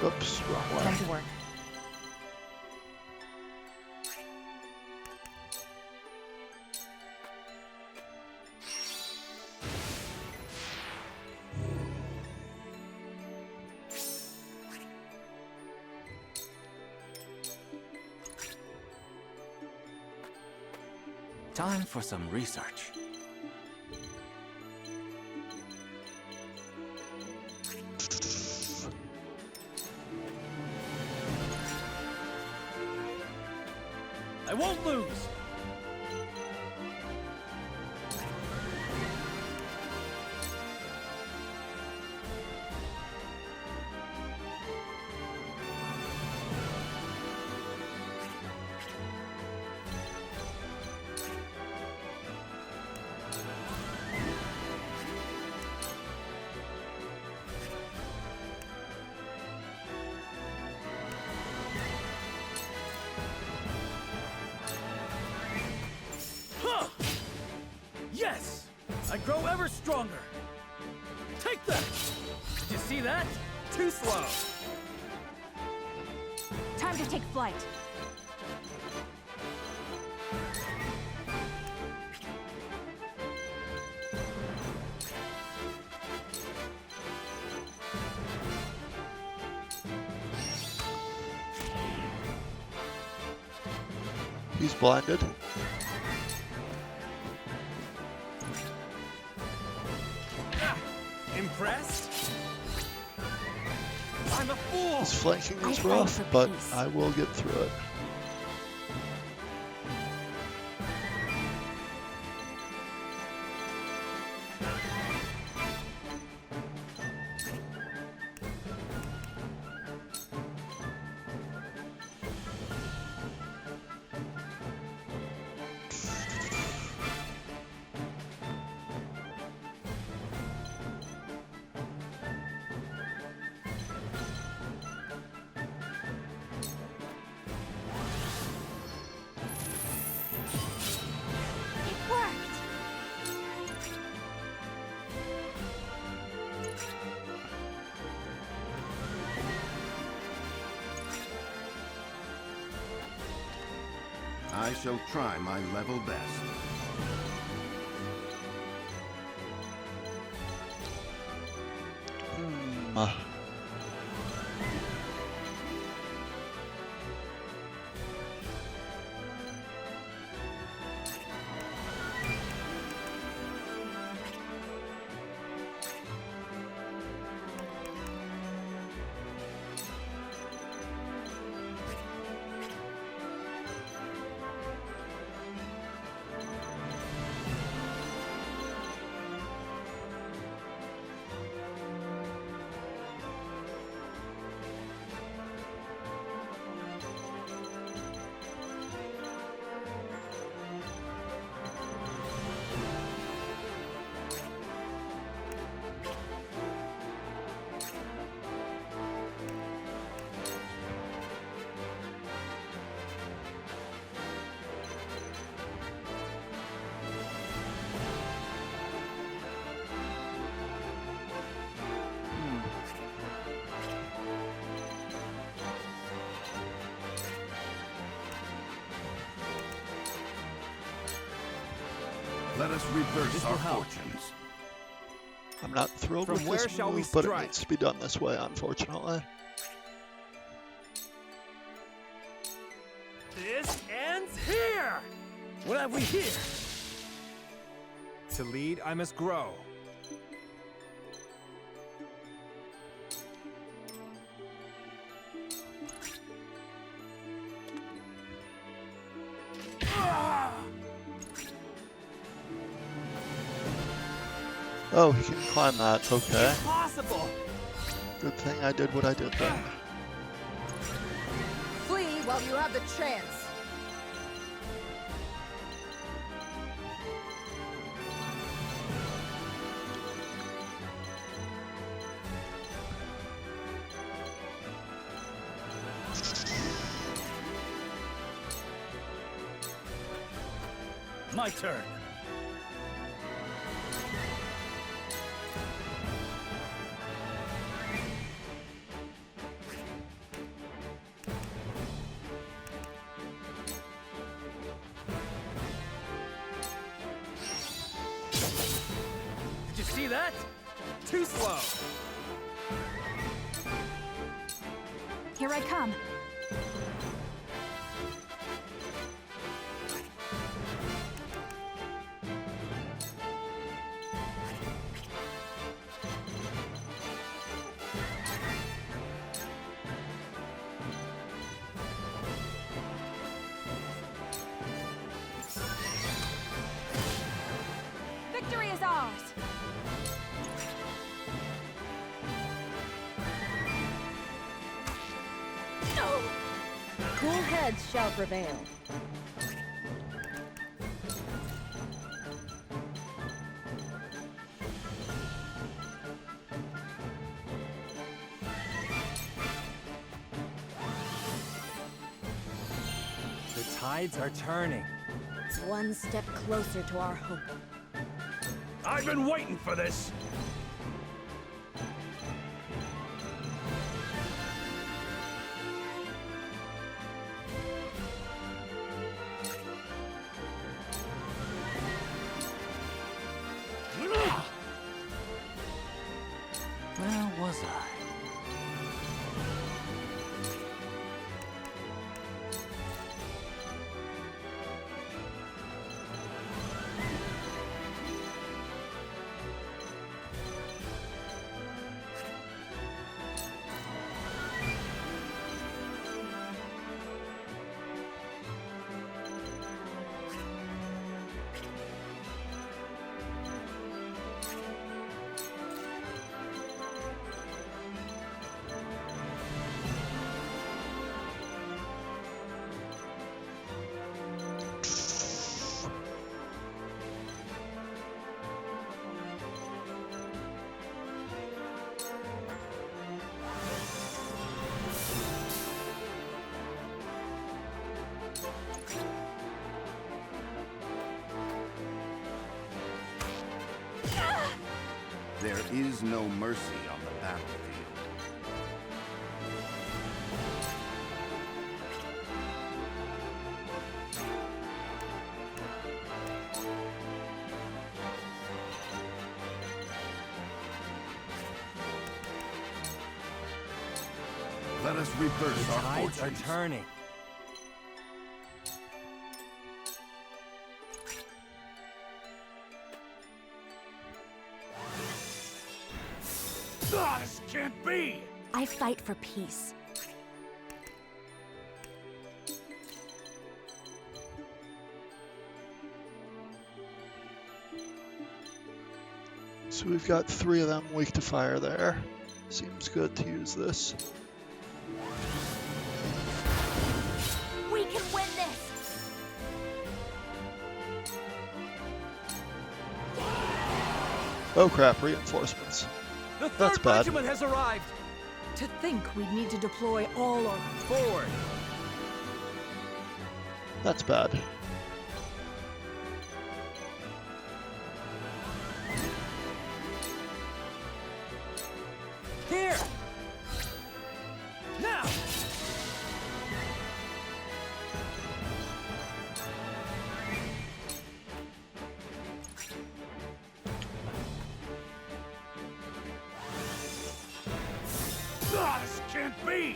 S1: Oops, wrong way.
S10: Time to work.
S6: Time for some research.
S15: I won't lose! grow ever stronger. Take that! Did you see that? Too slow.
S3: Time to take flight.
S1: He's blinded.
S15: Impressed? I'm a fool!
S1: His flanking is rough, but I will get through it.
S9: I shall try my level best. Let us reverse our fortunes.
S1: I'm not thrilled with this move, but it needs to be done this way, unfortunately.
S15: This ends here! What have we here?
S8: To lead, I must grow.
S1: Oh, he can climb that, okay.
S15: Impossible!
S1: Good thing I did what I did then.
S4: Flee while you have the chance.
S15: My turn. Did you see that? Too slow.
S3: Here I come. Victory is ours!
S11: Cool heads shall prevail.
S8: The tides are turning.
S11: One step closer to our hope.
S12: I've been waiting for this!
S6: Where was I?
S9: There is no mercy on the battlefield. Let us reverse our
S8: Tides are
S9: fortunes.
S8: turning.
S12: This can't be!
S3: I fight for peace.
S1: So we've got 3 of them weak to fire there. Seems good to use this.
S3: We can win this!
S1: Oh crap, reinforcements.
S15: The
S1: That's
S15: 3rd
S1: bad.
S15: Regiment has arrived!
S4: To think we'd need to deploy all our...
S15: Forward!
S1: That's bad.
S15: Here! Now!
S12: This can't be!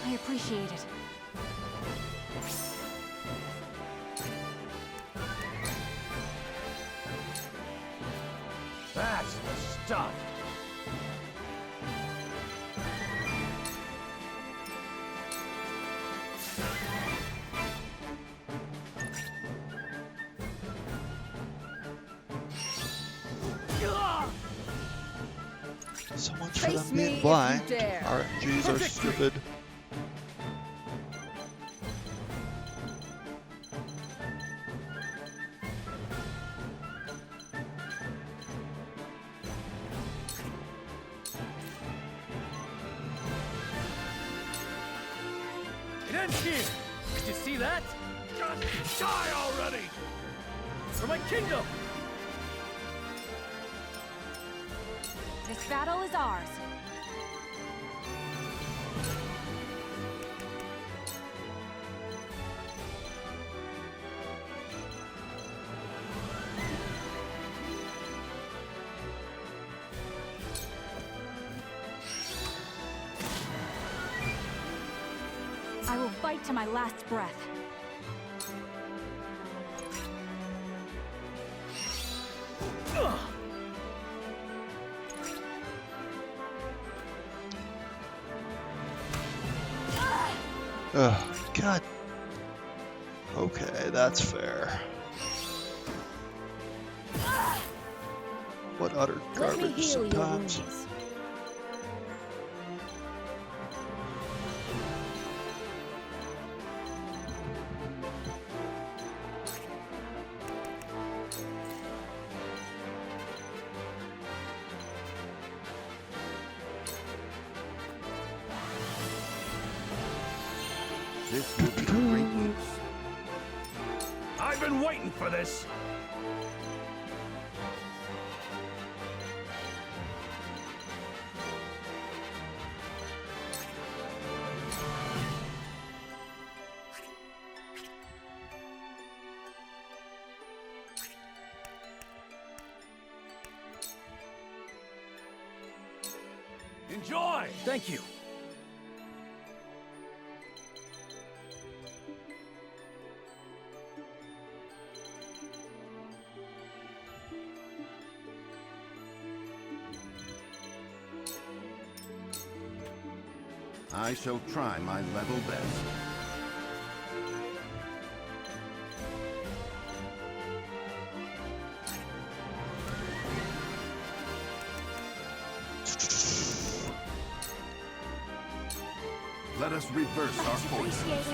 S3: I appreciate it.
S12: That's the stuff!
S1: So much for
S4: Face
S1: them
S4: me
S1: being
S4: if
S1: blind.
S4: you dare.
S1: RNGs
S4: For
S1: are
S4: victory.
S1: stupid.
S15: It ends here! Did you see that?
S12: Just die already!
S15: For my kingdom!
S3: This battle is ours. I will fight to my last breath.
S1: Ugh, God. Okay, that's fair. What utter
S11: Let me
S1: garbage
S11: heal your
S1: sometimes.
S11: wounds.
S9: This will be great news.
S12: I've been waiting for this! Enjoy!
S15: Thank you.
S9: I shall try my level best. Let us reverse our forces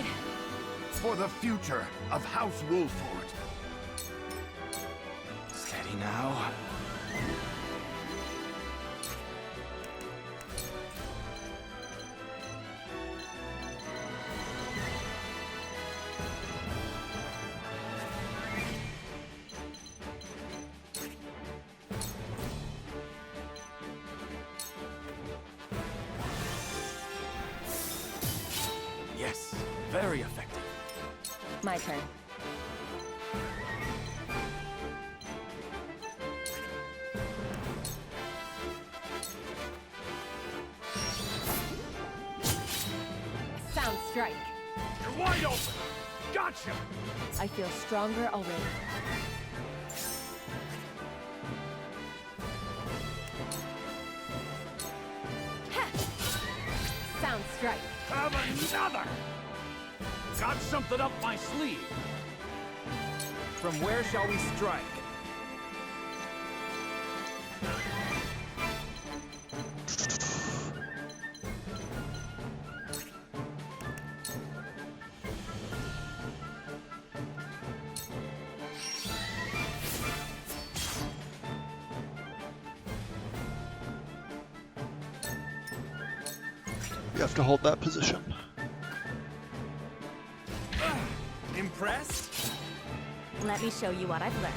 S9: for the future of House Wolford.
S13: Steady now.
S15: Yes, very effective.
S10: My turn.
S3: Sound strike.
S12: You're wide open! Gotcha!
S10: I feel stronger already.
S3: Sound strike.
S12: Have another! Got something up my sleeve.
S8: From where shall we strike?
S1: You have to hold that position.
S8: Impressed?
S3: Let me show you what I've learned.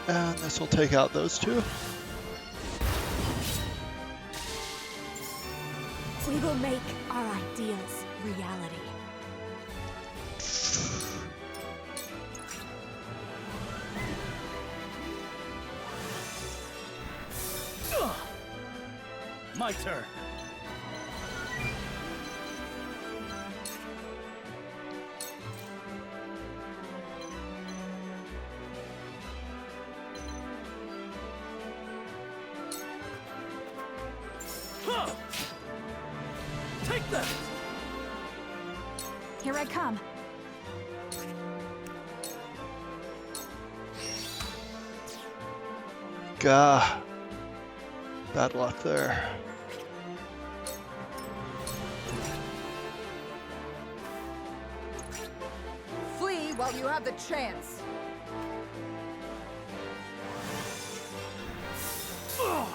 S1: And this will take out those two.
S3: We will make our ideals reality.
S15: My turn. Huh. Take that!
S3: Here I come.
S1: Gah. Bad luck there.
S4: Flee while you have the chance.
S12: Ugh.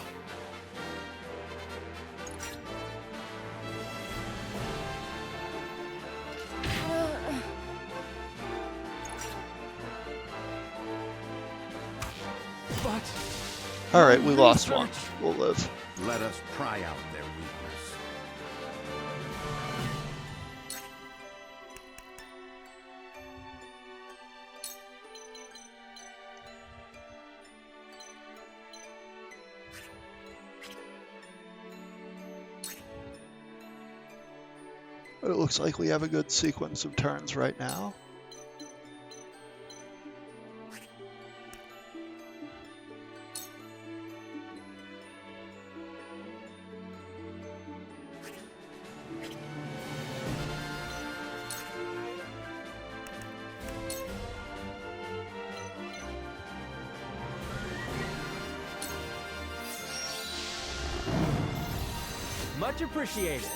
S15: But...
S1: Alright, we lost one. We'll live.
S9: Let us pry out their weakness.
S1: But it looks like we have a good sequence of turns right now.
S21: Much appreciated.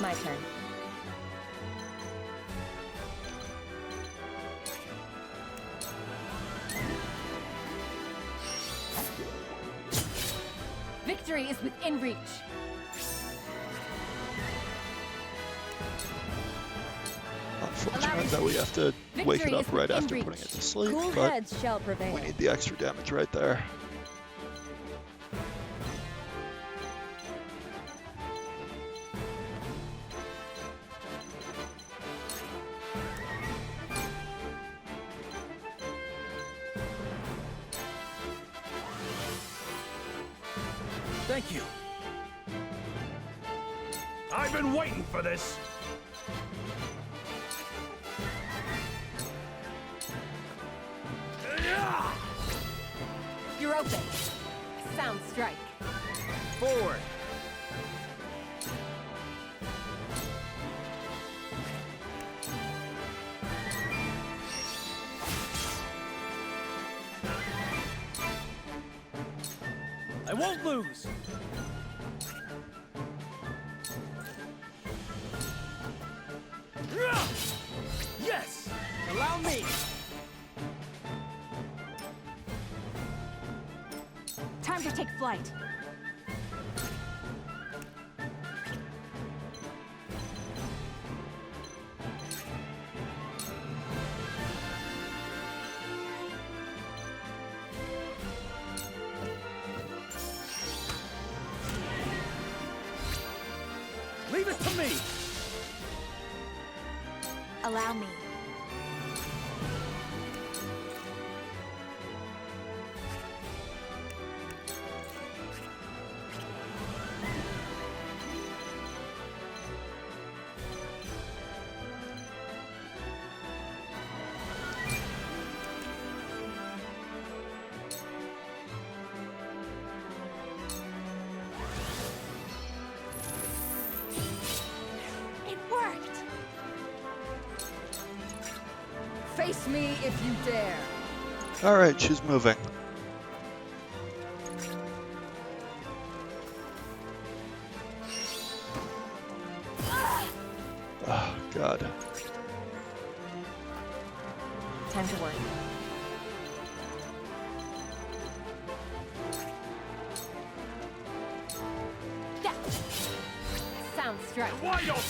S10: My turn.
S3: Victory is within reach.
S1: Unfortunate that we have to wake it up right after putting it to sleep,
S11: Cool
S1: but
S11: heads shall prevail.
S1: we need the extra damage right there.
S12: Thank you. I've been waiting for this.
S3: You're open. Sound strike.
S12: Forward.
S15: I won't lose.
S12: Yes!
S15: Allow me.
S3: Time to take flight.
S12: Leave it to me!
S3: Allow me. It worked!
S4: Face me if you dare.
S1: Alright, she's moving. Oh, God.
S10: Time to work.
S3: Sound strike.
S12: Wide open!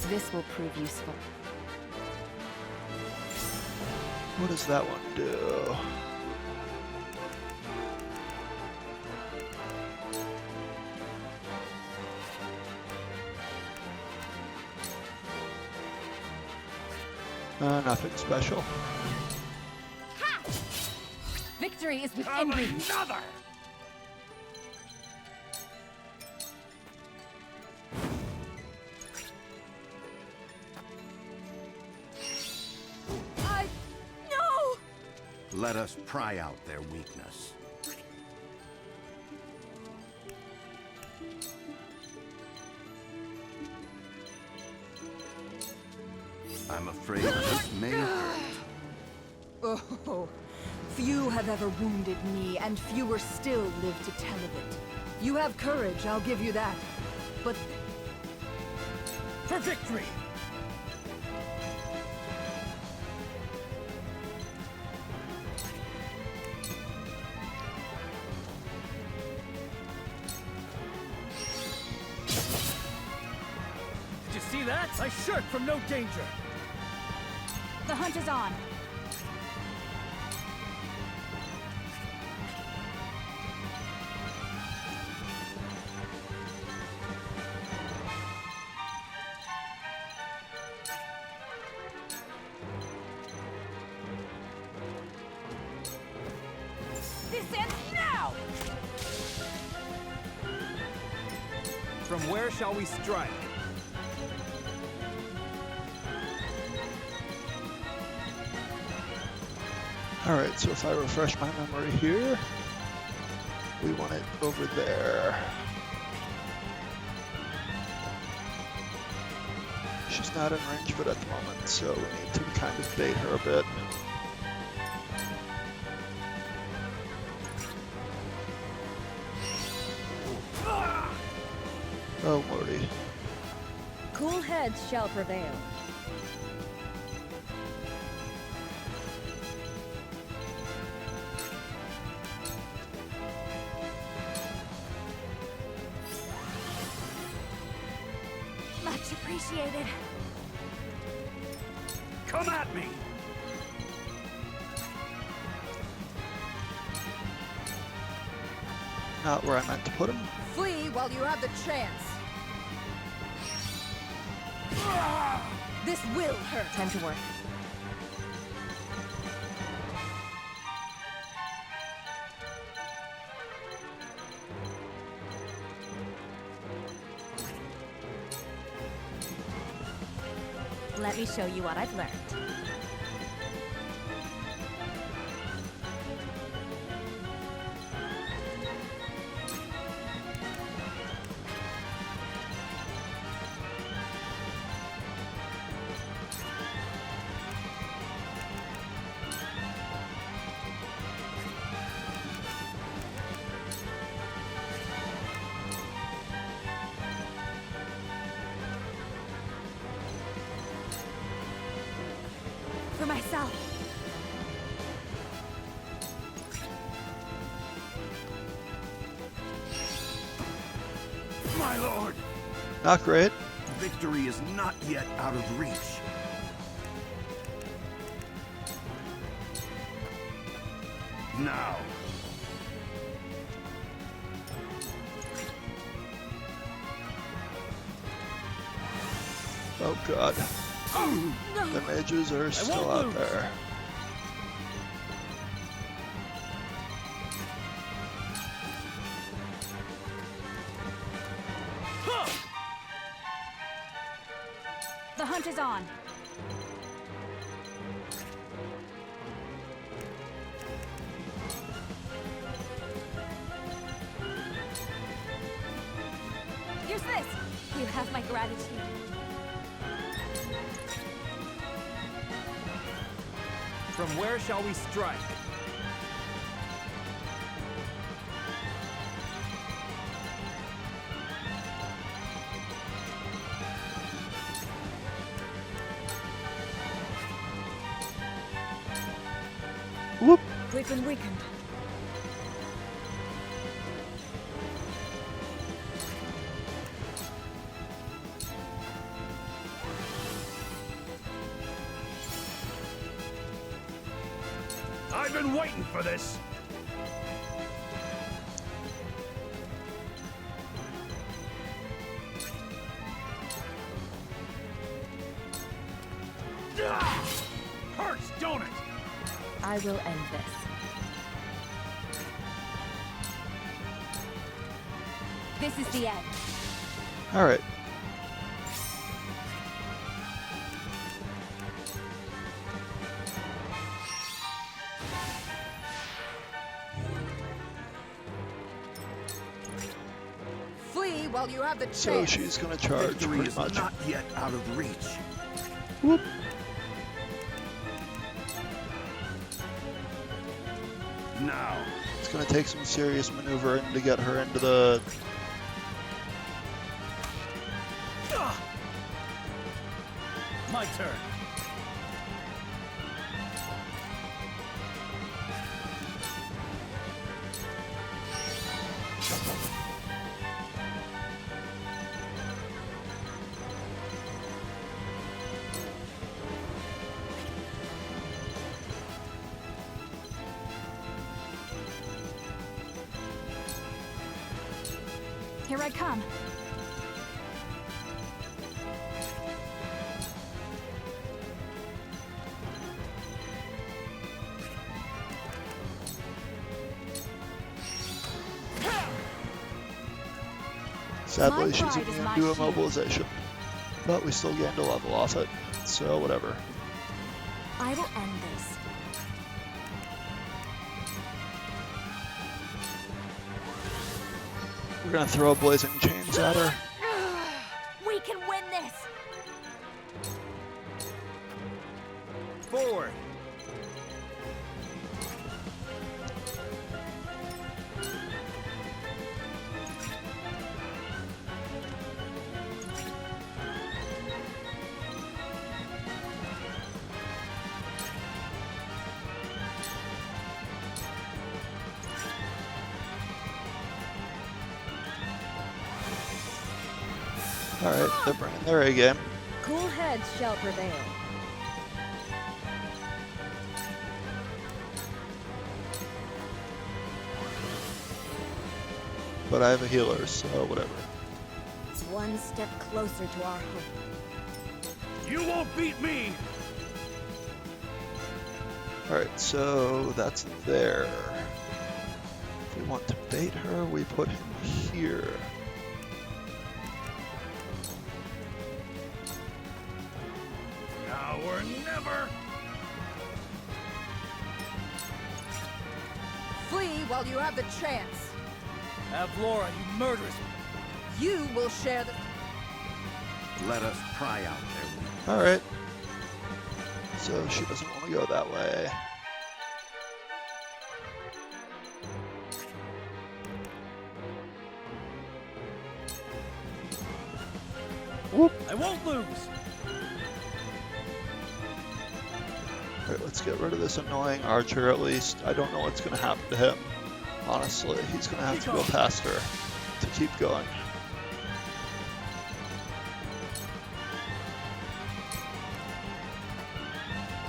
S10: This will prove useful.
S1: What does that one do? Nothing special.
S3: Ha! Victory is within reach.
S12: Another!
S3: No!
S9: Let us pry out their weakness. I'm afraid this may hurt.
S4: Oh, few have ever wounded me, and fewer still live to tell of it. You have courage, I'll give you that. But
S12: For victory! Did you see that? I shirk from no danger.
S3: The hunt is on. This ends now!
S21: From where shall we strike?
S1: Alright, so if I refresh my memory here, we want it over there. She's not in range of it at the moment, so we need to kind of bait her a bit. Oh, Lordy.
S11: Cool heads shall prevail.
S3: Much appreciated.
S12: Come at me!
S1: Not where I meant to put him.
S4: Flee while you have the chance. This will hurt.
S10: Time to work.
S3: Let me show you what I've learned. For myself.
S9: My lord!
S1: Not great.
S9: Victory is not yet out of reach. Now.
S1: Oh god. The mages are still out there.
S3: The hunt is on. Here's this. You have my gratitude.
S8: From where shall we strike?
S1: Whoop.
S11: We've been weakened.
S12: I've been waiting for this! Hurts, don't it?
S10: I will end this.
S3: This is the end.
S1: All right.
S4: Flee while you have the chance.
S1: So she's gonna charge
S9: Victory
S1: pretty
S9: is
S1: much.
S9: not yet out of reach.
S1: Whoop.
S9: Now.
S1: It's gonna take some serious maneuvering to get her into the.
S12: My turn.
S3: Here I come.
S1: Sadly,
S3: My
S1: she's
S3: pride is
S1: immune
S3: my
S1: to
S3: shield.
S1: immobilization, but we still gained a level off it. So whatever.
S3: I will end this.
S1: We're gonna throw blazing chains at her.
S3: We can win this!
S8: Forward!
S1: Alright, they're bringing their A game.
S11: Cool heads shall prevail.
S1: But I have a healer, so whatever.
S11: One step closer to our hope.
S12: You won't beat me!
S1: Alright, so that's there. If we want to bait her, we put him here.
S12: Now or never!
S4: Flee while you have the chance.
S15: Avlora, you murderous.
S4: You will share the...
S9: Let us pry out their weakness.
S1: Alright. So she doesn't want to go that way. Whoop.
S15: I won't lose.
S1: Alright, let's get rid of this annoying archer at least. I don't know what's going to happen to him. Honestly, he's going to have to go past her to keep going.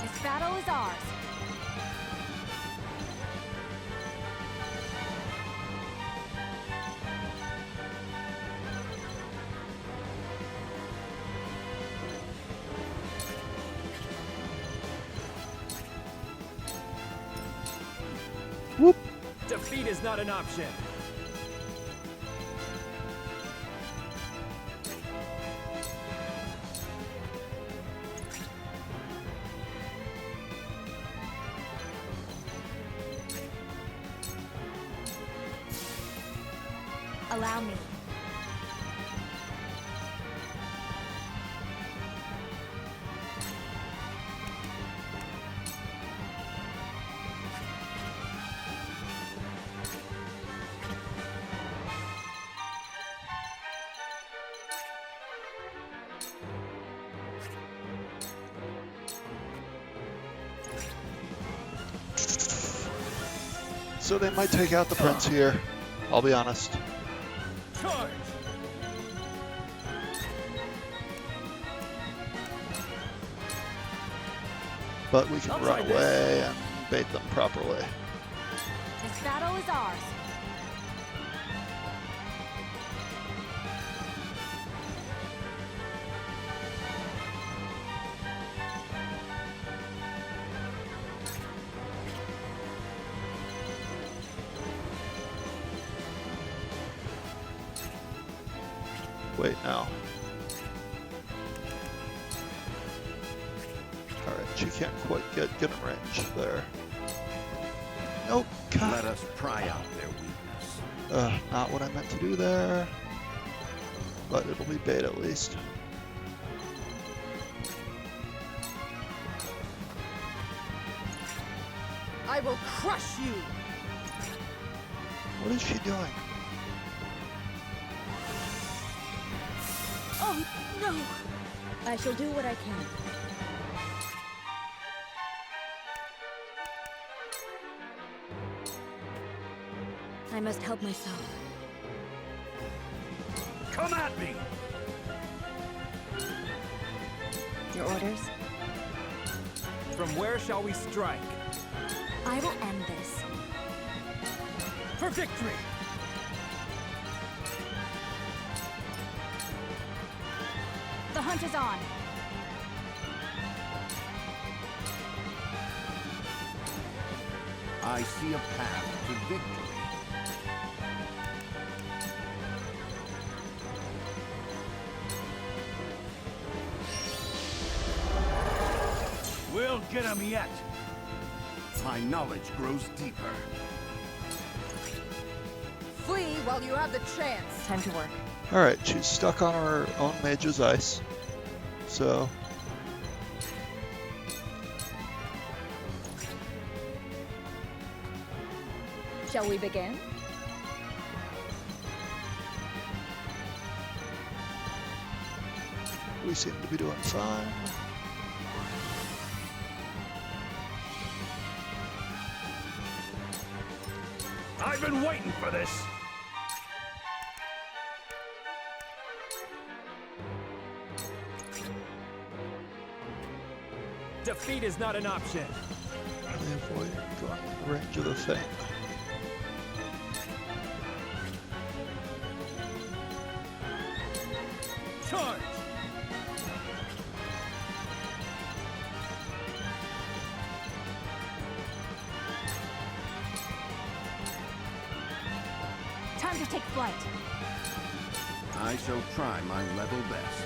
S3: This battle is ours.
S1: Whoop.
S20: Defeat is not an option.
S3: Allow me.
S1: So they might take out the prince here, I'll be honest.
S15: Charge!
S1: But we can
S15: I'll
S1: run
S15: try
S1: away and bait them properly.
S3: This battle is ours.
S1: Wait, now. Alright, she can't quite get in range there. Nope, God.
S9: Let us pry out their weakness.
S1: Not what I meant to do there. But it'll be bait at least.
S4: I will crush you!
S1: What is she doing?
S11: Oh, no! I shall do what I can. I must help myself.
S12: Come at me!
S10: Your orders?
S20: From where shall we strike?
S3: I will end this.
S15: For victory!
S3: The hunt is on.
S9: I see a path to victory.
S12: We'll get him yet.
S9: My knowledge grows deeper.
S4: Flee while you have the chance.
S10: Time to work.
S1: Alright, she's stuck on her own mage's ice. So...
S11: Shall we begin?
S1: we seem to be doing fine.
S12: I've been waiting for this.
S20: Defeat is not an option.
S1: Really avoid going in the range of the thing.
S20: Charge!
S3: Time to take flight.
S9: I shall try my level best.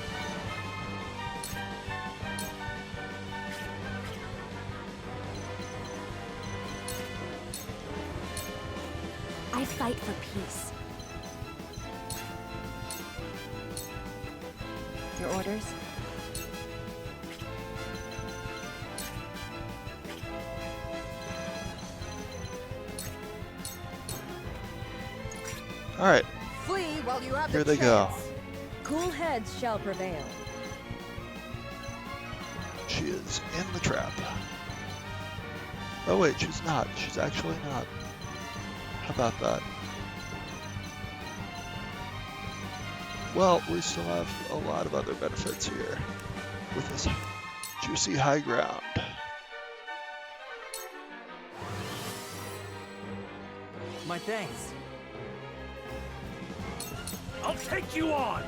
S3: I fight for peace.
S10: Your orders?
S1: All right,
S4: Flee while you have
S1: here
S4: the
S1: they go.
S4: chance.
S11: Cool heads shall prevail.
S1: She is in the trap. Oh wait, she's not. She's actually not. How about that? Well, we still have a lot of other benefits here with this juicy high ground.
S20: My thanks.
S12: I'll take you on!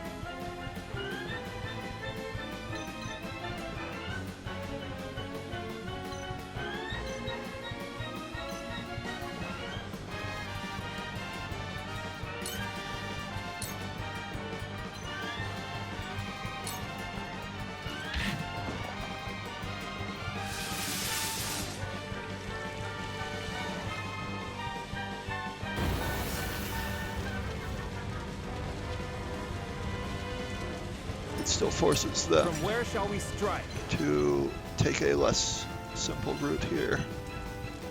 S1: It still forces them
S20: From where shall we strike?
S1: to take a less simple route here.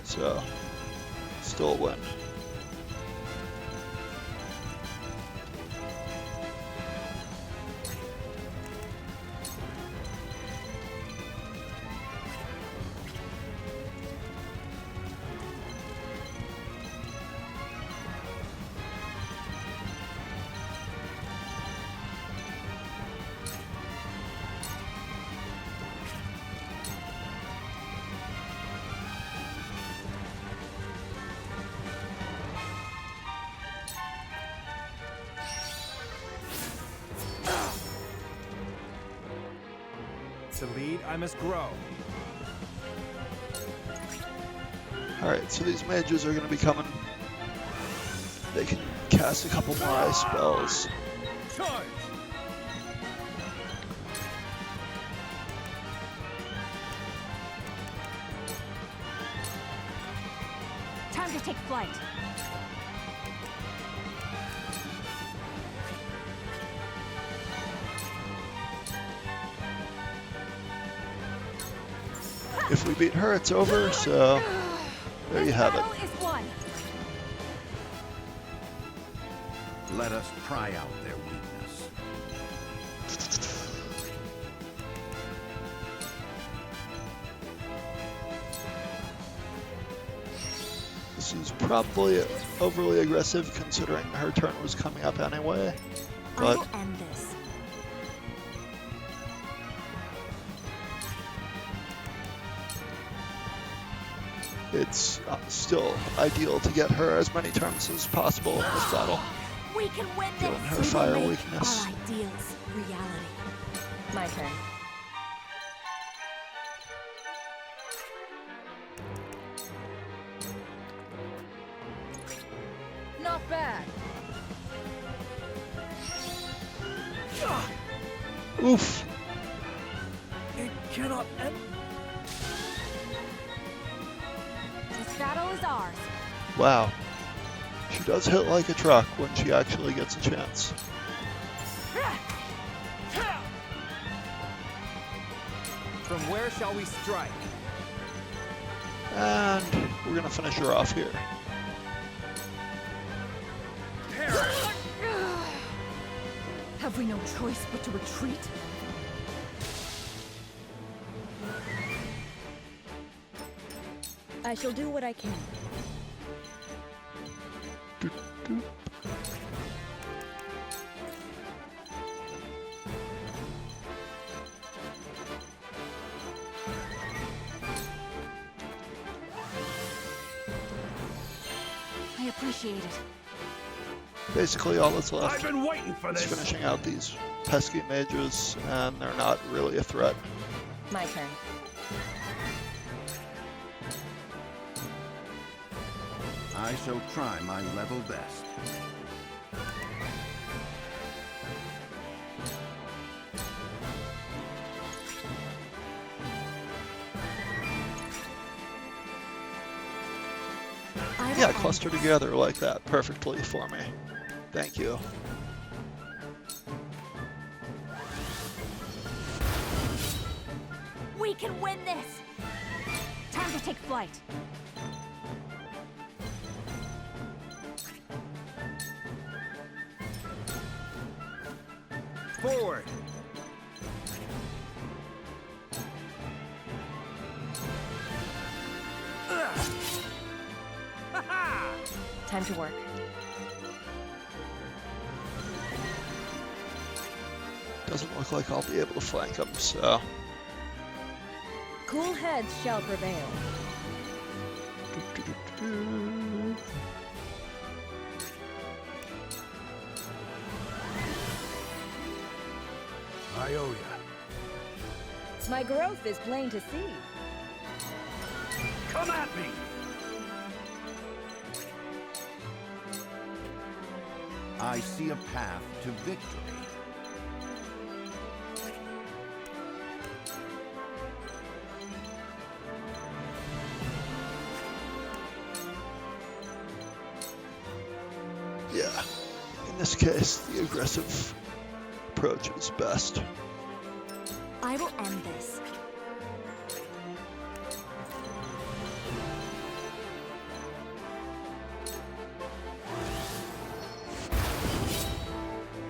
S1: So, still a win.
S20: To lead, I must grow.
S1: Alright, so these mages are going to be coming. They can cast a couple more ice spells.
S20: Charge!
S3: Time to take flight.
S1: If we beat her, it's over, so there you have it.
S3: Battle is won.
S9: Let us pry out their weakness.
S1: This is probably overly aggressive considering her turn was coming up anyway,
S3: I
S1: but
S3: will end this.
S1: it's still ideal to get her as many turns as possible in this battle.
S3: We can win this.
S1: Given her
S3: We will
S1: fire
S3: make
S1: weakness.
S3: Our ideals reality.
S10: My turn.
S4: Not bad.
S1: Oof.
S20: It cannot end.
S3: This battle is ours.
S1: Wow. She does hit like a truck when she actually gets a chance.
S20: From where shall we strike?
S1: And we're going to finish her off here.
S4: Have we no choice but to retreat?
S11: I shall do what I can.
S3: I appreciate it.
S1: Basically, all that's left
S12: I've been waiting for
S1: is
S12: this.
S1: finishing out these pesky mages, and they're not really a threat.
S10: My turn.
S9: I shall try my level best.
S1: Yeah, cluster together like that perfectly for me. Thank you.
S3: We can win this! Time to take flight.
S20: Forward!
S10: Time to work.
S1: Doesn't look like I'll be able to flank them, so...
S11: Cool heads shall prevail.
S12: I owe ya.
S11: My growth is plain to see.
S12: Come at me!
S9: I see a path to victory.
S1: Yeah, in this case, the aggressive approach is best.
S3: I will end this.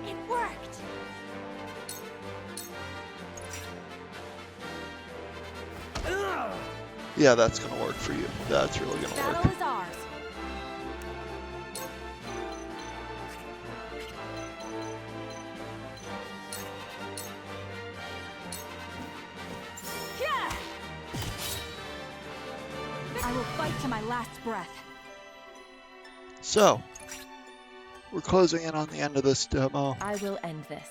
S3: It worked!
S1: Yeah, that's gonna work for you. That's really gonna work.
S3: Battle is ours. Yeah! I will fight to my last breath.
S1: So, we're closing in on the end of this demo.
S10: I will end this.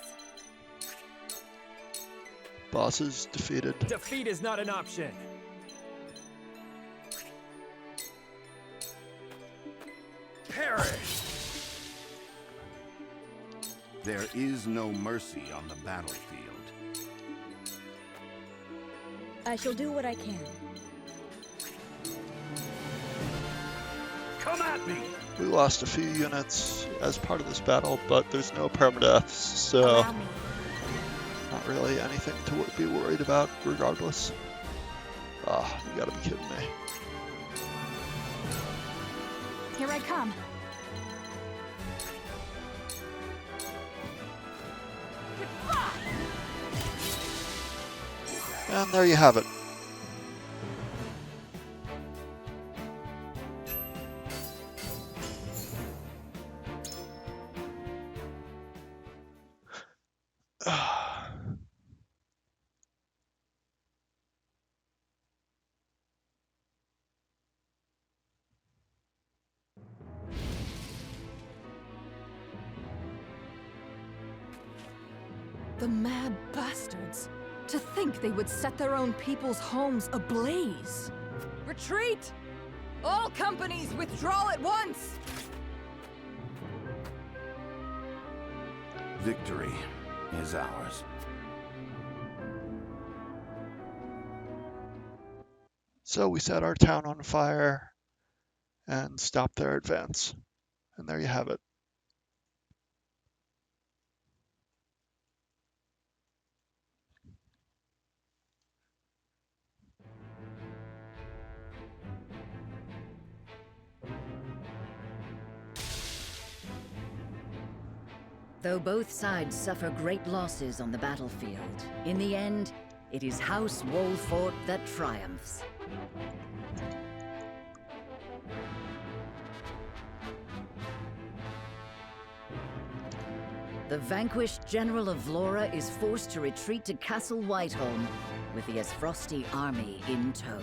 S1: Boss is defeated.
S20: Defeat is not an option.
S12: Perish!
S9: There is no mercy on the battlefield.
S11: I shall do what I can.
S12: Come at me!
S1: We lost a few units as part of this battle, but there's no permadeaths, so
S3: Allow me.
S1: not really anything to be worried about regardless. Ah, you gotta be kidding me.
S3: Here I come.
S1: And there you have it.
S4: The mad bastards. To think they would set their own people's homes ablaze. Retreat! All companies withdraw at once!
S9: Victory is ours.
S1: So we set our town on fire and stopped their advance. And there you have it.
S2: Though both sides suffer great losses on the battlefield, in the end, it is House Wolfort that triumphs. The vanquished General of Vlora is forced to retreat to Castle Whiteholm with the Esfrosti army in tow.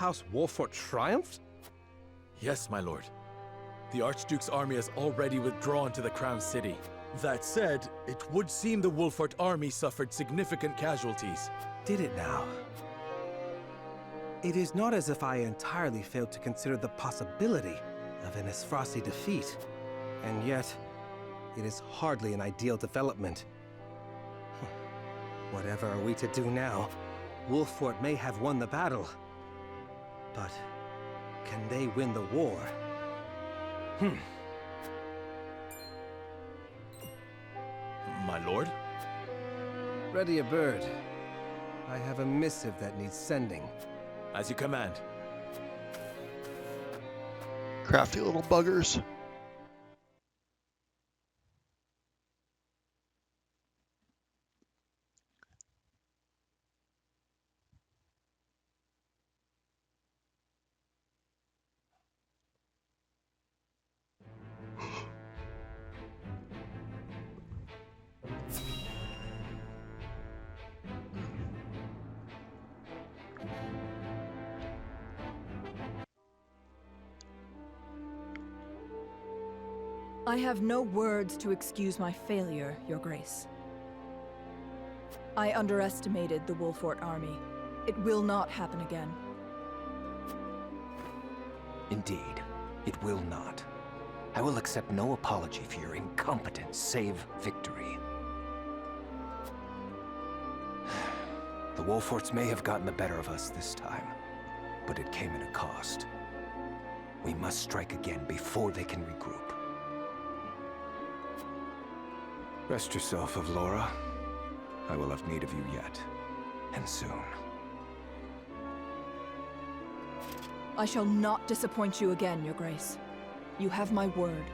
S7: House Wolfort triumphed?
S18: Yes, my lord. The Archduke's army has already withdrawn to the Crown City. That said, it would seem the Wolfort army suffered significant casualties.
S7: Did it now? It is not as if I entirely failed to consider the possibility of an Esfrosti defeat. And yet, it is hardly an ideal development. Whatever are we to do now? Wolfort may have won the battle, but can they win the war?
S18: My lord?
S7: Ready a bird. I have a missive that needs sending.
S18: As you command.
S1: Crafty little buggers.
S4: I have no words to excuse my failure, Your Grace. I underestimated the Wolfort army. It will not happen again.
S5: Indeed, it will not. I will accept no apology for your incompetence, save victory. The Wolforts may have gotten the better of us this time, but it came at a cost. We must strike again before they can regroup. Rest yourself, Avlora. I will have need of you yet, and soon.
S4: I shall not disappoint you again, Your Grace. You have my word.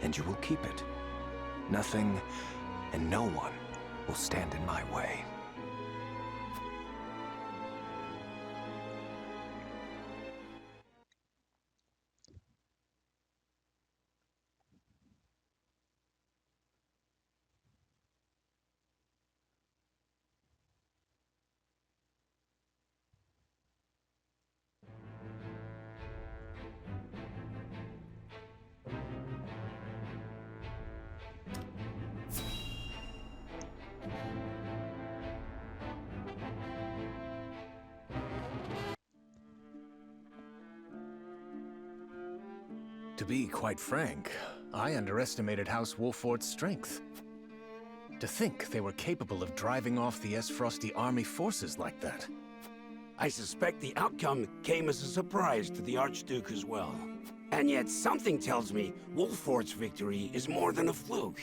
S5: And you will keep it. Nothing and no one will stand in my way.
S17: To be quite frank, I underestimated House Wolfort's strength. To think they were capable of driving off the Esfrosti army forces like that.
S19: I suspect the outcome came as a surprise to the Archduke as well. And yet something tells me Wolfort's victory is more than a fluke.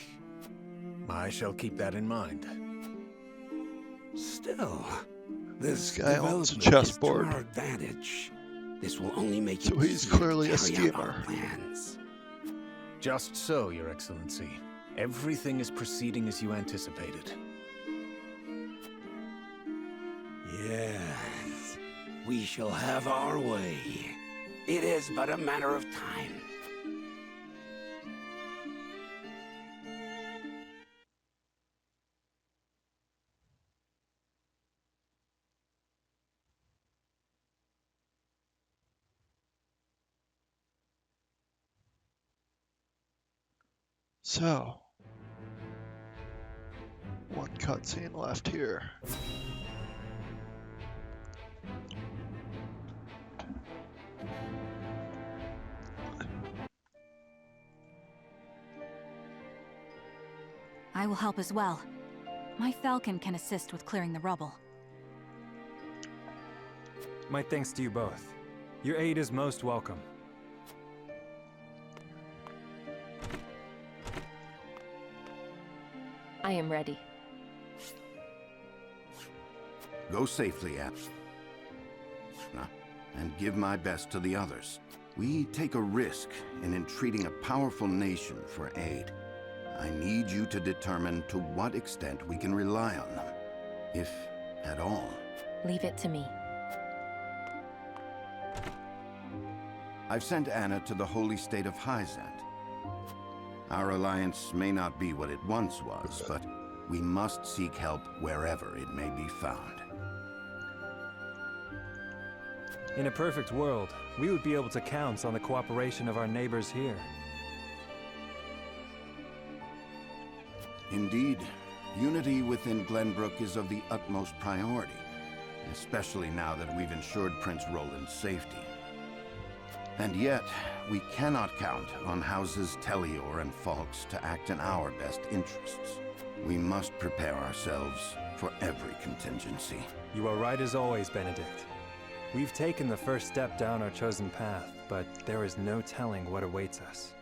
S17: I shall keep that in mind.
S19: Still, this
S1: guy owns a
S19: development
S1: chessboard.
S19: is to our advantage. This will only make it
S1: So he's
S19: easier to
S1: clearly a
S19: carry out our
S1: schemer.
S19: plans.
S17: Just so, Your Excellency. Everything is proceeding as you anticipated.
S19: Yes, we shall have our way. It is but a matter of time.
S1: So, one cutscene left here.
S3: I will help as well. My falcon can assist with clearing the rubble.
S8: My thanks to you both. Your aid is most welcome.
S10: I am ready.
S9: Go safely, Anna, and give my best to the others. We take a risk in entreating a powerful nation for aid. I need you to determine to what extent we can rely on them, if at all.
S10: Leave it to me.
S9: I've sent Anna to the holy state of Hyzant. Our alliance may not be what it once was, but We must seek help wherever it may be found.
S8: In a perfect world, we would be able to count on the cooperation of our neighbors here.
S9: Indeed, unity within Glenbrook is of the utmost priority, especially now that we've ensured Prince Roland's safety. And yet, we cannot count on Houses Tellior and Falks to act in our best interests. We must prepare ourselves for every contingency.
S8: You are right as always, Benedict. We've taken the first step down our chosen path, but there is no telling what awaits us.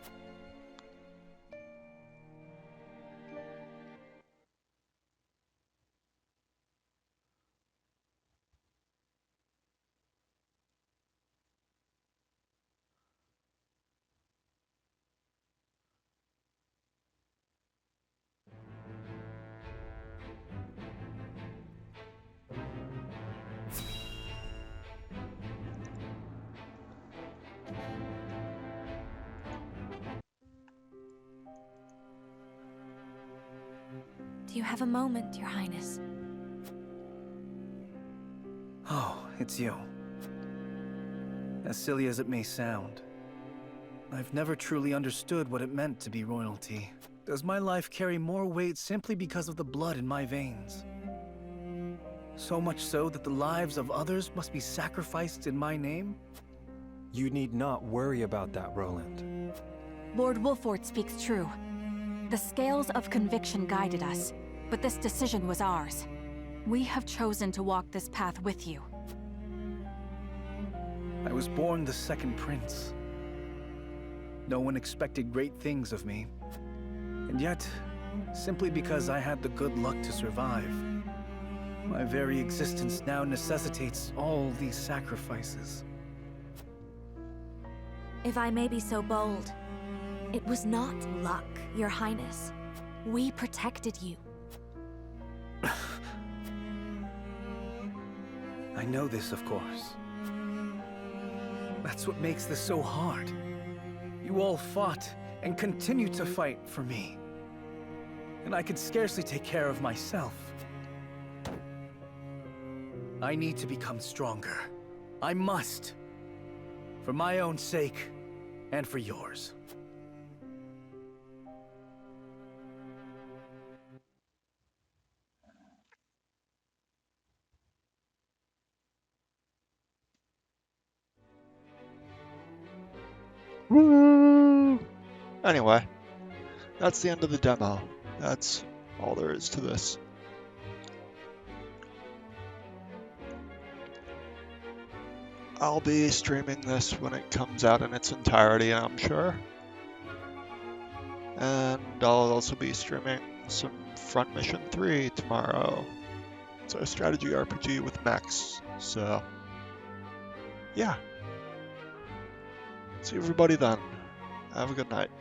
S3: Do you have a moment, Your Highness?
S15: Oh, it's you. As silly as it may sound, I've never truly understood what it meant to be royalty. Does my life carry more weight simply because of the blood in my veins? So much so that the lives of others must be sacrificed in my name?
S8: You need not worry about that, Roland.
S3: Lord Wolford speaks true. The scales of conviction guided us, but this decision was ours. We have chosen to walk this path with you.
S15: I was born the second prince. No one expected great things of me. And yet, simply because I had the good luck to survive, my very existence now necessitates all these sacrifices.
S3: If I may be so bold, it was not luck, Your Highness. We protected you.
S15: I know this, of course. That's what makes this so hard. You all fought and continue to fight for me. And I could scarcely take care of myself. I need to become stronger. I must. For my own sake, and for yours.
S1: Woo! Anyway, that's the end of the demo. That's all there is to this. I'll be streaming this when it comes out in its entirety, I'm sure. And I'll also be streaming some Front Mission 3 tomorrow. It's a strategy RPG with mechs, so yeah. See everybody then. Have a good night.